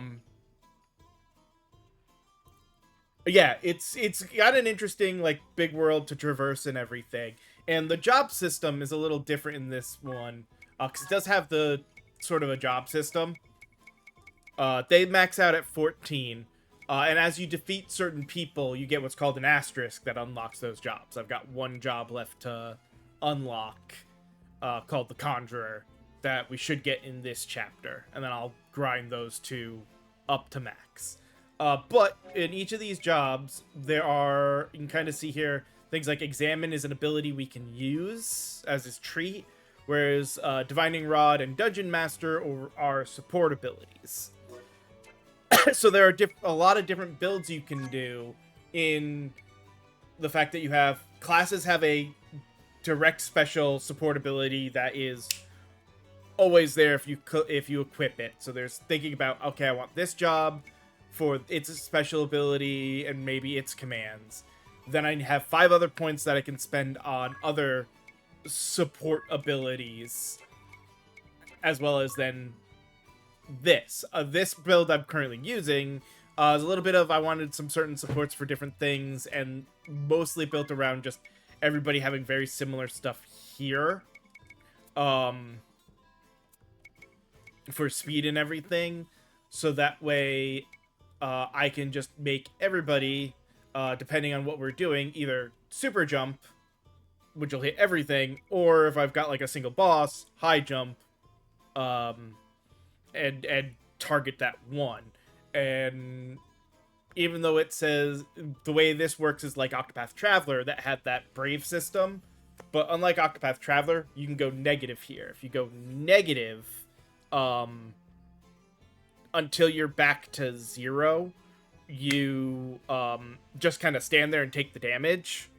it's got an interesting, like, big world to traverse and everything. And the job system is a little different in this one, because it does have the sort of a job system. They max out at 14. And as you defeat certain people, you get what's called an asterisk that unlocks those jobs. I've got 1 job left to unlock, called the Conjurer, that we should get in this chapter. And then I'll grind those 2 up to max. But in each of these jobs, there are, you can kind of see here, things like Examine is an ability we can use as his treat, whereas Divining Rod and Dungeon Master are support abilities. So there are a lot of different builds you can do in the fact that you have classes have a direct special support ability that is always there if you equip it. So there's thinking about, okay, I want this job for its special ability and maybe its commands. then I have 5 other points that I can spend on other support abilities, as well as then this. This build I'm currently using is a little bit of I wanted some certain supports for different things, and mostly built around just everybody having very similar stuff here. For speed and everything, so that way I can just make everybody, depending on what we're doing, either super jump, which will hit everything, or if I've got like a single boss, high jump, and target that one. And even though it says the way this works is like Octopath Traveler that had that brave system, but unlike Octopath Traveler, you can go negative here. If you go negative, until you're back to 0, you just kind of stand there and take the damage.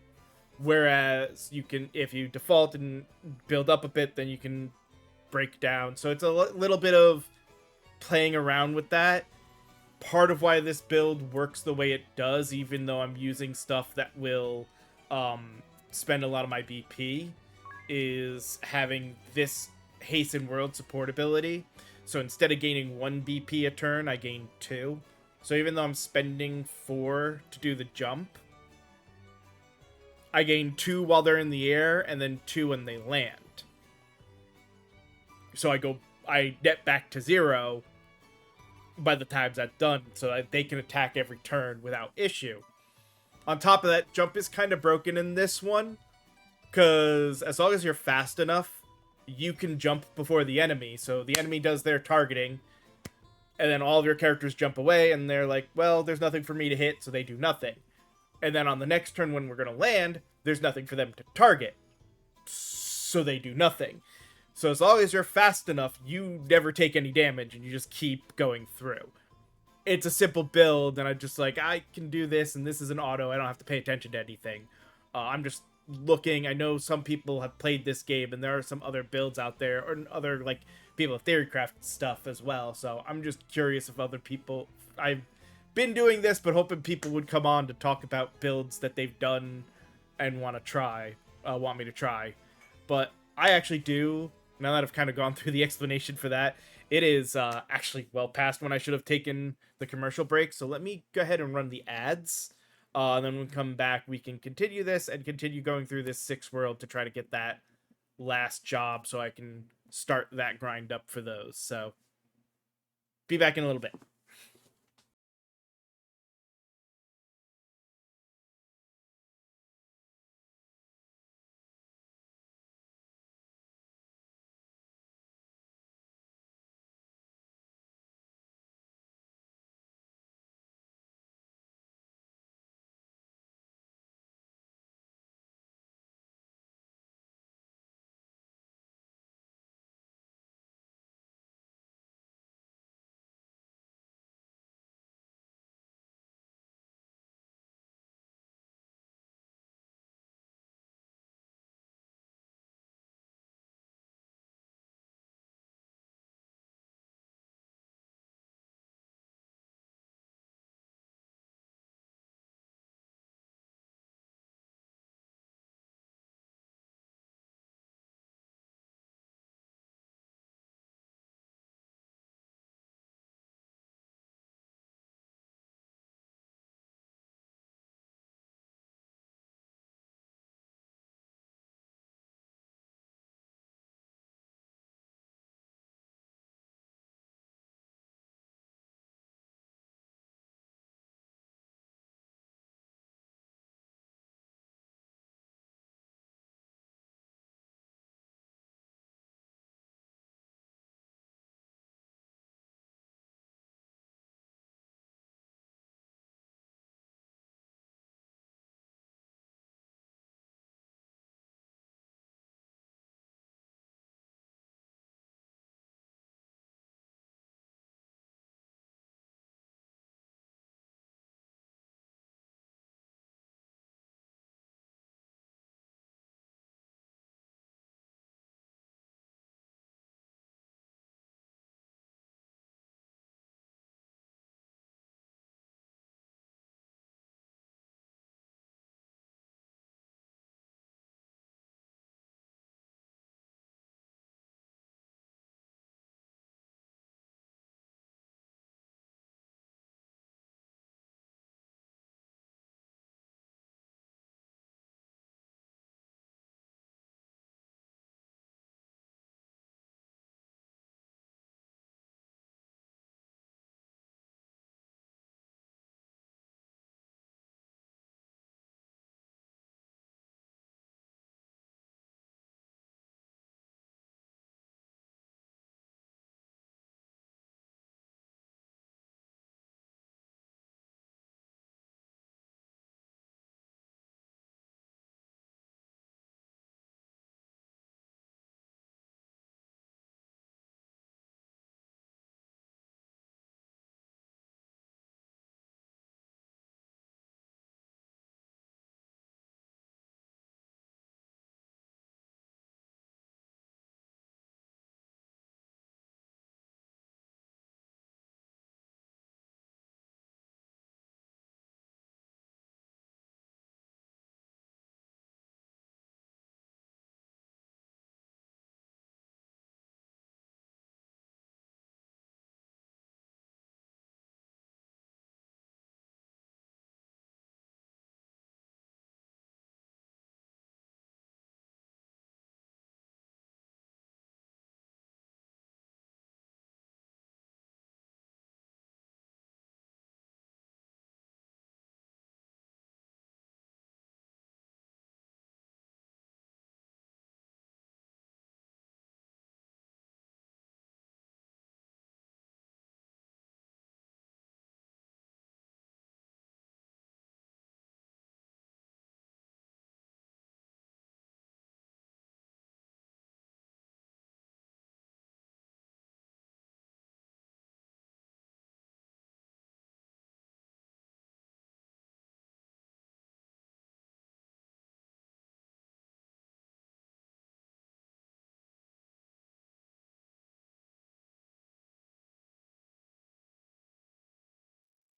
Whereas you can, if you default and build up a bit, then you can break down. So it's a little bit of playing around with that. Part of why this build works the way it does, even though I'm using stuff that will spend a lot of my BP, is having this Hasten World support ability. So instead of gaining 1 BP a turn, I gain 2. So even though I'm spending 4 to do the jump, I gain 2 while they're in the air, and then 2 when they land. So I net back to 0 by the time that's done, so that they can attack every turn without issue. On top of that, jump is kind of broken in this one, because as long as you're fast enough, you can jump before the enemy. So the enemy does their targeting, and then all of your characters jump away, and they're like, well, there's nothing for me to hit, so they do nothing. And then on the next turn when we're going to land, there's nothing for them to target, so they do nothing. So as long as you're fast enough, you never take any damage, and you just keep going through. It's a simple build, and I'm just like, I can do this, and this is an auto. I don't have to pay attention to anything. I'm just looking. I know some people have played this game, and there are some other builds out there, or other like people of Theorycraft stuff as well. So I'm just curious if other people. I've been doing this, but hoping people would come on to talk about builds that they've done and want me to try. But I actually do. Now that I've kind of gone through the explanation for that, it is actually well past when I should have taken the commercial break. So let me go ahead and run the ads. And then when we come back, we can continue this and continue going through this 6 world to try to get that last job so I can start that grind up for those. So be back in a little bit.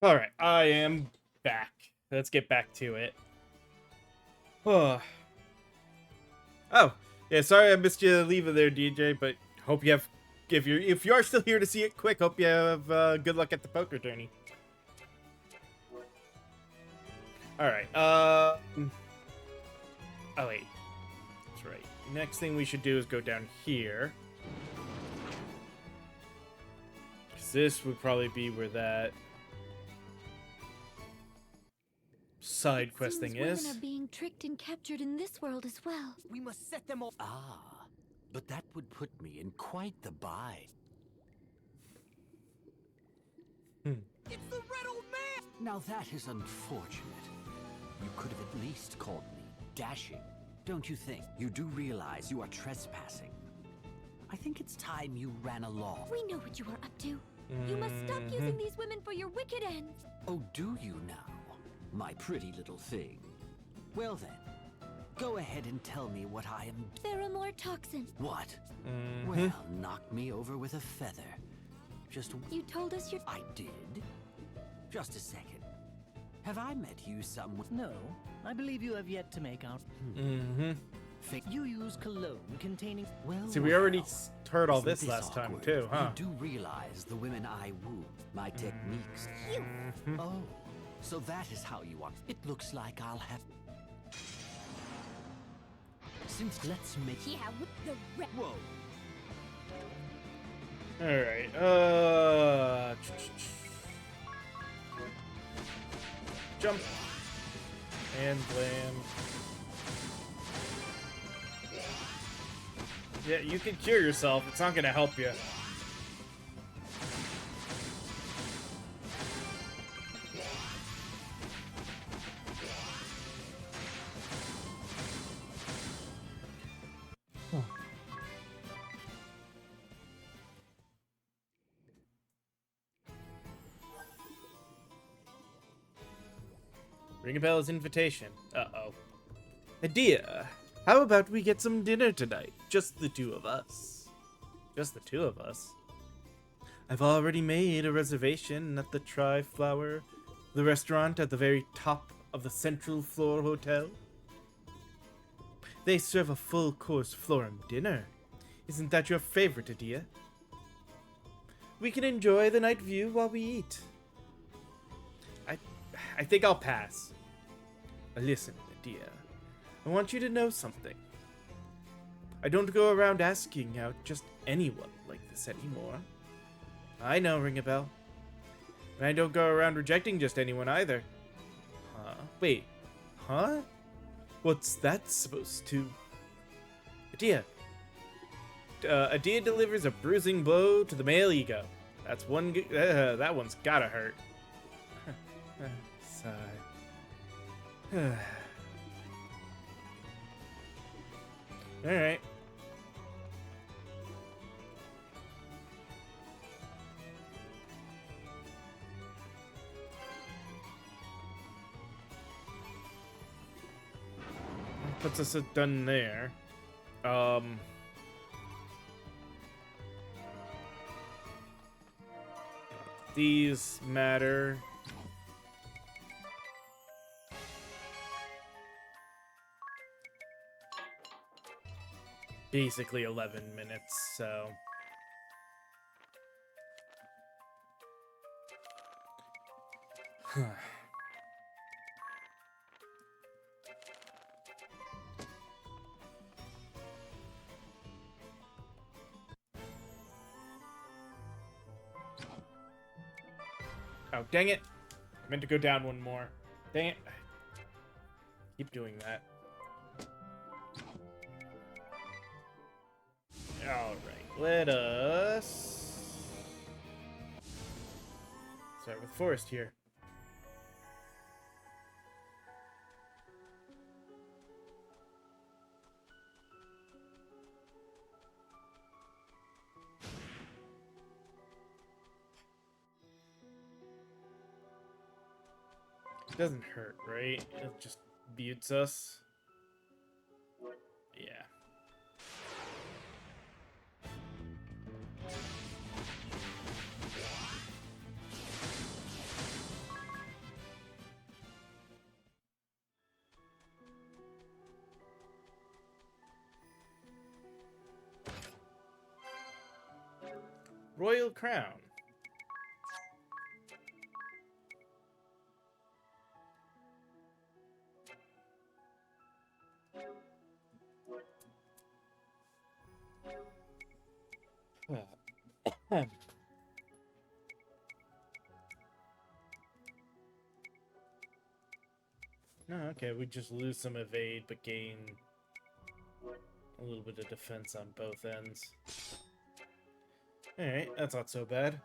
All right, I am back. Let's get back to it. Oh, yeah. Sorry I missed you leaving there, DJ. But hope you have. If you are still here to see it quick, hope you have good luck at the poker tourney. All right. Oh wait, that's right. Next thing we should do is go down here. Because this would probably be where that side quest thing is. Women are being tricked and captured in this world as well. We must set them all. Ah, but that would put me in quite the bind. It's the red old man! Now that is unfortunate. You could have at least called me dashing. Don't you think? You do realize you are trespassing. I think it's time you ran along. We know what you are up to. You must stop using these women for your wicked ends. Oh, do you now? My pretty little thing. Well then, go ahead and tell me what I am... Pheromore toxin. What? Well, knock me over with a feather. Just... You told us you're... I did? Just a second. Have I met you somewhere? No, I believe you have yet to make out. You use cologne containing... Well, See, we already heard all isn't this last time, awkward? too, huh? You do realize the women I woo, my techniques. Oh, so that is how you want. It looks like I'll have... Since let's make... Yeah, with the red. Whoa. Alright, jump. And land. Yeah, you can cure yourself. It's not gonna help you. Ring a bell's invitation. Uh-oh. Idea. How about we get some dinner tonight? Just the two of us. Just the two of us. I've already made a reservation at the Tri-Flower, the restaurant at the very top of the Central Floor Hotel. They serve a full-course florum dinner. Isn't that your favorite, Adia? We can enjoy the night view while we eat. I think I'll pass. Listen, Adia. I want you to know something. I don't go around asking out just anyone like this anymore. I know, Ring a Bell. And I don't go around rejecting just anyone either. Huh? Wait. Huh? What's that supposed to... Adia. Adia delivers a bruising blow to the male ego. That's one... that one's gotta hurt. Sigh. Alright. Puts us done there. These matter. Basically 11 minutes, so... Oh, dang it. I meant to go down one more. Dang it. Keep doing that. Alright, let us start with Forest here. It doesn't hurt, right? It just mutes us. Yeah. Royal Crown. No, okay, we just lose some evade, but gain a little bit of defense on both ends. Alright, that's not so bad.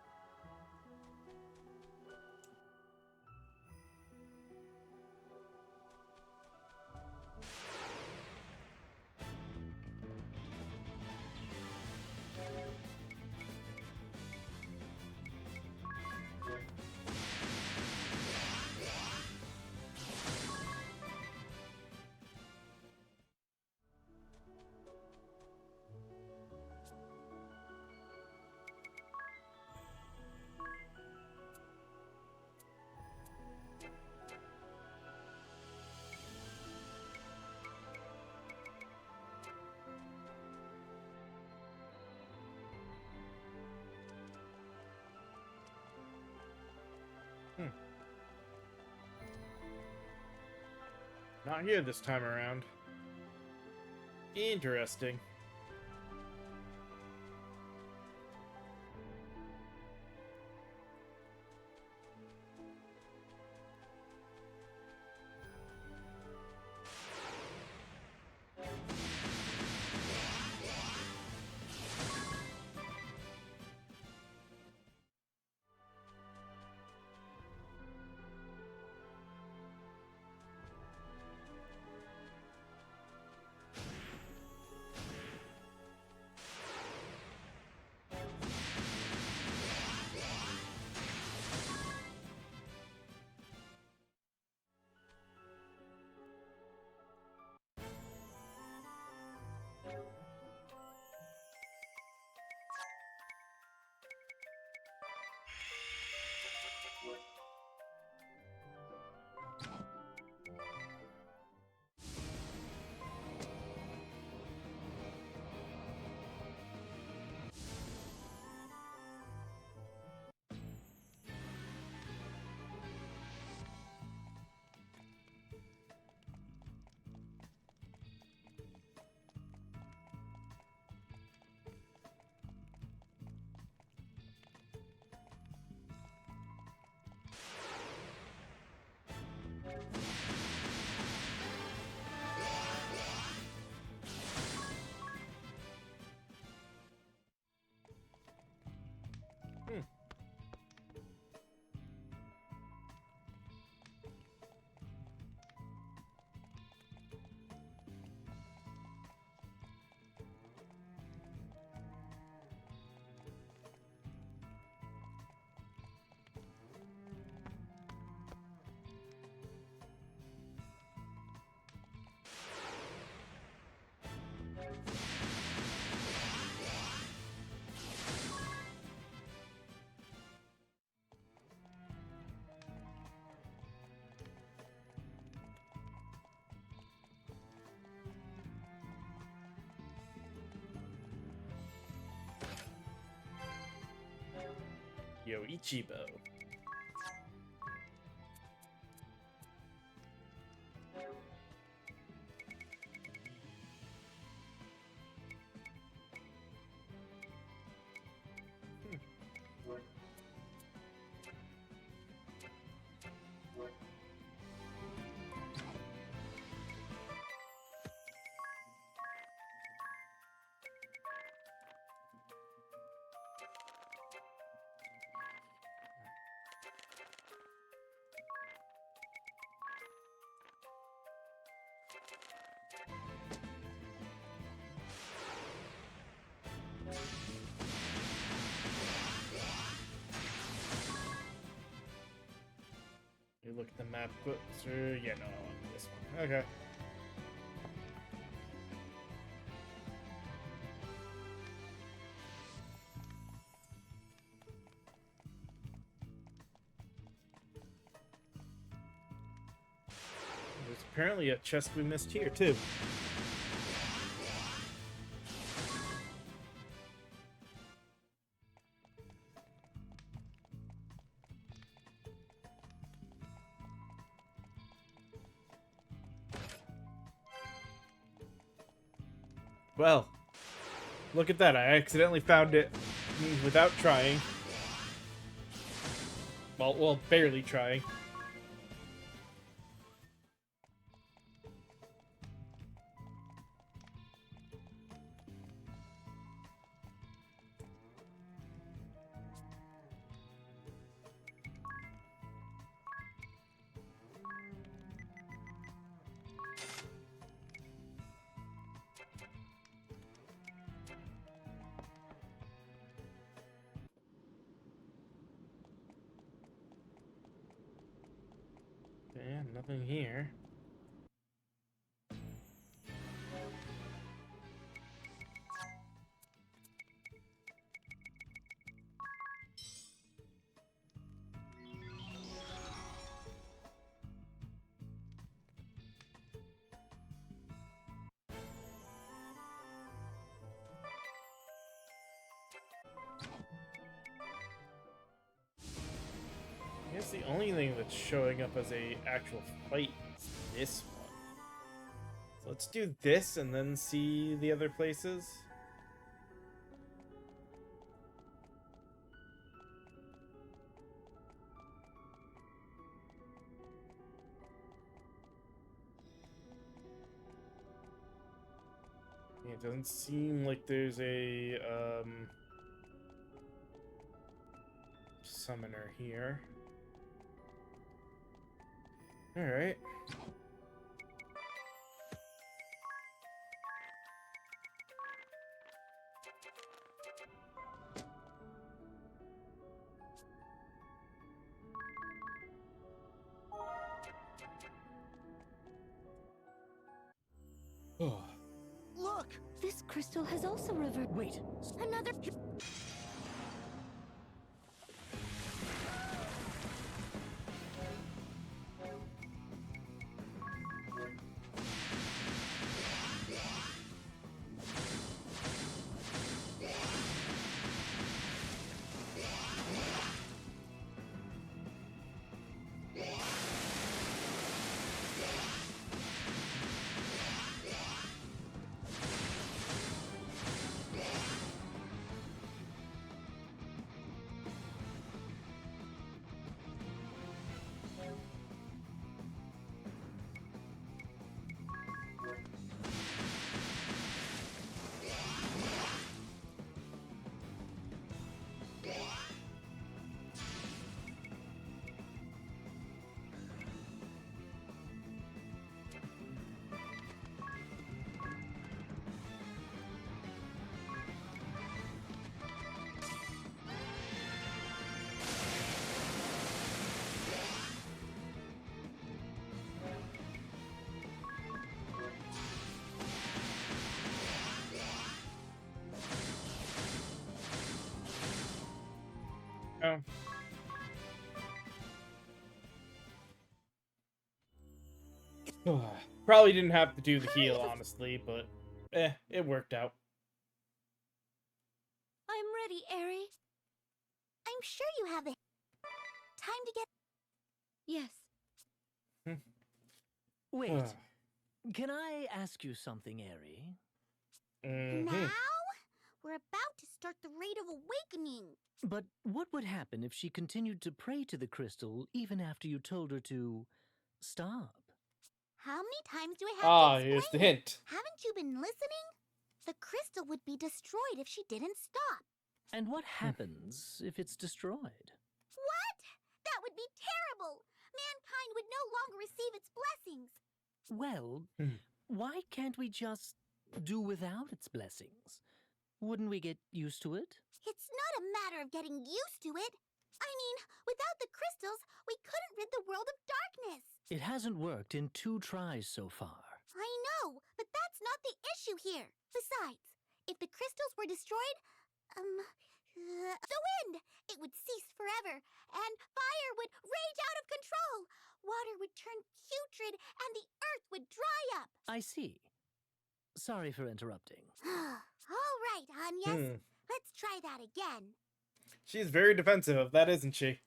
Not here this time around. Interesting. Yo, Ichibo. You look at the map. Yeah, no, I want this one. Okay. There's apparently a chest we missed here, too. Well, look at that. I accidentally found it without trying. Well, barely trying. Yeah, nothing here. I guess the only thing that's showing up as a actual fight is this one. So let's do this and then see the other places. Yeah, it doesn't seem like there's a summoner here. All right. Oh. Look! This crystal has also reverted. Wait. Another. Probably didn't have to do the heal, honestly, but it worked out. I'm ready, Eri. I'm sure you have it. Time to get. Yes. Wait. Can I ask you something, Eri? Now? We're about to start the Rite of Awakening. But what would happen if she continued to pray to the crystal even after you told her to stop? How many times do I have to explain? Here's the hint. Haven't you been listening? The crystal would be destroyed if she didn't stop. And what happens if it's destroyed? What? That would be terrible! Mankind would no longer receive its blessings. Well, why can't we just do without its blessings? Wouldn't we get used to it? It's not a matter of getting used to it. I mean, without the crystals, we couldn't rid the world of darkness. It hasn't worked in 2 tries so far. I know, but that's not the issue here. Besides, if the crystals were destroyed, the wind, it would cease forever, and fire would rage out of control. Water would turn putrid, and the earth would dry up. I see. Sorry for interrupting. All right, Agnes. Let's try that again. She's very defensive of that, isn't she?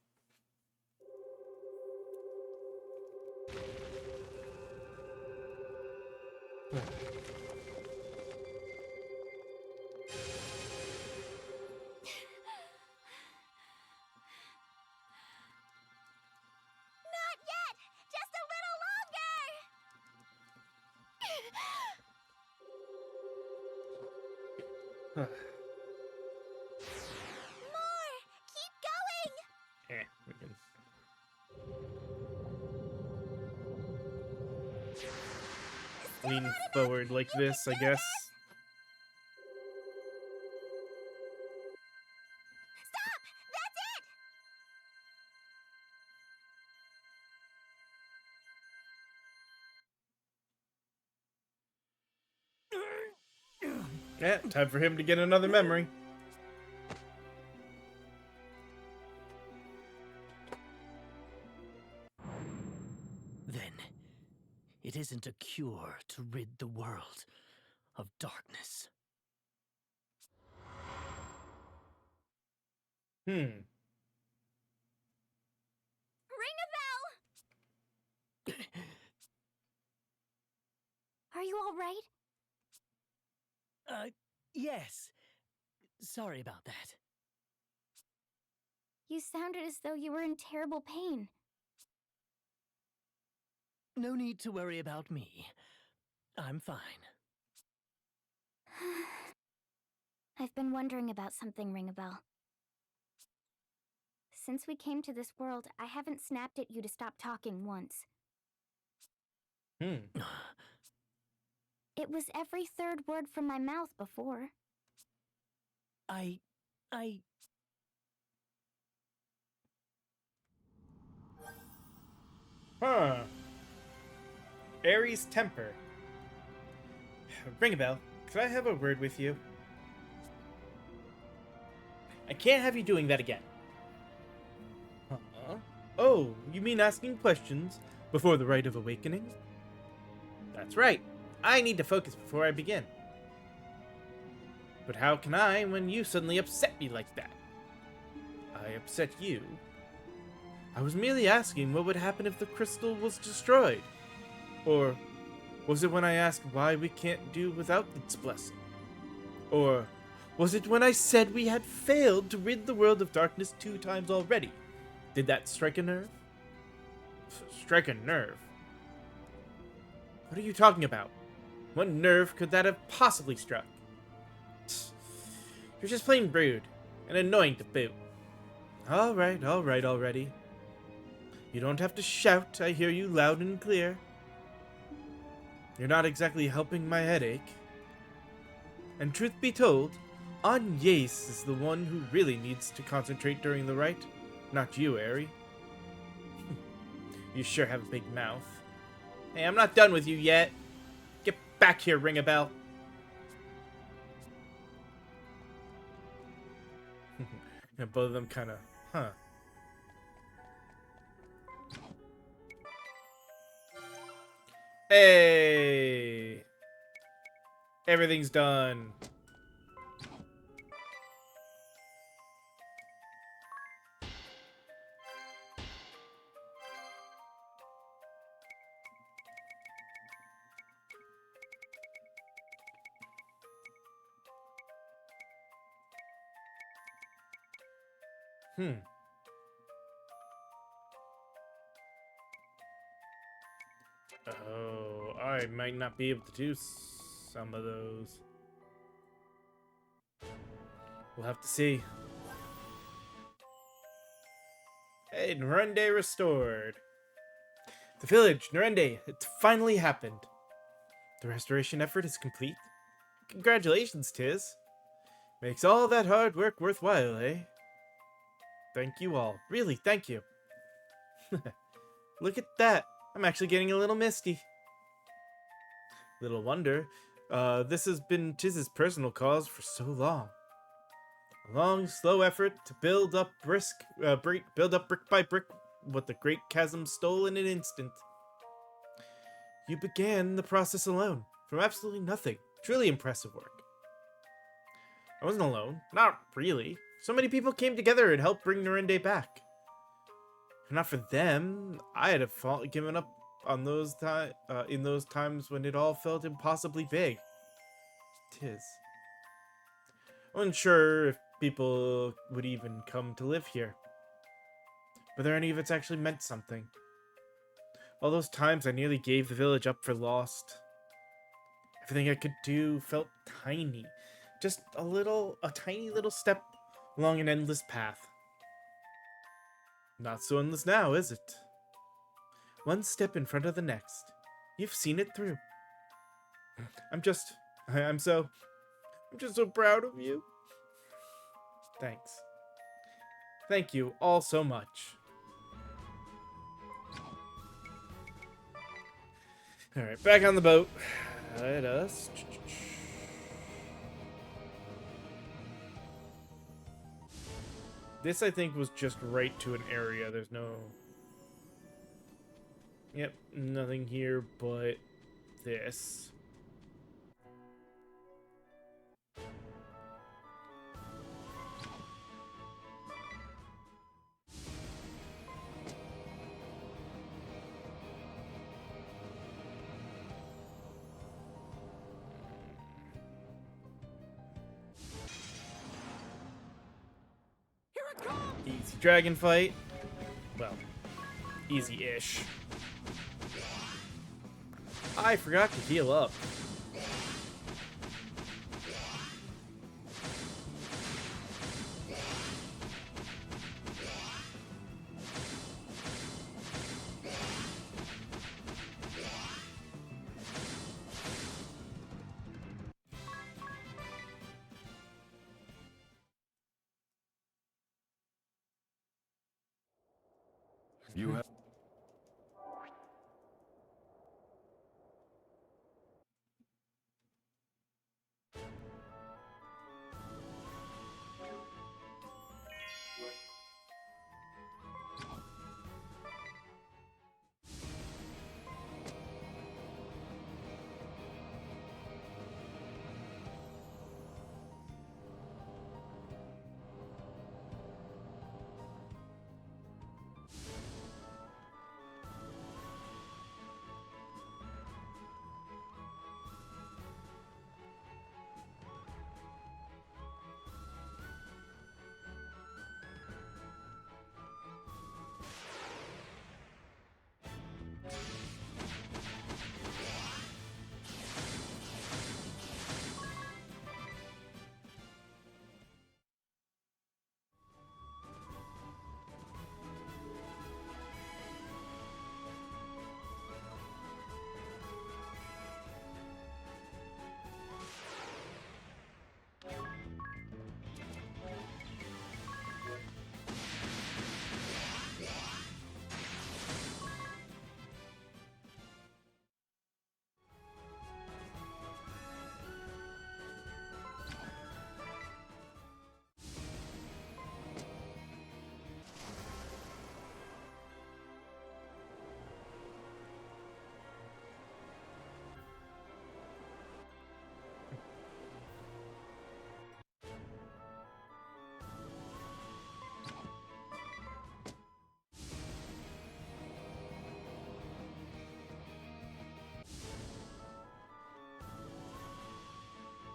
More! Keep going! We can... lean forward like this, I guess. Stop! That's it! Yeah, time for him to get another memory. Then, it isn't a cure to rid the world of darkness. Ring a bell! Are you all right? Yes. Sorry about that. You sounded as though you were in terrible pain. No need to worry about me. I'm fine. I've been wondering about something, Ring-a-Bell. Since we came to this world, I haven't snapped at you to stop talking once. It was every third word from my mouth before. Huh. Aries temper. Ring-a-Bell, could I have a word with you? I can't have you doing that again. Oh, you mean asking questions before the rite of awakening? That's right. I need to focus before I begin. But how can I when you suddenly upset me like that? I upset you? I was merely asking what would happen if the crystal was destroyed. Or was it when I asked why we can't do without its blessing? Or was it when I said we had failed to rid the world of darkness 2 times already? Did that strike a nerve? Strike a nerve? What are you talking about? What nerve could that have possibly struck? You're just plain rude and annoying to boot. Alright already. You don't have to shout, I hear you loud and clear. You're not exactly helping my headache. And truth be told, Agnes is the one who really needs to concentrate during the rite, not you, Aerie. You sure have a big mouth. Hey, I'm not done with you yet. Get back here, Ring-a-Bell. And both of them kind of, huh. Hey! Everything's done. Oh, I might not be able to do some of those. We'll have to see. Hey, Nerende restored. The village, Nerende, it's finally happened. The restoration effort is complete. Congratulations, Tiz. Makes all that hard work worthwhile, eh? Thank you all. Really, thank you. Look at that. I'm actually getting a little misty. Little wonder. This has been Tiz's personal cause for so long. A long, slow effort to build up brick by brick what the Great Chasm stole in an instant. You began the process alone, from absolutely nothing. Truly impressive work. I wasn't alone. Not really. So many people came together and helped bring Nerende back. If not for them, I'd have given up on those in those times when it all felt impossibly big. Tiz. I wasn't sure if people would even come to live here. Whether any of it's actually meant something. All those times I nearly gave the village up for lost. Everything I could do felt tiny. Just a tiny little step along an endless path. Not so endless now, is it? One step in front of the next. You've seen it through. I'm just so proud of you. Thanks. Thank you all so much. Alright, back on the boat. Let us... This, I think, was just right to an area. There's no... Yep, nothing here but this. Easy dragon fight. Well, easy-ish. I forgot to heal up. You have...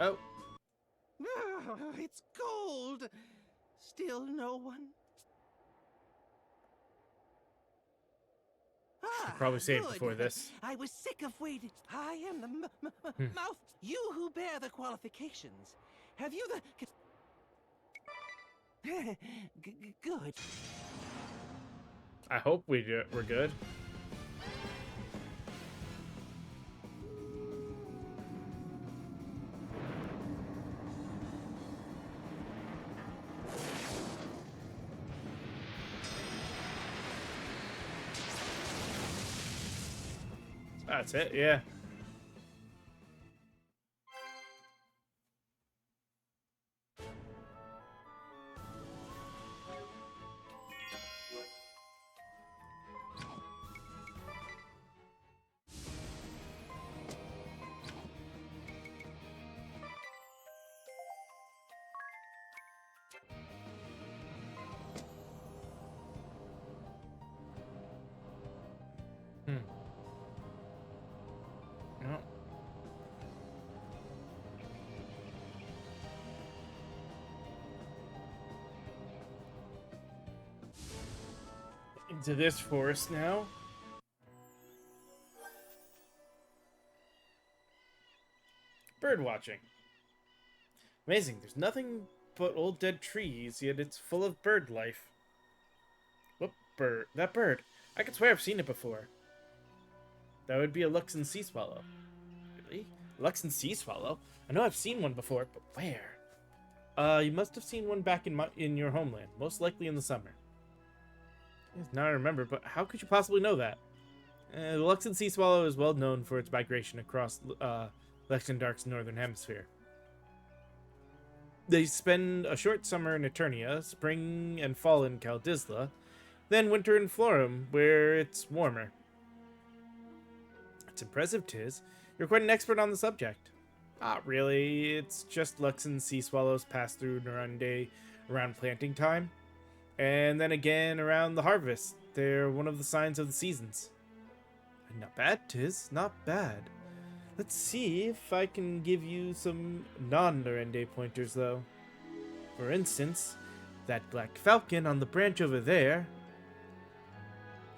Oh. It's cold. Still no one. Probably saved good. before this. I was sick of waiting. I am the mouth. You who bear the qualifications. Have you the... Good. I hope we're good. That's it, yeah. No. Into this forest now. Bird watching. Amazing. There's nothing but old dead trees, yet it's full of bird life. What bird? That bird. I could swear I've seen it before. That would be a Luxon sea swallow. Really? Luxon sea swallow? I know I've seen one before, but where? You must have seen one back in your homeland, most likely in the summer. Yes, now I remember, but how could you possibly know that? The Luxon sea swallow is well known for its migration across Lexendark's northern hemisphere. They spend a short summer in Eternia, spring and fall in Kaldisla, then winter in Florum, where it's warmer. It's impressive, Tiz. You're quite an expert on the subject. Not really. It's just Luxon sea swallows pass through Narande around planting time, and then again around the harvest. They're one of the signs of the seasons. Not bad, Tiz. Not bad. Let's see if I can give you some non-Narende pointers, though. For instance, that black falcon on the branch over there.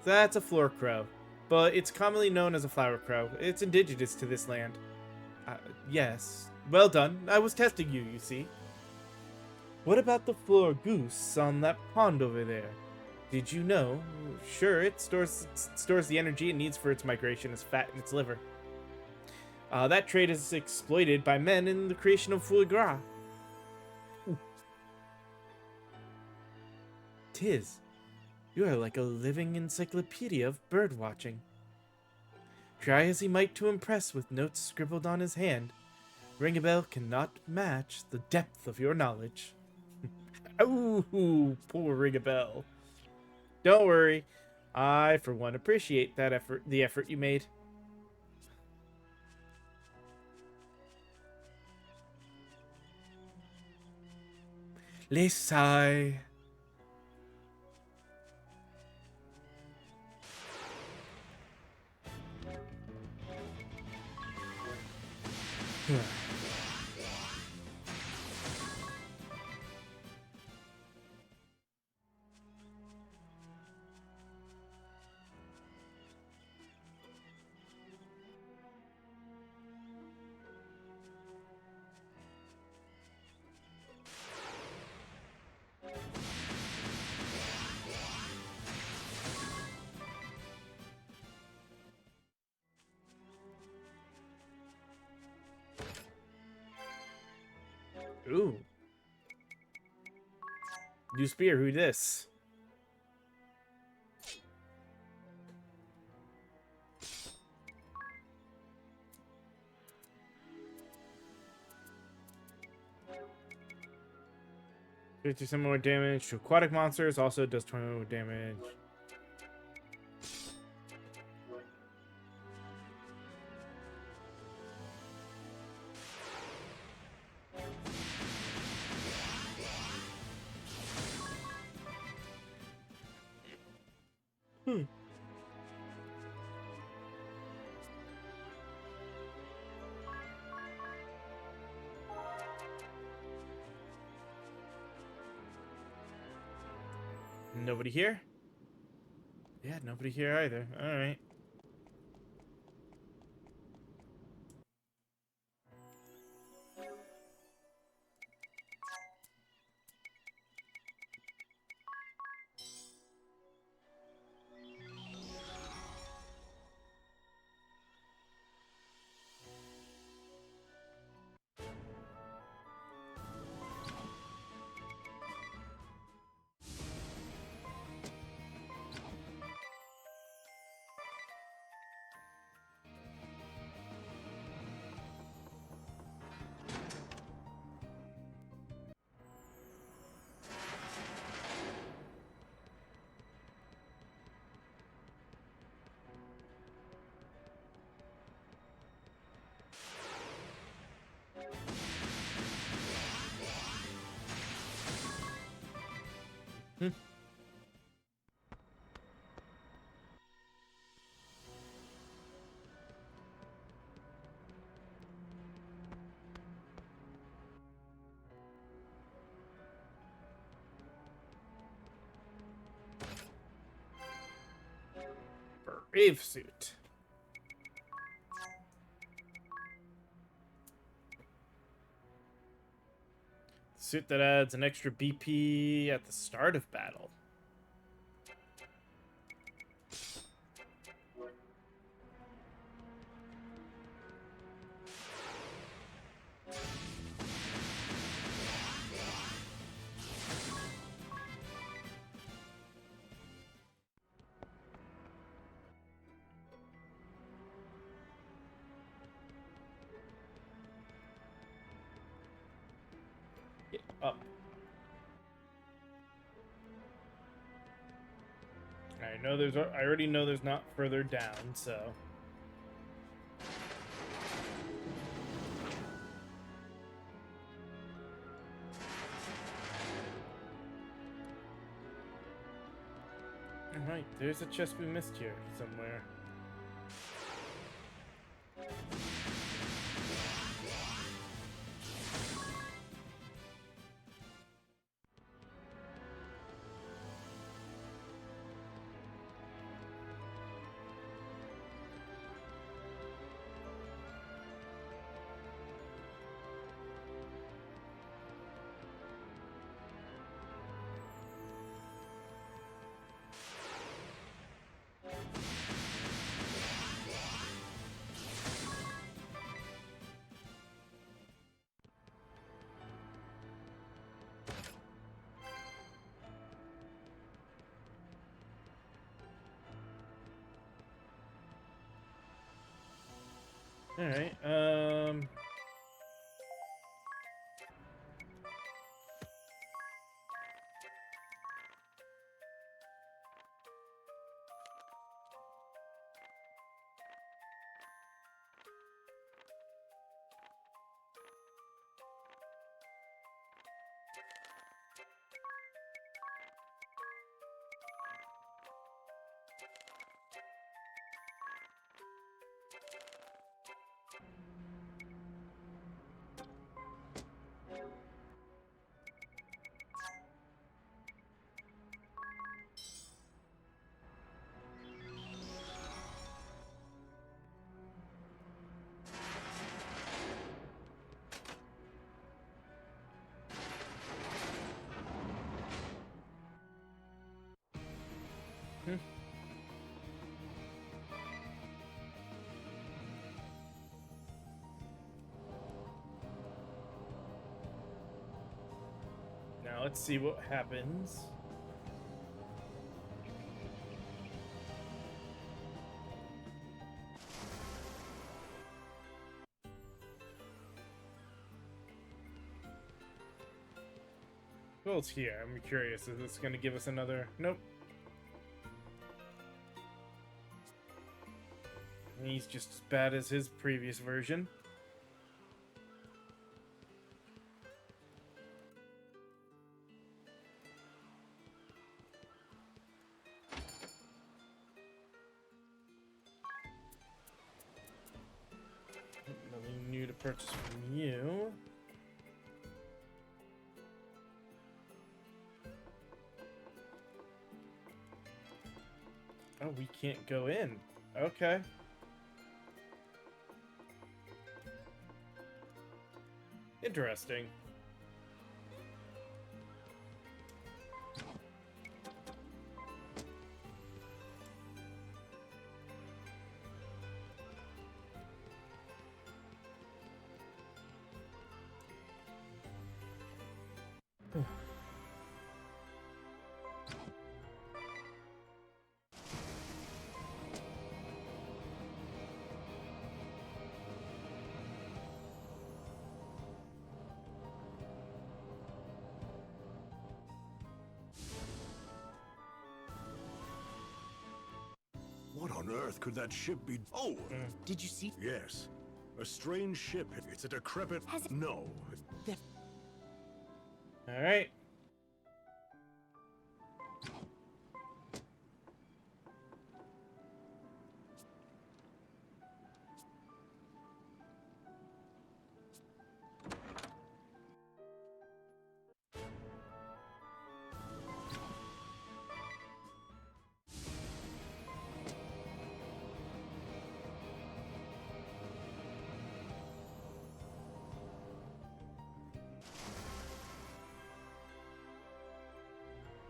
That's a floor crow, but it's commonly known as a flower crow. It's indigenous to this land. Yes. Well done. I was testing you, you see. What about the floor goose on that pond over there? Did you know? Sure, it stores the energy it needs for its migration as fat in its liver. That trait is exploited by men in the creation of foie gras. Ooh. Tiz, you are like a living encyclopedia of bird watching. Try as he might to impress with notes scribbled on his hand, Ringabel cannot match the depth of your knowledge. Oh, poor Ringabel. Don't worry, I for one appreciate the effort you made. Lesai. Ooh. New spear, who this? $50% more damage to aquatic monsters, also does 20 more damage. Nobody here? Yeah, nobody here either. Alright. Brave suit. Suit that adds an extra BP at the start of battle. Get up. I already know there's not further down, so. Alright, there's a chest we missed here somewhere. Alright, now let's see what happens. Well, it's here. I'm curious. Is this going to give us another? Nope. He's just as bad as his previous version. Nothing new to purchase from you. Oh, we can't go in. Okay. Interesting. What on earth could that ship be? Oh! Did you see? Yes. A strange ship. It's a decrepit... No. Alright.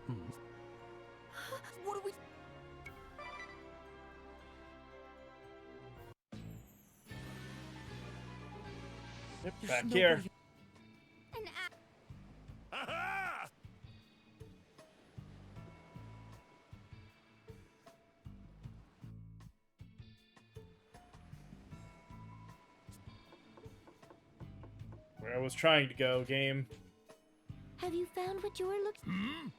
What are we... Yep, back here. An Aha! Where I was trying to go, game. Have you found what you're looking?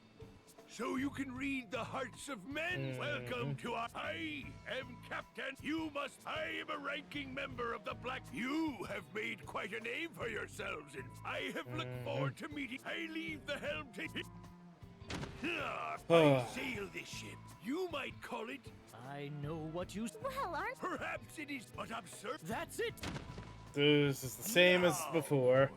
So you can read the hearts of men. Welcome to our... I am Captain. You must... I am a ranking member of the Black... You have made quite a name for yourselves, and I have looked forward to meeting... I leave the helm to... I sail this ship. You might call it... I know what you... Well, aren't... Perhaps it is, but absurd. That's it! This is the same as before.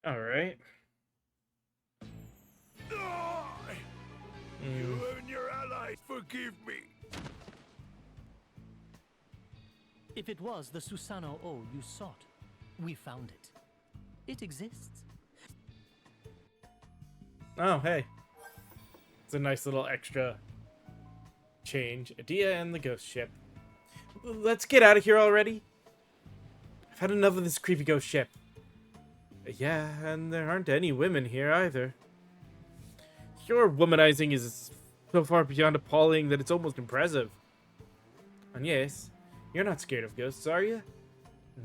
All right. You and your allies, forgive me. If it was the Susanoo O you sought, we found it. It exists. Oh, hey. It's a nice little extra change. Adia and the ghost ship. Let's get out of here already. I've had enough of this creepy ghost ship. Yeah, and there aren't any women here either. Your womanizing is so far beyond appalling that it's almost impressive. And yes, you're not scared of ghosts, are you?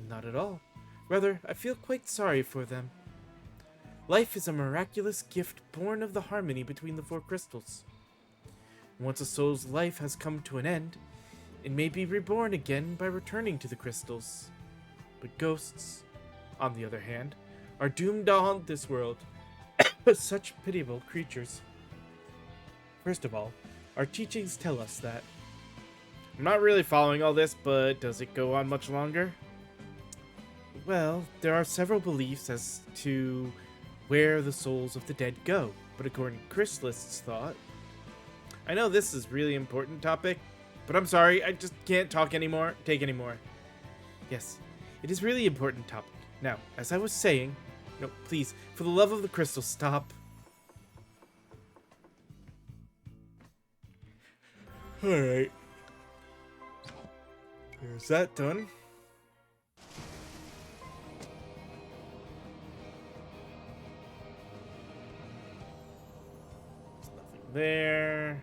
Not at all. Rather, I feel quite sorry for them. Life is a miraculous gift born of the harmony between the four crystals. Once a soul's life has come to an end, it may be reborn again by returning to the crystals. But ghosts, on the other hand, are doomed to haunt this world. Such pitiable creatures. First of all, our teachings tell us that. I'm not really following all this, but does it go on much longer? Well, there are several beliefs as to where the souls of the dead go, but according to Crystalists' thought... I know this is a really important topic, but I'm sorry, I just can't take anymore. Yes, it is really important topic. Now, as I was saying... No, please, for the love of the crystal, stop. Alright. There's that done. There's nothing there.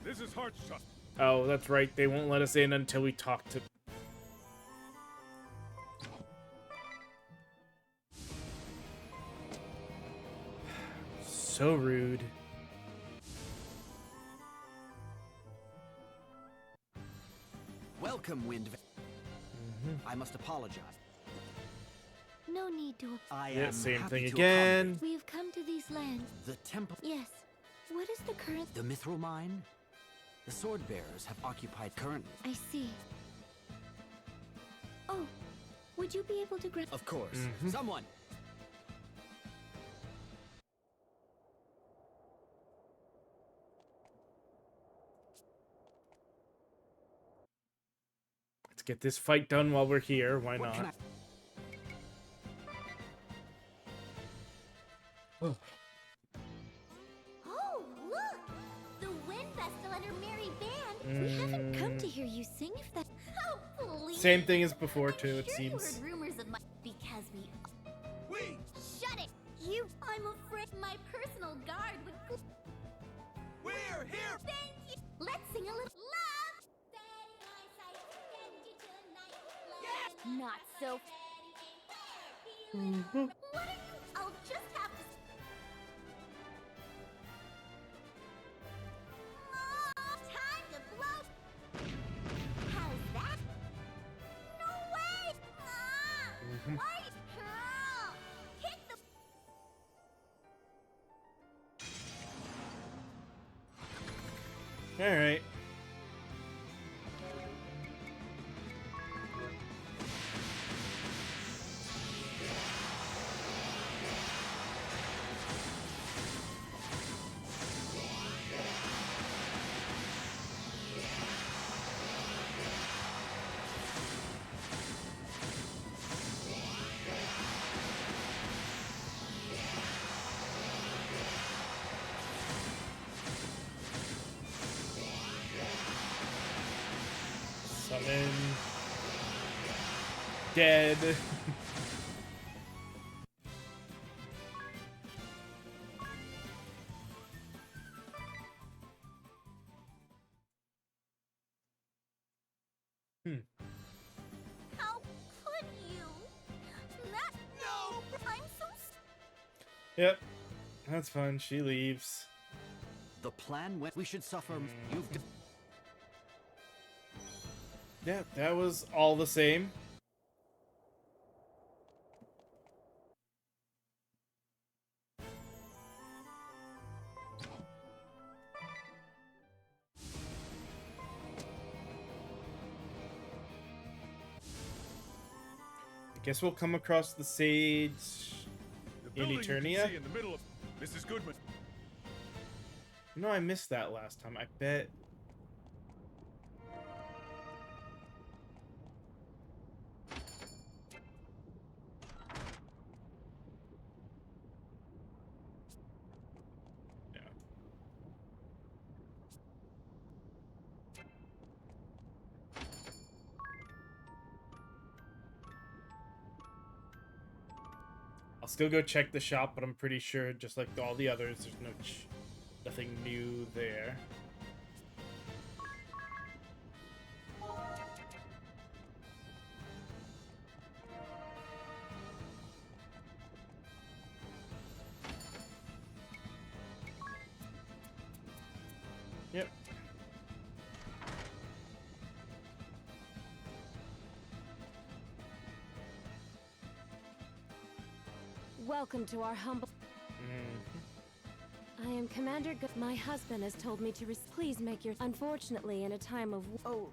This is Heartshot. Oh, that's right. They won't let us in until we talk to... So rude. Welcome, Wind. I must apologize. No need to. I Yeah, am same happy thing to again. accommodate. We have come to these lands. The temple, Yes. What is the current... the mithril mine. The sword bearers have occupied currently. I see. Oh, would you be able to grab... Of course. Someone. Let's get this fight done while we're here. Why What can not? Oh, look! The Wind Vestal and her merry band. We haven't come to hear you sing if that... Oh, please! Same thing as before, too, it Sure seems. you heard rumors of my... Because we... Wait! Shut it! You... I'm afraid my personal guard would... We're here! Thank you! Let's sing a little... Love! Not so... What are you... I'll just have to... Time to blow... How's Alright. Summon. Dead. How could you? That no! I'm so Yep. That's fine. She leaves. The plan went. We should suffer. You've. Yeah, that was all the same. I guess we'll come across the sage in Eternia. In the middle of Mrs. Goodman. No, I missed that last time. I bet. Yeah. I'll still go check the shop, but I'm pretty sure, just like all the others, there's nothing new there. Yep. Welcome to our humble... I am Commander My husband has told me to please make your... Unfortunately, in a time of... Oh...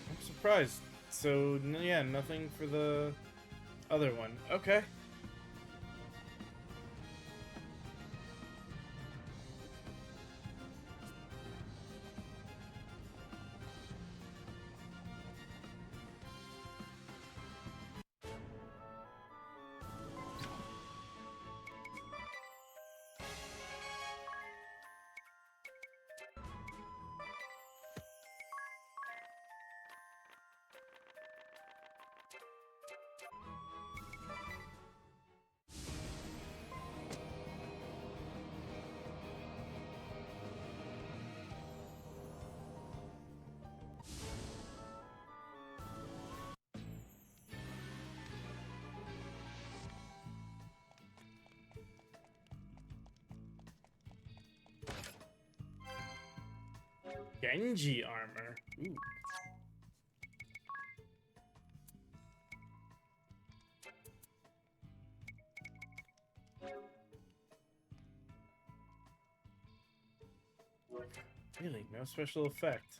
I'm surprised. So, yeah, nothing for the other one. Okay. Genji armor. Ooh. Really, no special effect.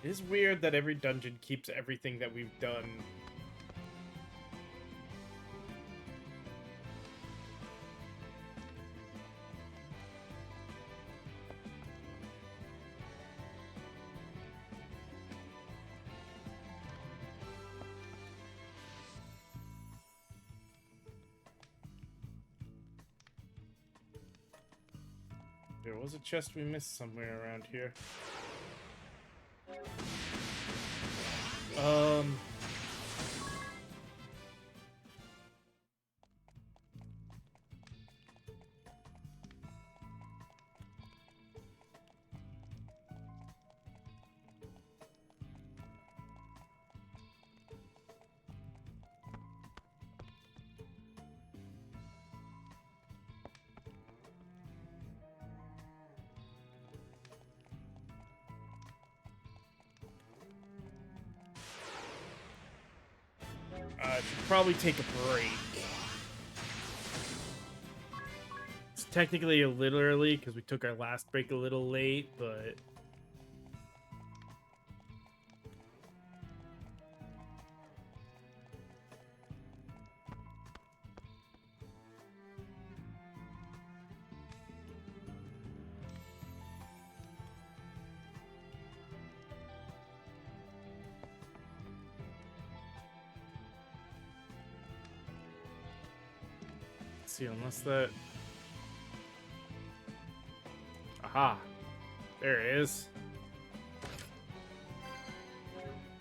It is weird that every dungeon keeps everything that we've done. There was a chest we missed somewhere around here. Should probably take a break. It's technically a little early because we took our last break a little late, but see, unless that... Aha! There it is.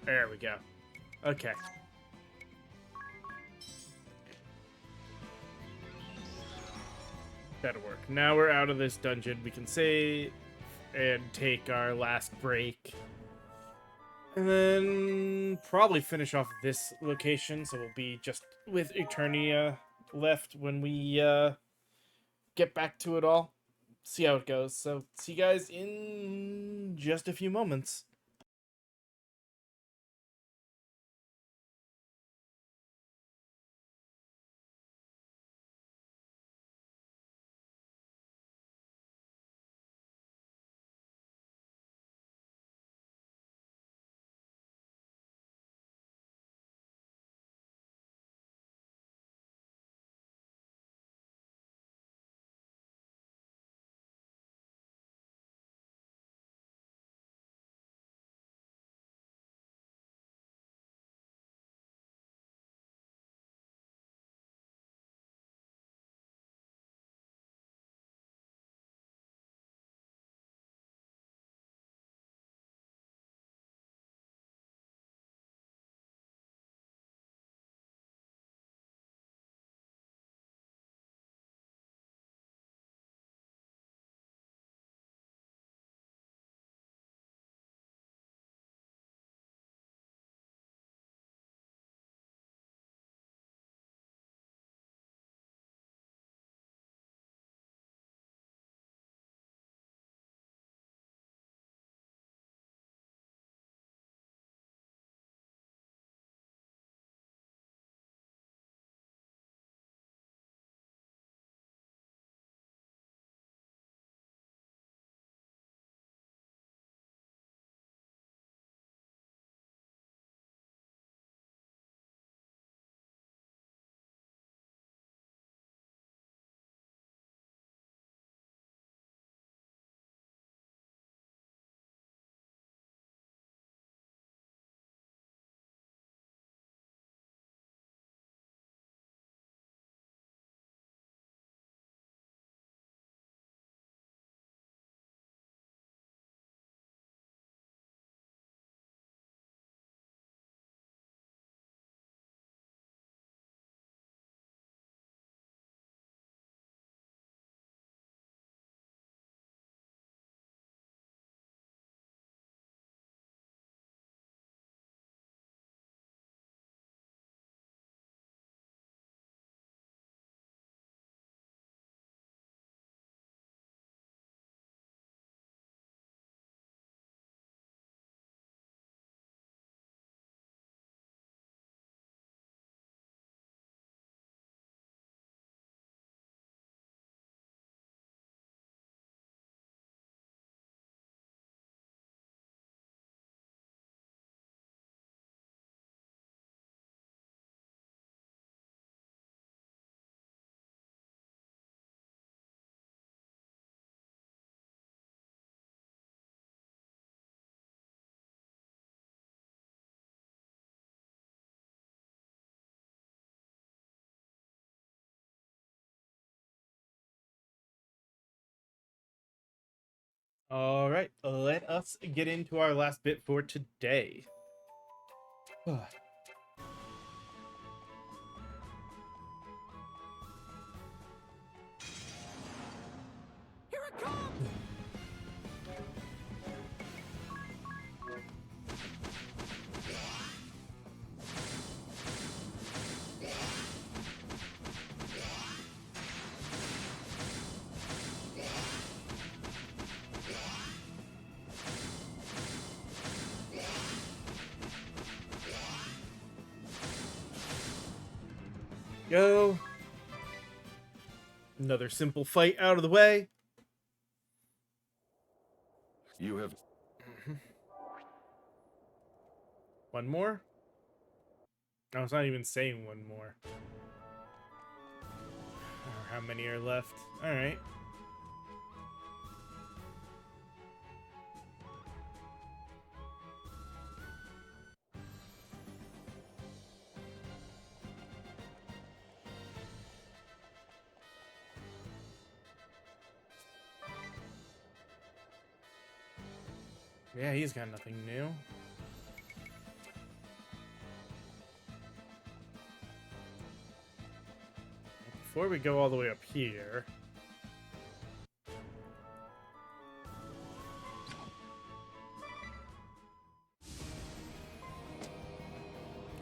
There we go. Okay. That'll work. Now we're out of this dungeon. We can save and take our last break. And then probably finish off this location, so we'll be just with Eternia left when we get back to it all. See how it goes. So see you guys in just a few moments. All right, let us get into our last bit for today. Here it comes! Go. Another simple fight out of the way. You have... One more? No, it's not even saying one more. Or how many are left? Alright. Yeah, he's got nothing new. Before we go all the way up here...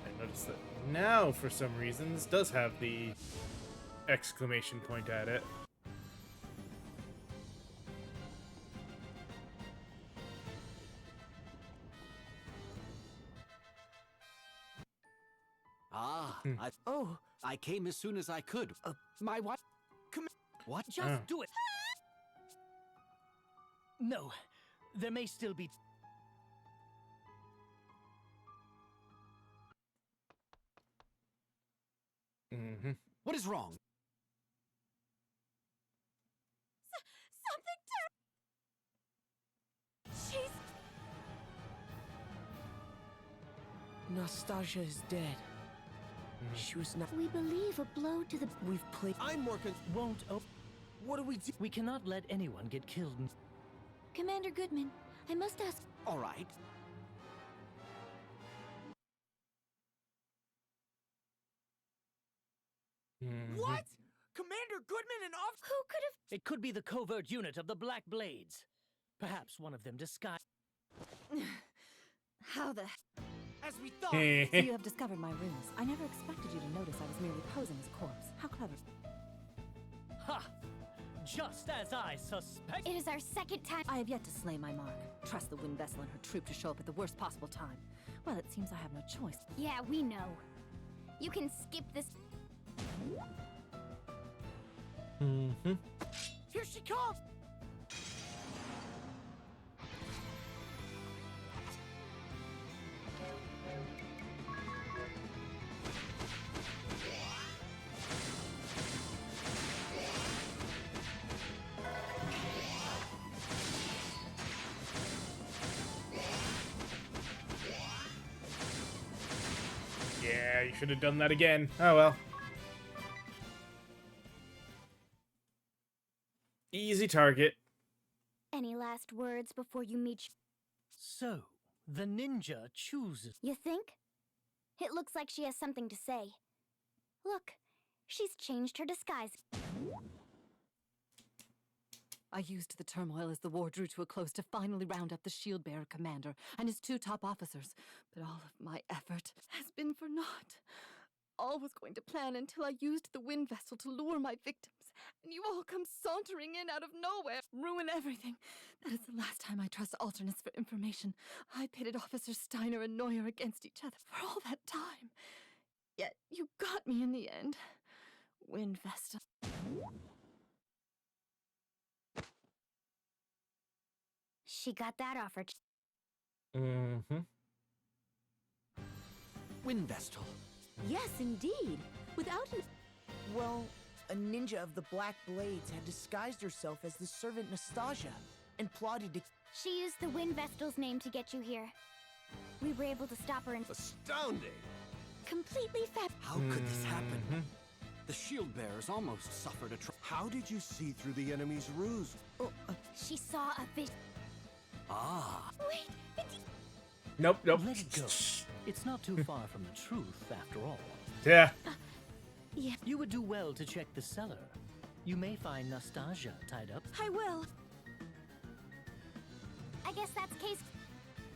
I noticed that now, for some reason, this does have the exclamation point at it. I came as soon as I could. My wife... What? Just do it! No, there may still be... What is wrong? Something terrible. She's... Nastasia is dead. She was not... We believe a blow to the... We've played... I'm more won't... Oh, what do we do? We cannot let anyone get killed. Commander Goodman, I must ask... All right. What? Commander Goodman and off... Who could have... It could be the covert unit of the Black Blades. Perhaps one of them disguised... How the... As we thought! So you have discovered my ruse. I never expected you to notice I was merely posing as corpse. How clever. Ha! Just as I suspect... It is our second time... I have yet to slay my mark. Trust the Wind Vessel and her troop to show up at the worst possible time. Well, it seems I have no choice. Yeah, we know. You can skip this... Here she comes! Yeah, you should have done that again. Oh well. Easy target. Any last words before you meet... So, the ninja chooses... You think? It looks like she has something to say. Look, she's changed her disguise. I used the turmoil as the war drew to a close to finally round up the Shield-Bearer commander and his 2 top officers. But all of my effort has been for naught. All was going to plan until I used the Wind Vessel to lure my victims. And you all come sauntering in out of nowhere, ruin everything. That is the last time I trust alternates for information. I pitted Officers Steiner and Neuer against each other for all that time. Yet you got me in the end. Wind Vessel. She got that offer. Wind Vestal. Yes, indeed. Without an... Well, a ninja of the Black Blades had disguised herself as the servant Nastasia and plotted to... She used the Wind Vestal's name to get you here. We were able to stop her and... Astounding! Completely fab... How could this happen? The shield bearers almost suffered a... How did you see through the enemy's ruse? She saw a vision. Ah. Wait, Nope, nope. Let it go. It's not too far from the truth, after all. Yeah. Yeah. You would do well to check the cellar. You may find Nastasia tied up. I will. I guess that's case.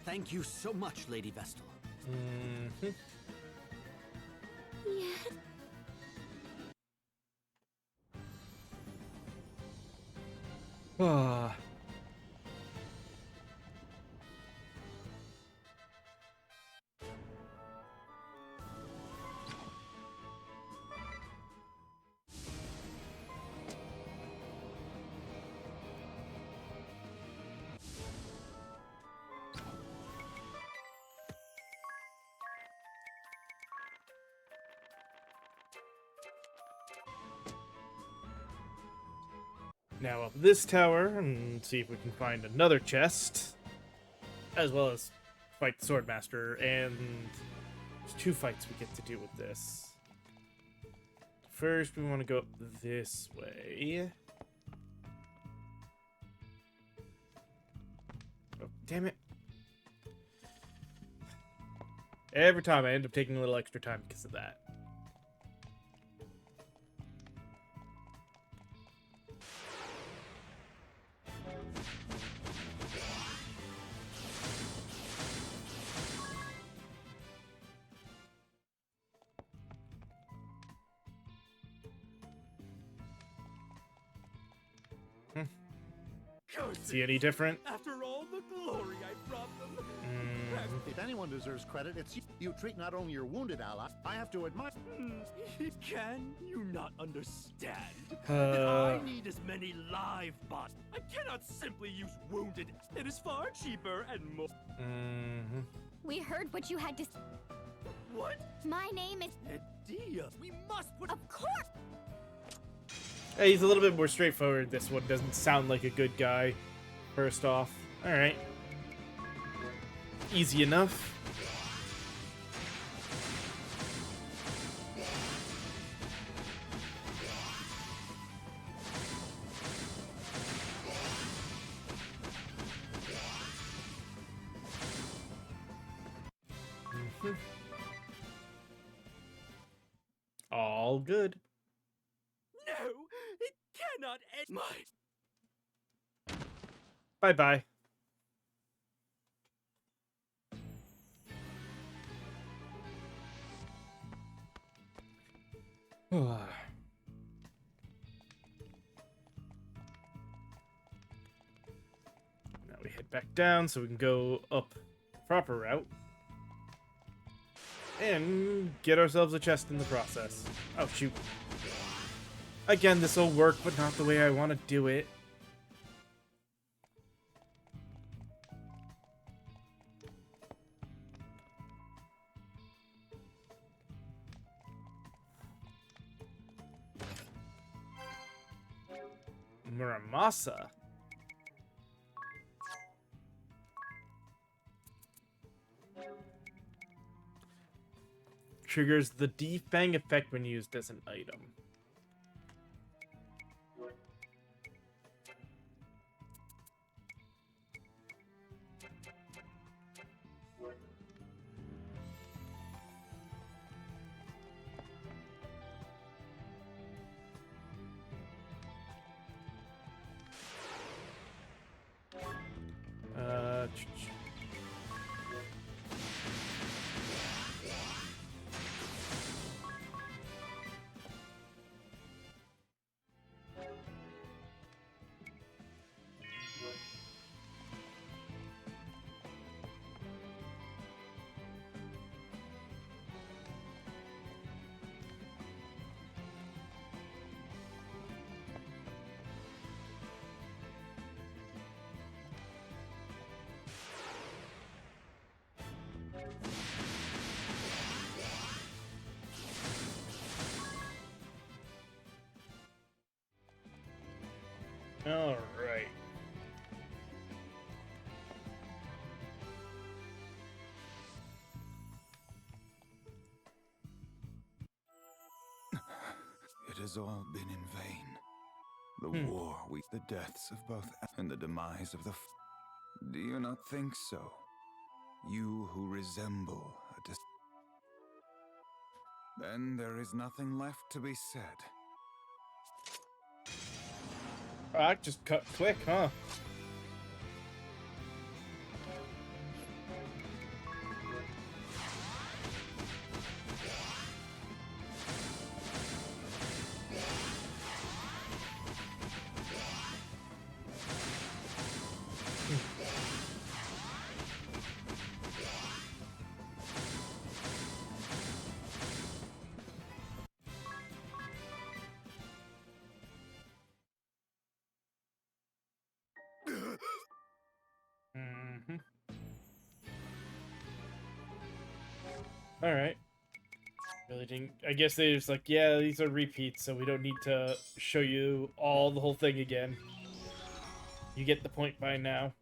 Thank you so much, Lady Vestal. Mm-hmm. Yeah. Ah. Now up this tower and see if we can find another chest, as well as fight the Swordmaster. And there's 2 fights we get to do with this. First, we want to go up this way. Oh, damn it. Every time I end up taking a little extra time because of that. See any different? After all the glory I brought them. If anyone deserves credit, it's you. You treat not only your wounded ally, I have to admire. Can you not understand that Uh. I need as many live bots? I cannot simply use wounded. It is far cheaper and more. Mm-hmm. We heard what you had to. What? My name is. Edea. We must put. Of course. Hey, he's a little bit more straightforward. This one doesn't sound like a good guy. First off. Alright. Easy enough. Mhm. All good. No, it cannot end. My. Bye-bye. Now we head back down so we can go up the proper route. And get ourselves a chest in the process. Oh, shoot. Again, this will work, but not the way I want to do it. Muramasa. Triggers the defang effect when used as an item. All right. It has all been in vain. The war, the deaths of both, and the demise of the. Do you not think so? You who resemble a Then there is nothing left to be said. I just cut quick, huh? Alright. Really didn't... I guess they just like, yeah, these are repeats, so we don't need to show you the whole thing again. You get the point by now.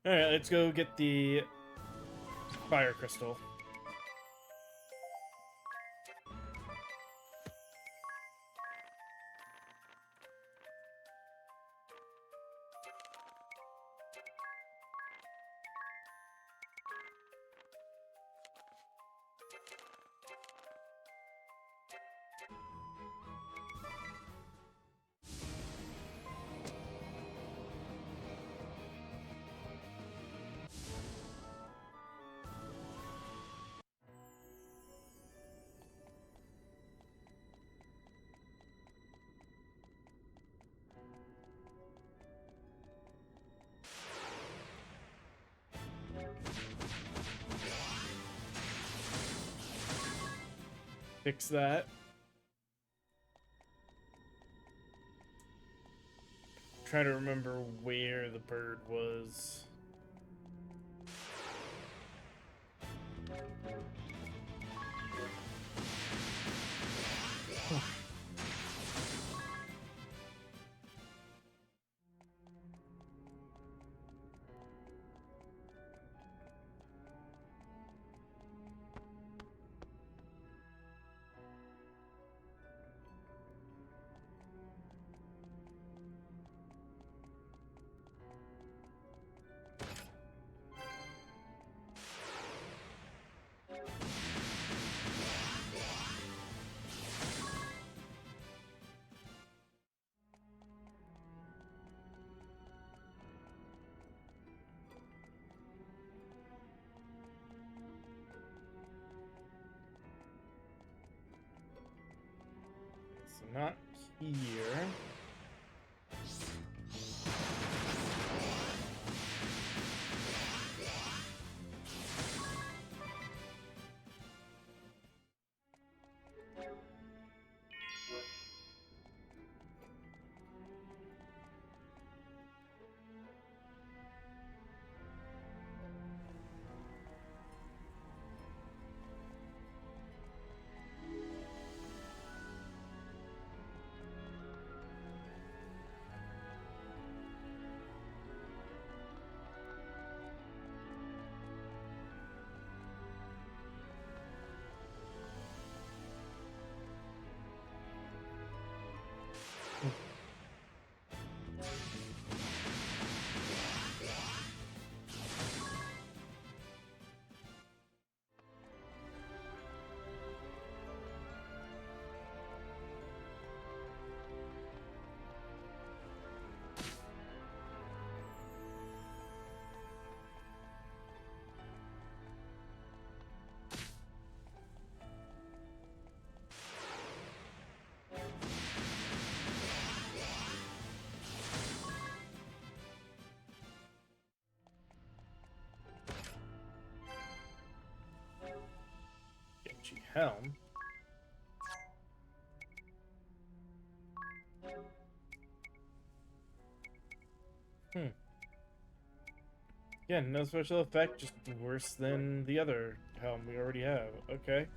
Alright, let's go get the fire crystal. Fix that. Trying to remember where the bird was. So not here. Genji Helm. Yeah, no special effect, just worse than the other helm we already have. Okay.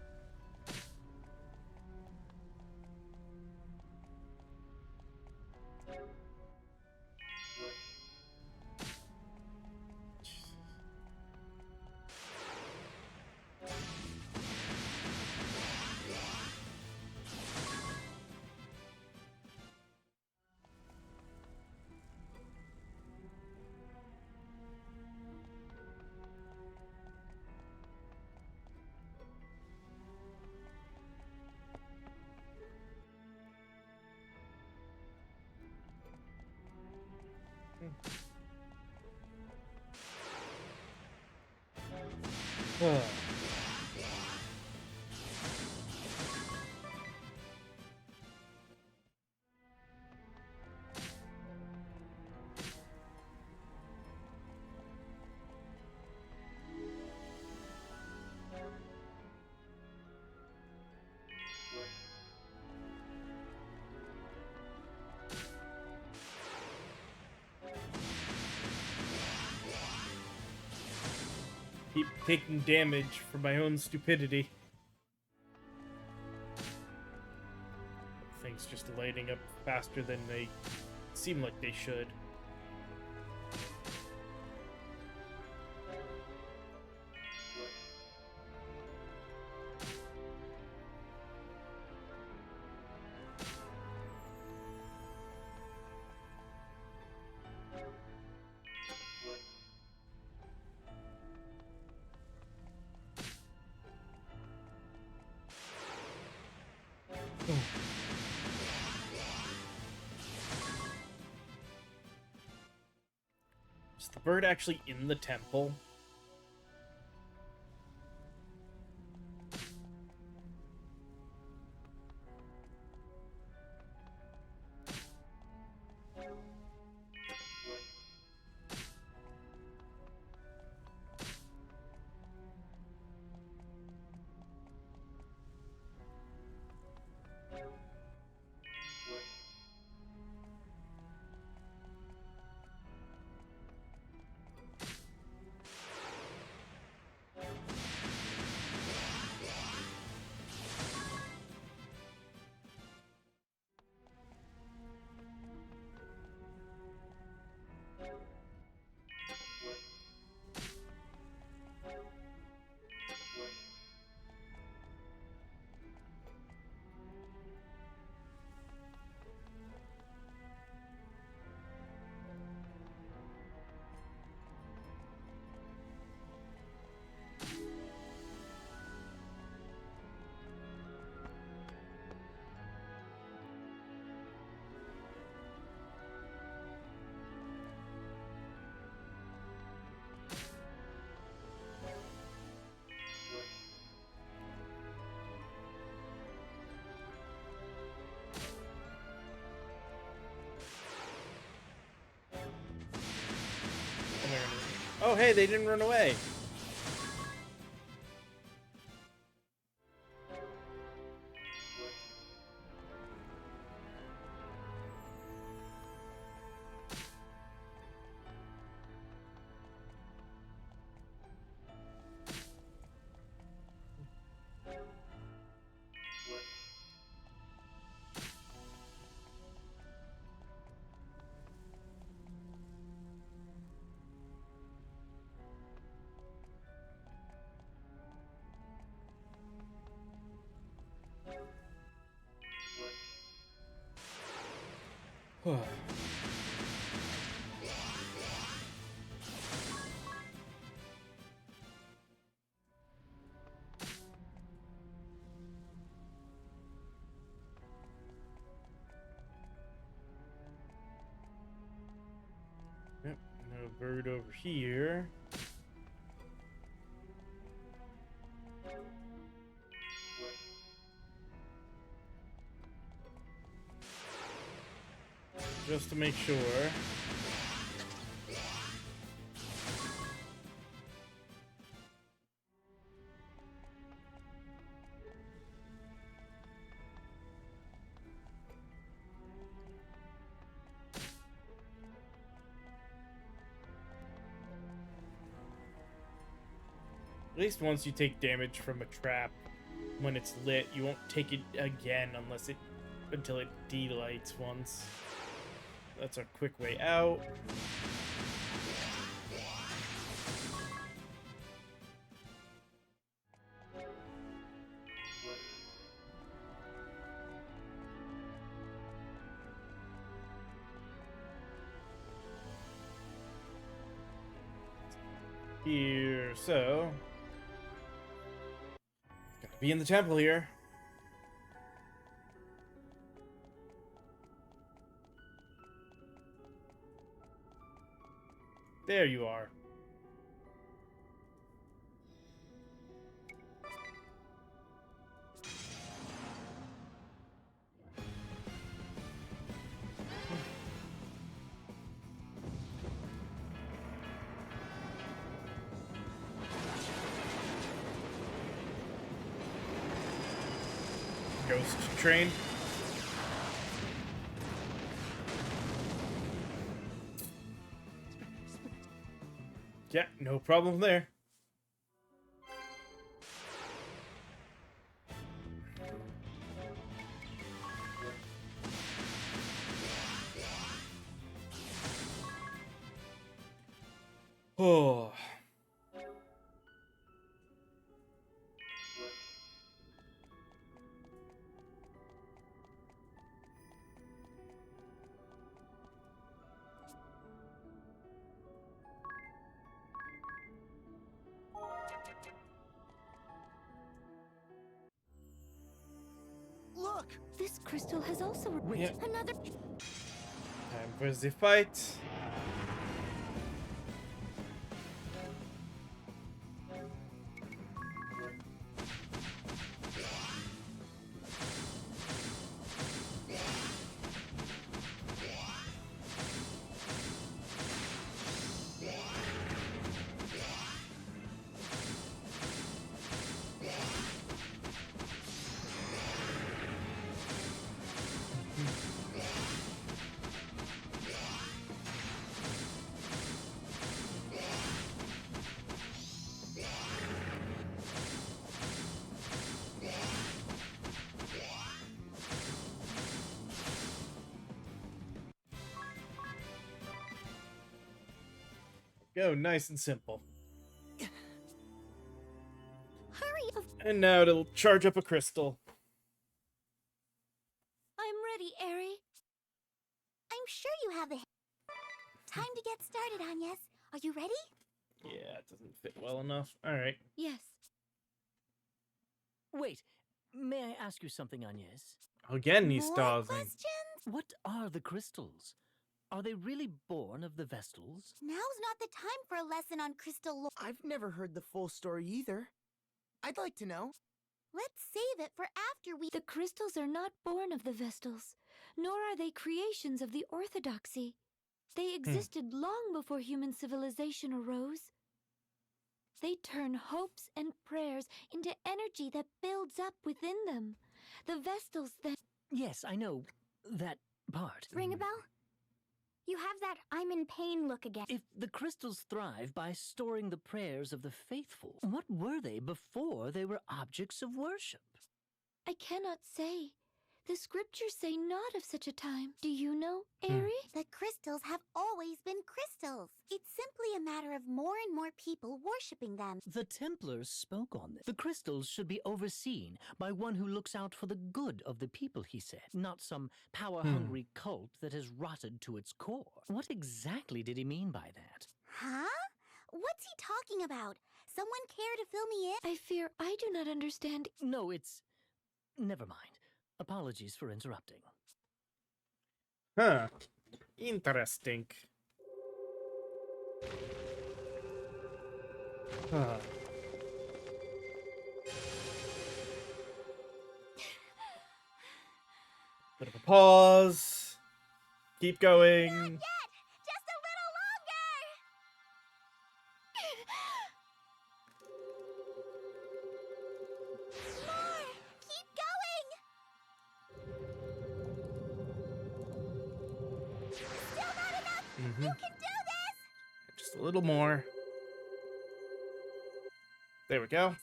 Keep taking damage for my own stupidity. Things just lighting up faster than they seem like they should. Is the bird actually in the temple? Oh, hey, they didn't run away. Yep, no bird over here. Just to make sure. At least once you take damage from a trap, when it's lit, you won't take it again until it delights once. That's a quick way out. Here, so gotta be in the temple here. There you are. Ghost train. Yeah, no problem there. Oh. Look! This crystal has also... Yeah. Another... Time for the fight. Go, nice and simple. Hurry! And now it'll charge up a crystal. I'm ready, Eri. I'm sure you have the... Time to get started, Agnes. Are you ready? Yeah, it doesn't fit well enough. Alright. Yes. Wait, may I ask you something, Agnes? Again, he's More stalling. questions? What are the crystals? Are they really born of the Vestals? Now's not the time for a lesson on crystal lore. I've never heard the full story either. I'd like to know. Let's save it for after we... The crystals are not born of the Vestals, nor are they creations of the Orthodoxy. They existed long before human civilization arose. They turn hopes and prayers into energy that builds up within them. The Vestals then... Yes, I know that part. Ring a bell? You have that I'm in pain look again. If the crystals thrive by storing the prayers of the faithful, what were they before they were objects of worship? I cannot say. The scriptures say not of such a time. Do you know, Eri? The crystals have always been crystals. It's simply a matter of more and more people worshipping them. The Templars spoke on this. The crystals should be overseen by one who looks out for the good of the people, he said, not some power-hungry cult that has rotted to its core. What exactly did he mean by that? Huh? What's he talking about? Someone care to fill me in? I fear I do not understand. No, it's... Never mind. Apologies for interrupting. Huh. Interesting. Huh. Bit of a pause. Keep going. Not yet! Just a little longer! More! Keep going! Still not enough! You can do this! Just a little more. There we go. Stop!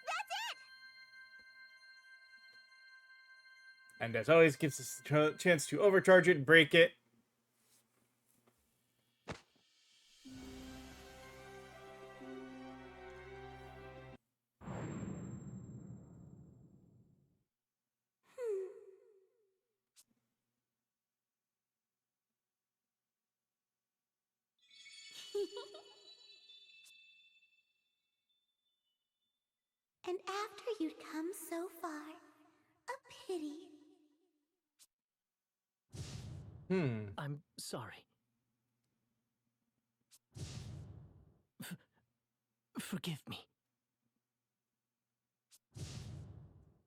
That's it! And as always, gives us a chance to overcharge it and break it. And after you'd come so far, a pity. I'm sorry. Forgive me.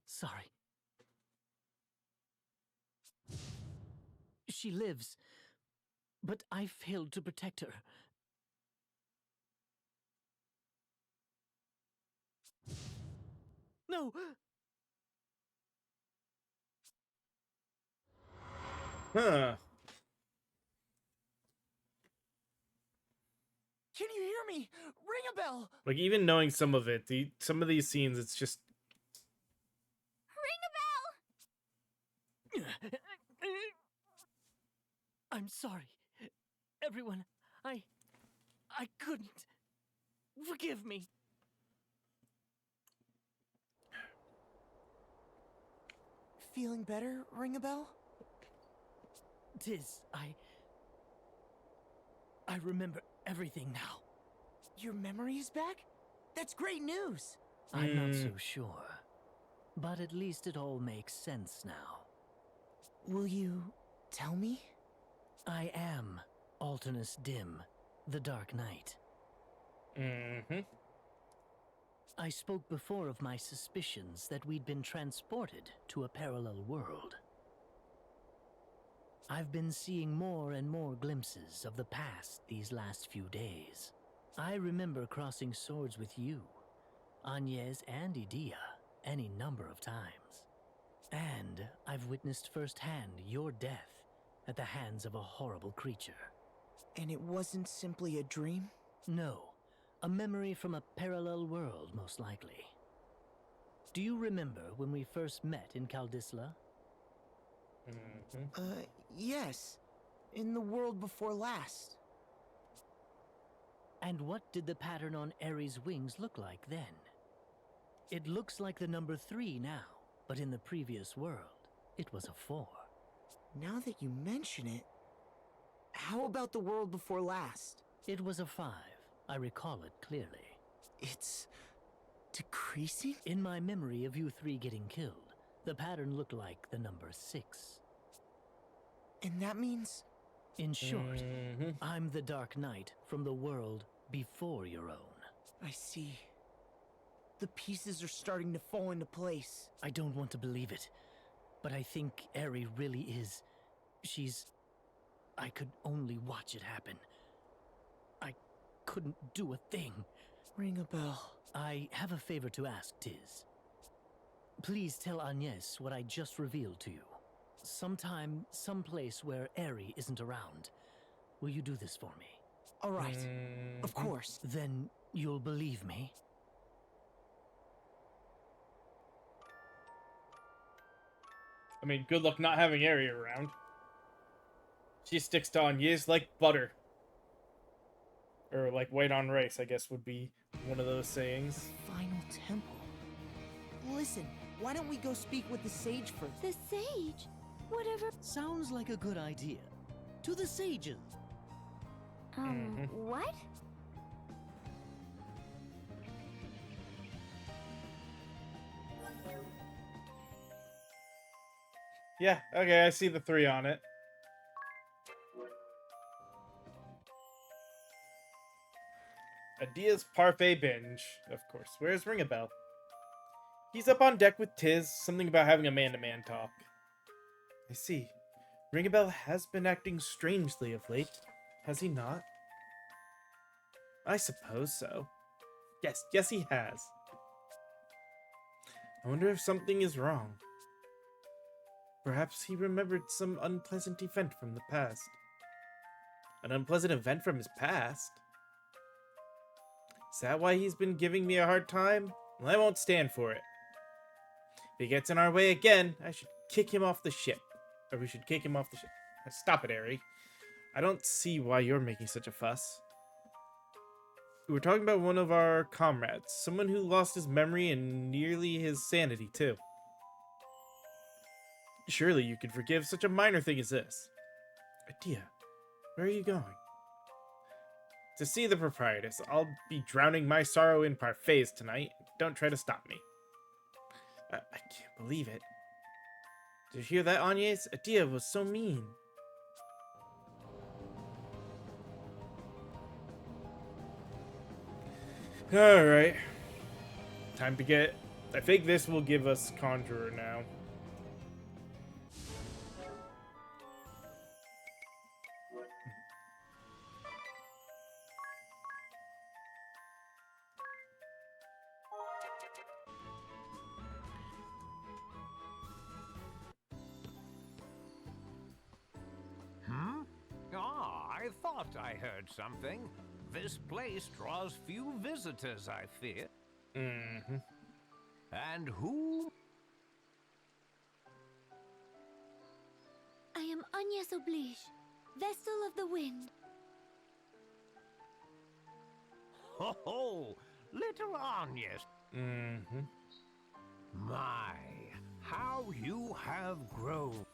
Sorry. She lives, but I failed to protect her. No! Huh. Can you hear me? Ring a bell! Like, even knowing some of it, some of these scenes, it's just... Ring a bell! I'm sorry. Everyone, I couldn't. Forgive me. Feeling better, Ring a bell? Tiz, I remember everything now. Your memory is back? That's great news! I'm not so sure. But at least it all makes sense now. Will you tell me? I am Alternus Dim, the Dark Knight. Mm-hmm. I spoke before of my suspicions that we'd been transported to a parallel world. I've been seeing more and more glimpses of the past these last few days. I remember crossing swords with you, Agnes and Idia, any number of times. And I've witnessed firsthand your death at the hands of a horrible creature. And it wasn't simply a dream? No, a memory from a parallel world, most likely. Do you remember when we first met in Kaldisla? Yes. In the world before last. And what did the pattern on Ares' wings look like then? It looks like the number 3 now, but in the previous world, it was a 4. Now that you mention it, how about the world before last? It was a 5. I recall it clearly. It's decreasing? In my memory of you 3 getting killed, the pattern looked like the number 6. And that means? In short, I'm the Dark Knight from the world before your own. I see. The pieces are starting to fall into place. I don't want to believe it, but I think Eri really is. I could only watch it happen. I couldn't do a thing. Ring a bell. I have a favor to ask, Tiz. Please tell Agnes what I just revealed to you. Sometime, someplace where Eri isn't around. Will you do this for me? All right. Of course. Then you'll believe me? I mean, good luck not having Eri around. She sticks to Agnes like butter. Or like white on rice, I guess would be one of those sayings. Final temple. Listen, why don't we go speak with the sage first? The sage? Whatever. Sounds like a good idea. To the sages. What? Yeah, okay, I see the 3 on it. Adia's parfait binge, of course. Where's Ringabel? He's up on deck with Tiz, something about having a man-to-man talk. I see. Ringabel has been acting strangely of late, has he not? I suppose so. Yes, he has. I wonder if something is wrong. Perhaps he remembered some unpleasant event from the past. An unpleasant event from his past? Is that why he's been giving me a hard time? Well, I won't stand for it. If he gets in our way again, I should kick him off the ship. Or we should kick him off the ship. Stop it, Eri. I don't see why you're making such a fuss. We were talking about one of our comrades. Someone who lost his memory and nearly his sanity, too. Surely you could forgive such a minor thing as this. Adia, where are you going? To see the proprietress. I'll be drowning my sorrow in parfaits tonight. Don't try to stop me. I can't believe it. Did you hear that, Agnes? Adia was so mean. Alright. Time to get... I think this will give us Conjurer now. thought I heard something. This place draws few visitors, I fear. Mm-hmm. And who? I am Agnes Oblige, Vestal of the Wind. Ho ho! Little Agnes. Mm-hmm. My, how you have grown.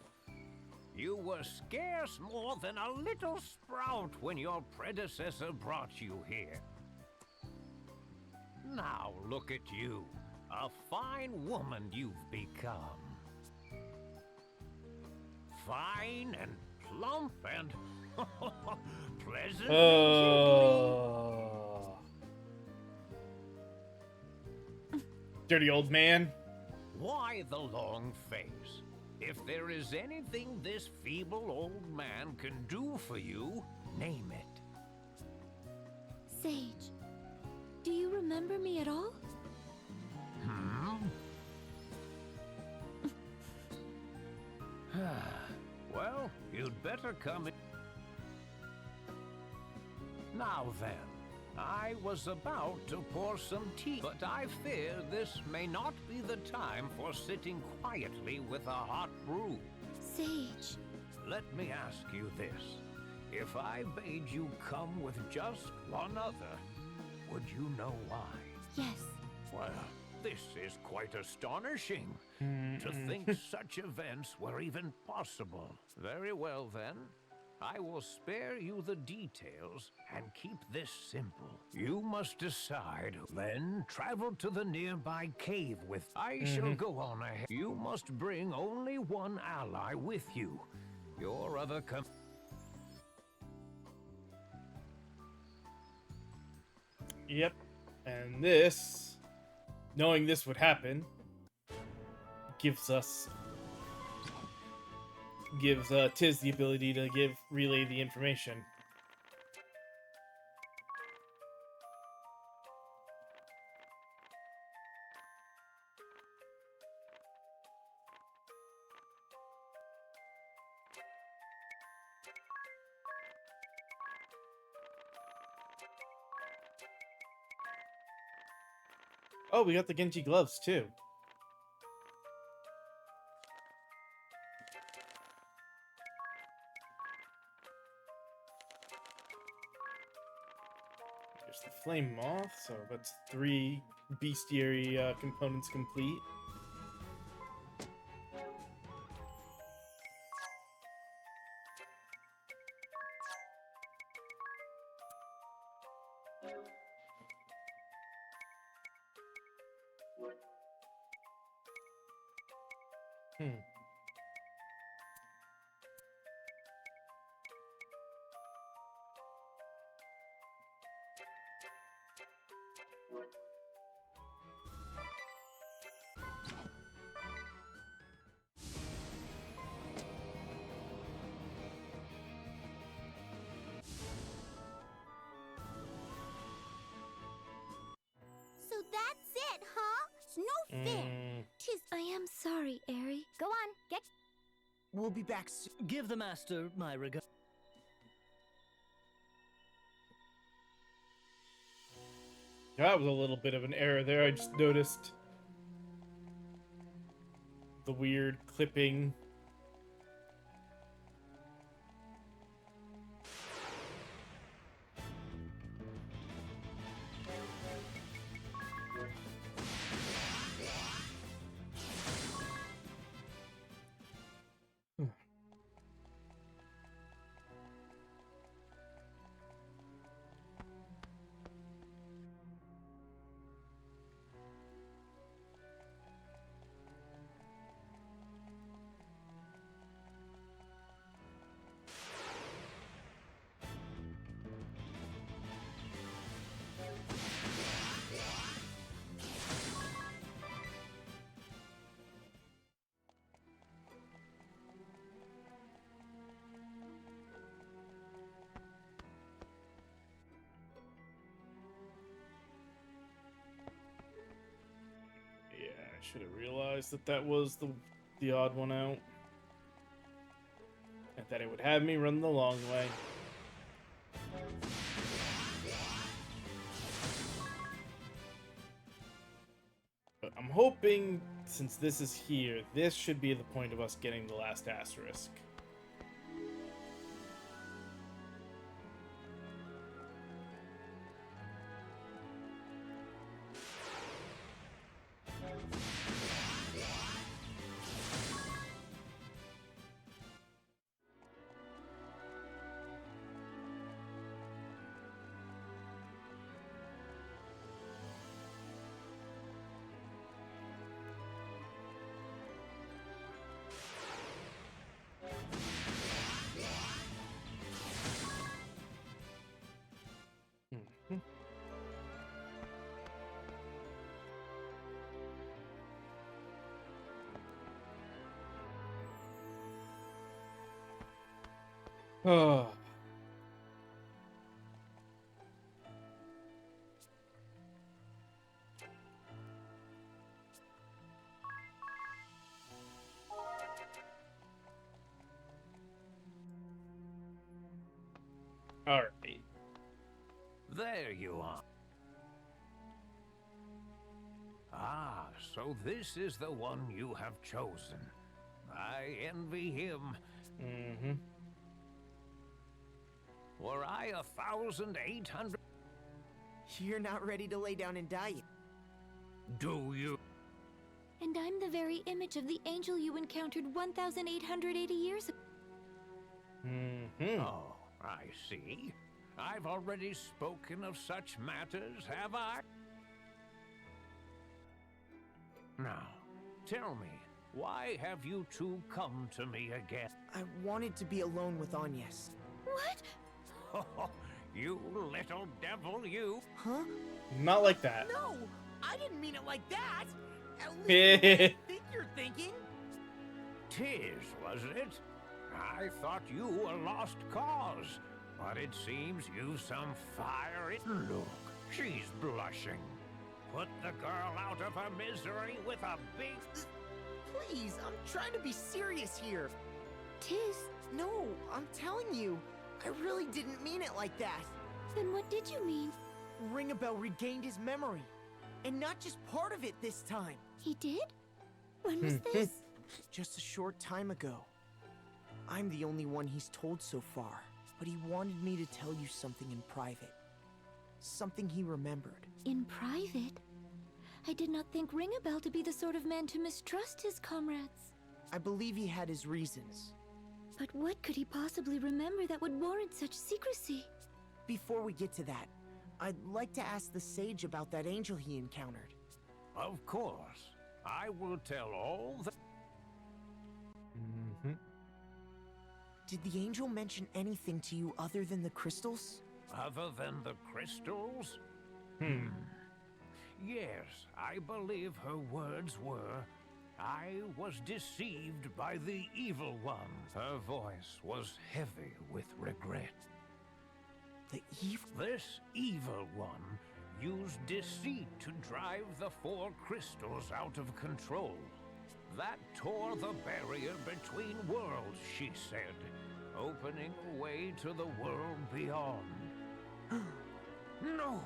You were scarce more than a little sprout when your predecessor brought you here. Now look at you, a fine woman you've become. Fine and plump and pleasant. Dirty old man. Why the long face? If there is anything this feeble old man can do for you, name it. Sage, do you remember me at all? Well, you'd better come in. Now then, I was about to pour some tea, but I fear this may not be the time for sitting quietly with a hot brew. Sage. Let me ask you this. If I bade you come with just one other, would you know why? Yes. Well, this is quite astonishing. To think such events were even possible. Very well then. I will spare you the details and keep this simple. You must decide, then travel to the nearby cave with. I shall go on ahead. You must bring only one ally with you. Your other Yep. And this, knowing this would happen, gives Tiz the ability to relay the information. Oh, we got the Genji gloves too. There's the flame moth, so that's 3 bestiary components complete. So that's it, huh? It's no fair. Tis. I am sorry, Aerie. Go on, get. We'll be back soon. Give the master my regard. That was a little bit of an error there. I just noticed the weird clipping. Should have realized that was the odd one out. And that it would have me run the long way. hoping, since this is here, this should be the point of us getting the last asterisk. Oh. All right. There you are. Ah, so this is the one you have chosen. I envy him. Mm-hmm. Were I 1,800... You're not ready to lay down and die yet. Do you? And I'm the very image of the angel you encountered 1,880 years ago. Mm-hmm. Oh, I see. I've already spoken of such matters, have I? Now, tell me, why have you two come to me again? I wanted to be alone with Agnes. What? You little devil, you! Huh? Not like that. No! I didn't mean it like that! At least I think you're thinking. 'Tis, was it? I thought you a lost cause, but it seems you've some fire in... Look, she's blushing. Put the girl out of her misery with a big... Please, I'm trying to be serious here. Tis. No, I'm telling you. I really didn't mean it like that. Then what did you mean? Ringabel regained his memory. And not just part of it this time. He did? When was this? Just a short time ago. I'm the only one he's told so far. But he wanted me to tell you something in private. Something he remembered. In private? I did not think Ringabel to be the sort of man to mistrust his comrades. I believe he had his reasons. But what could he possibly remember that would warrant such secrecy? Before we get to that, I'd like to ask the sage about that angel he encountered. Of course. I will tell all the... Mm-hmm. Did the angel mention anything to you other than the crystals? Other than the crystals? Yes, I believe her words were, I was deceived by the evil one. Her voice was heavy with regret. The evil? This evil one used deceit to drive the 4 crystals out of control. That tore the barrier between worlds, she said, opening a way to the world beyond. No!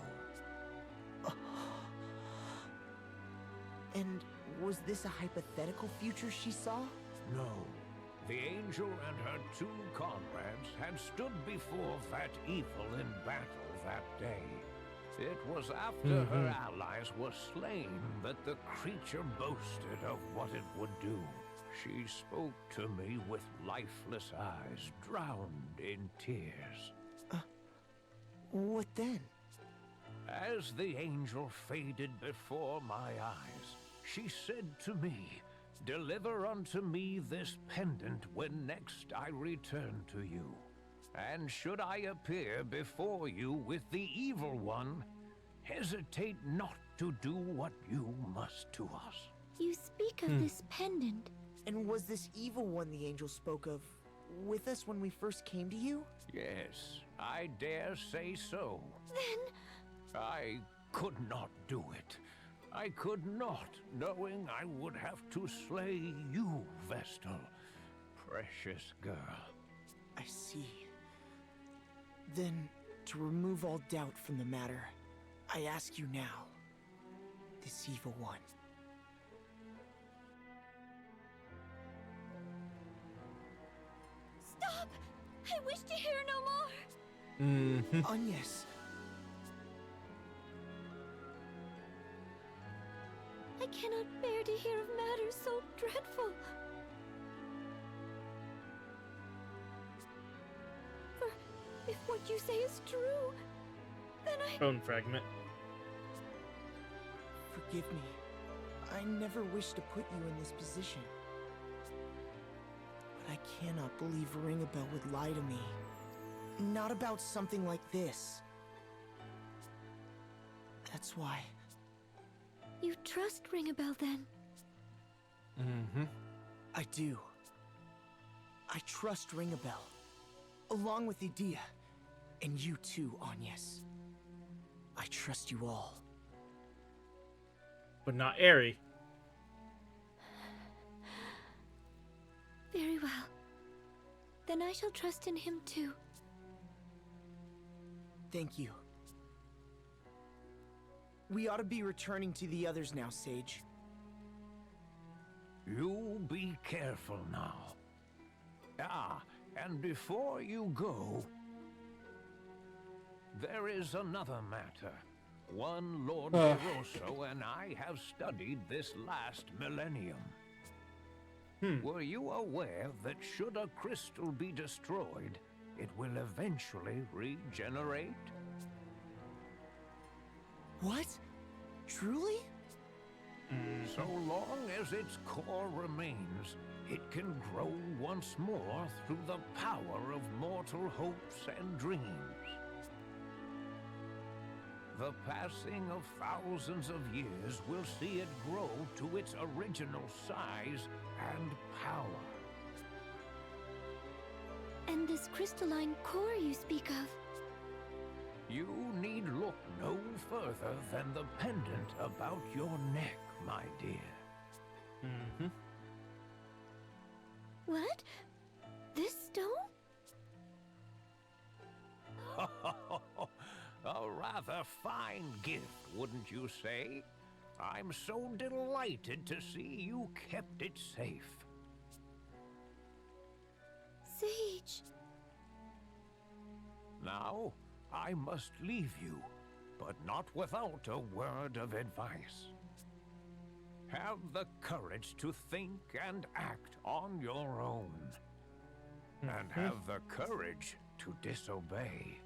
And was this a hypothetical future she saw? No. The angel and her 2 comrades had stood before that evil in battle that day. It was after her allies were slain that the creature boasted of what it would do. She spoke to me with lifeless eyes, drowned in tears. What then? As the angel faded before my eyes, she said to me, "Deliver unto me this pendant when next I return to you. And should I appear before you with the evil one, hesitate not to do what you must to us." You speak of this pendant. And was this evil one the angel spoke of with us when we first came to you? Yes, I dare say so. Then... I could not do it. I could not, knowing I would have to slay you, Vestal. Precious girl. I see. Then, to remove all doubt from the matter, I ask you now, this evil one, Stop! I wish to hear no more. Agnes. I cannot bear to hear of matters so dreadful. For if what you say is true, then I... Phone fragment. Forgive me. I never wished to put you in this position. But I cannot believe Ringabel would lie to me. Not about something like this. That's why. You trust Ringabel then? I do. I trust Ringabel. Along with Edea. And you too, Agnes. I trust you all. But not Eri. Very well. Then I shall trust in him too. Thank you. We ought to be returning to the others now, Sage. You be careful now. Ah, and before you go, there is another matter. One Lord Barroso and I have studied this last millennium. Were you aware that should a crystal be destroyed, it will eventually regenerate? What? Truly? So long as its core remains, it can grow once more through the power of mortal hopes and dreams. The passing of thousands of years will see it grow to its original size and power. And this crystalline core you speak of? You need look no further than the pendant about your neck, my dear. What? This stone? A rather fine gift, wouldn't you say? I'm so delighted to see you kept it safe. Sage. Now, I must leave you, but not without a word of advice. Have the courage to think and act on your own. And have the courage to disobey.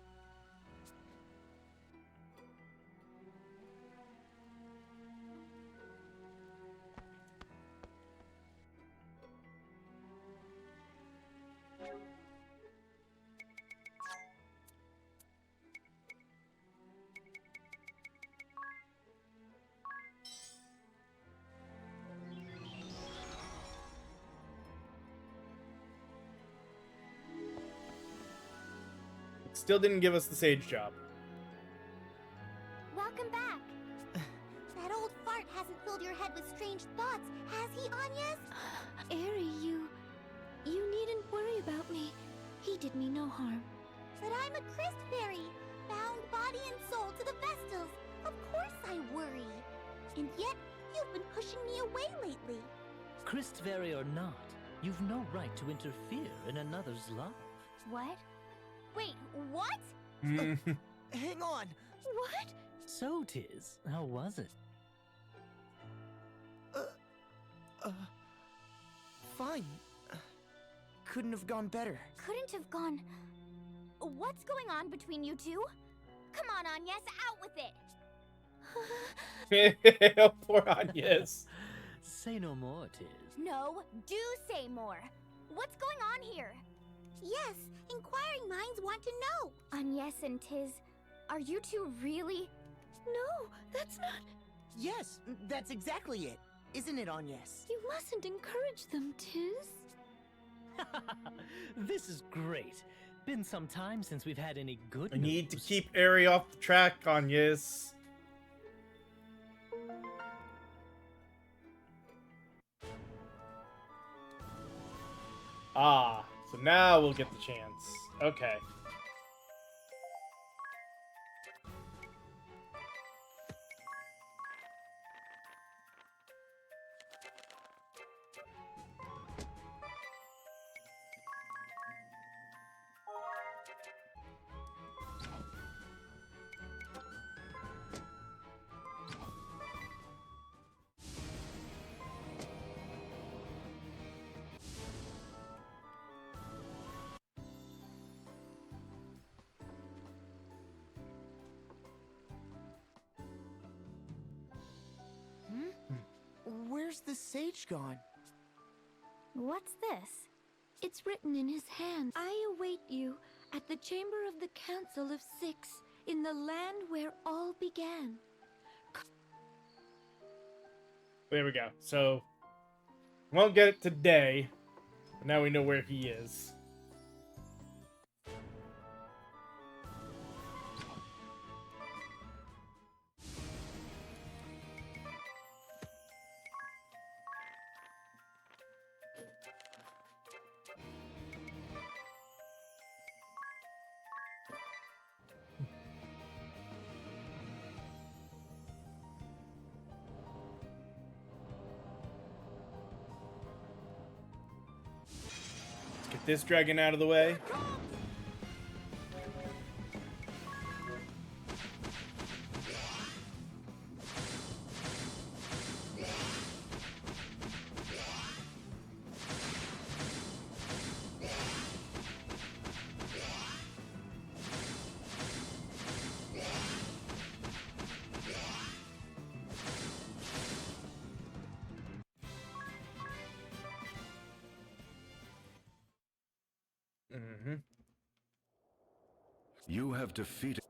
Still didn't give us the sage job. Welcome back. That old fart hasn't filled your head with strange thoughts, has he, Agnes? Eri, you needn't worry about me. He did me no harm. But I'm a Christ fairy, bound body and soul to the Vestals. Of course I worry. And yet, you've been pushing me away lately. Christvery or not, you've no right to interfere in another's love. What? Wait, what? Hang on. What? So, Tiz, how was it? Fine. Couldn't have gone better. Couldn't have gone... What's going on between you two? Come on, Agnes, out with it! Poor Agnes. Say no more, Tiz. No, do say more. What's going on here? Yes, inquiring minds want to know. Agnes and Tiz, are you two really... No, that's not... Yes, that's exactly it. Isn't it, Agnes? You mustn't encourage them, Tiz. This is great. Been some time since we've had any good I news. need to keep Eri off the track, Agnes. Ah, so now we'll get the chance. Okay. Where's the sage gone? What's this? It's written in his hand. I await you at the chamber of the Council of Six in the land where all began. There we go. So, won't get it today, but now we know where he is. Get this dragon out of the way. You have defeated...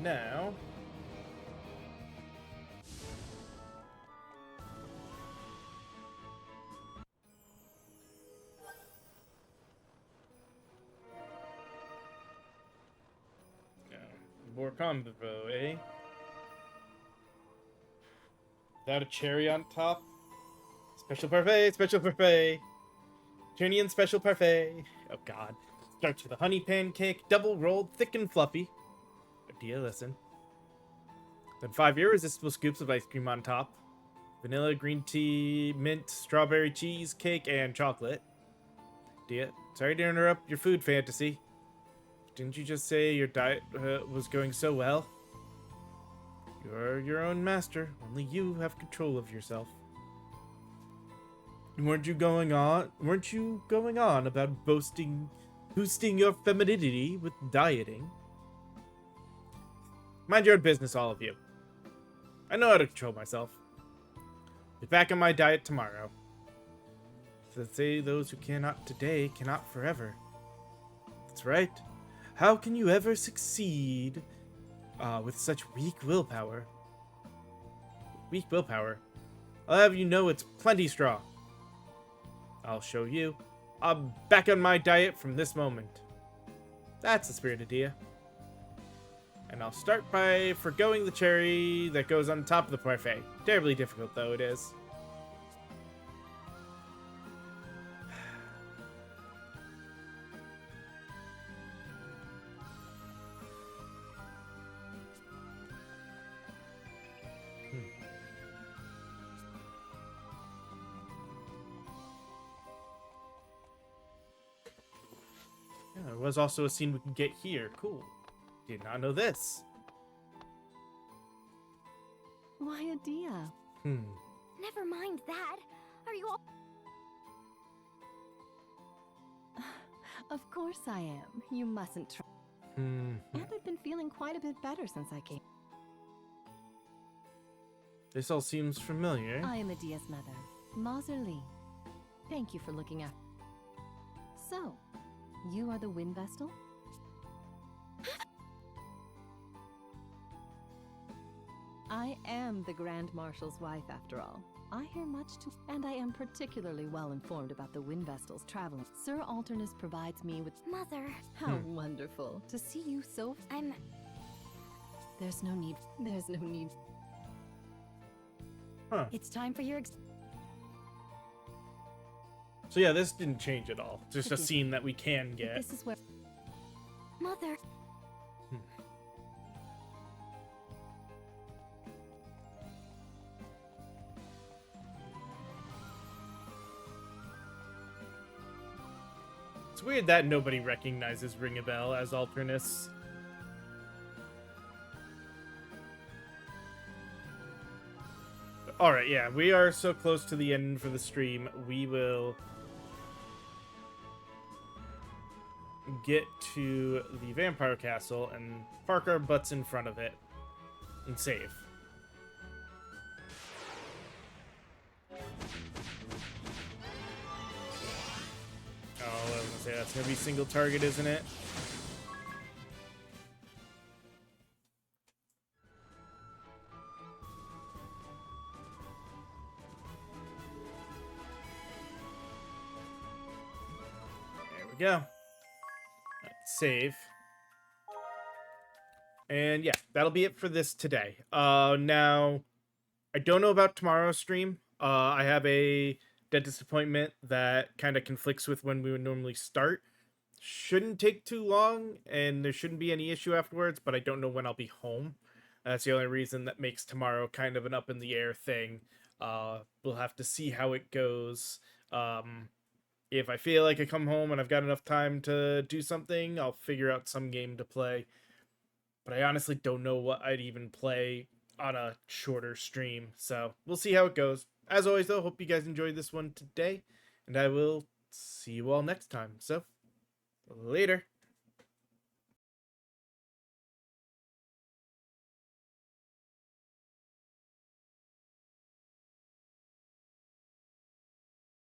Now... More combo, eh? Without a cherry on top? Special parfait, special parfait. Turnian special parfait. Oh god. Starts with a honey pancake, double rolled, thick and fluffy. Dear, listen. Then 5 irresistible scoops of ice cream on top. Vanilla, green tea, mint, strawberry cheesecake, and chocolate. Dear, sorry to interrupt your food fantasy. Didn't you just say your diet was going so well? You're your own master. Only you have control of yourself. Weren't you going on about boosting your femininity with dieting? Mind your own business, all of you. I know how to control myself. Be back on my diet tomorrow. So they say those who cannot today cannot forever. That's right. How can you ever succeed with such weak willpower? Weak willpower? I'll have you know it's plenty strong. I'll show you. I'm back on my diet from this moment. That's the spirit idea. And I'll start by forgoing the cherry that goes on top of the parfait. Terribly difficult, though, it is. There was also a scene we can get here. Cool. Did not know this. Why, Adia? Never mind that. Are you all... Of course I am. You mustn't try. And I've been feeling quite a bit better since I came. This all seems familiar. I am Adia's mother, Mazer Lee. Thank you for looking after. So, you are the Wind Vestal? I am the Grand Marshal's wife, after all. I hear much too, and I am particularly well informed about the Wind Vestal's traveling. Sir Alternus provides me with... Mother! How wonderful to see you so... There's no need. There's no need. Huh. It's time for your... So yeah, this didn't change at all. Just a scene that we can get. This is where... Mother! It's weird that nobody recognizes Ring a Bell as Alternus. Alright, yeah, we are so close to the end for the stream. We will get to the vampire castle and park our butts in front of it and save. Oh, I was gonna say that's gonna be single target, isn't it? There we go. Save. And yeah, that'll be it for this today. Now, I don't know about tomorrow's stream. I have a dentist appointment that kind of conflicts with when we would normally start. Shouldn't take too long, and there shouldn't be any issue afterwards, but I don't know when I'll be home. That's the only reason that makes tomorrow kind of an up in the air thing. We'll have to see how it goes. If I feel like I come home and I've got enough time to do something, I'll figure out some game to play. But I honestly don't know what I'd even play on a shorter stream. So we'll see how it goes. As always, though, hope you guys enjoyed this one today. And I will see you all next time. So, later.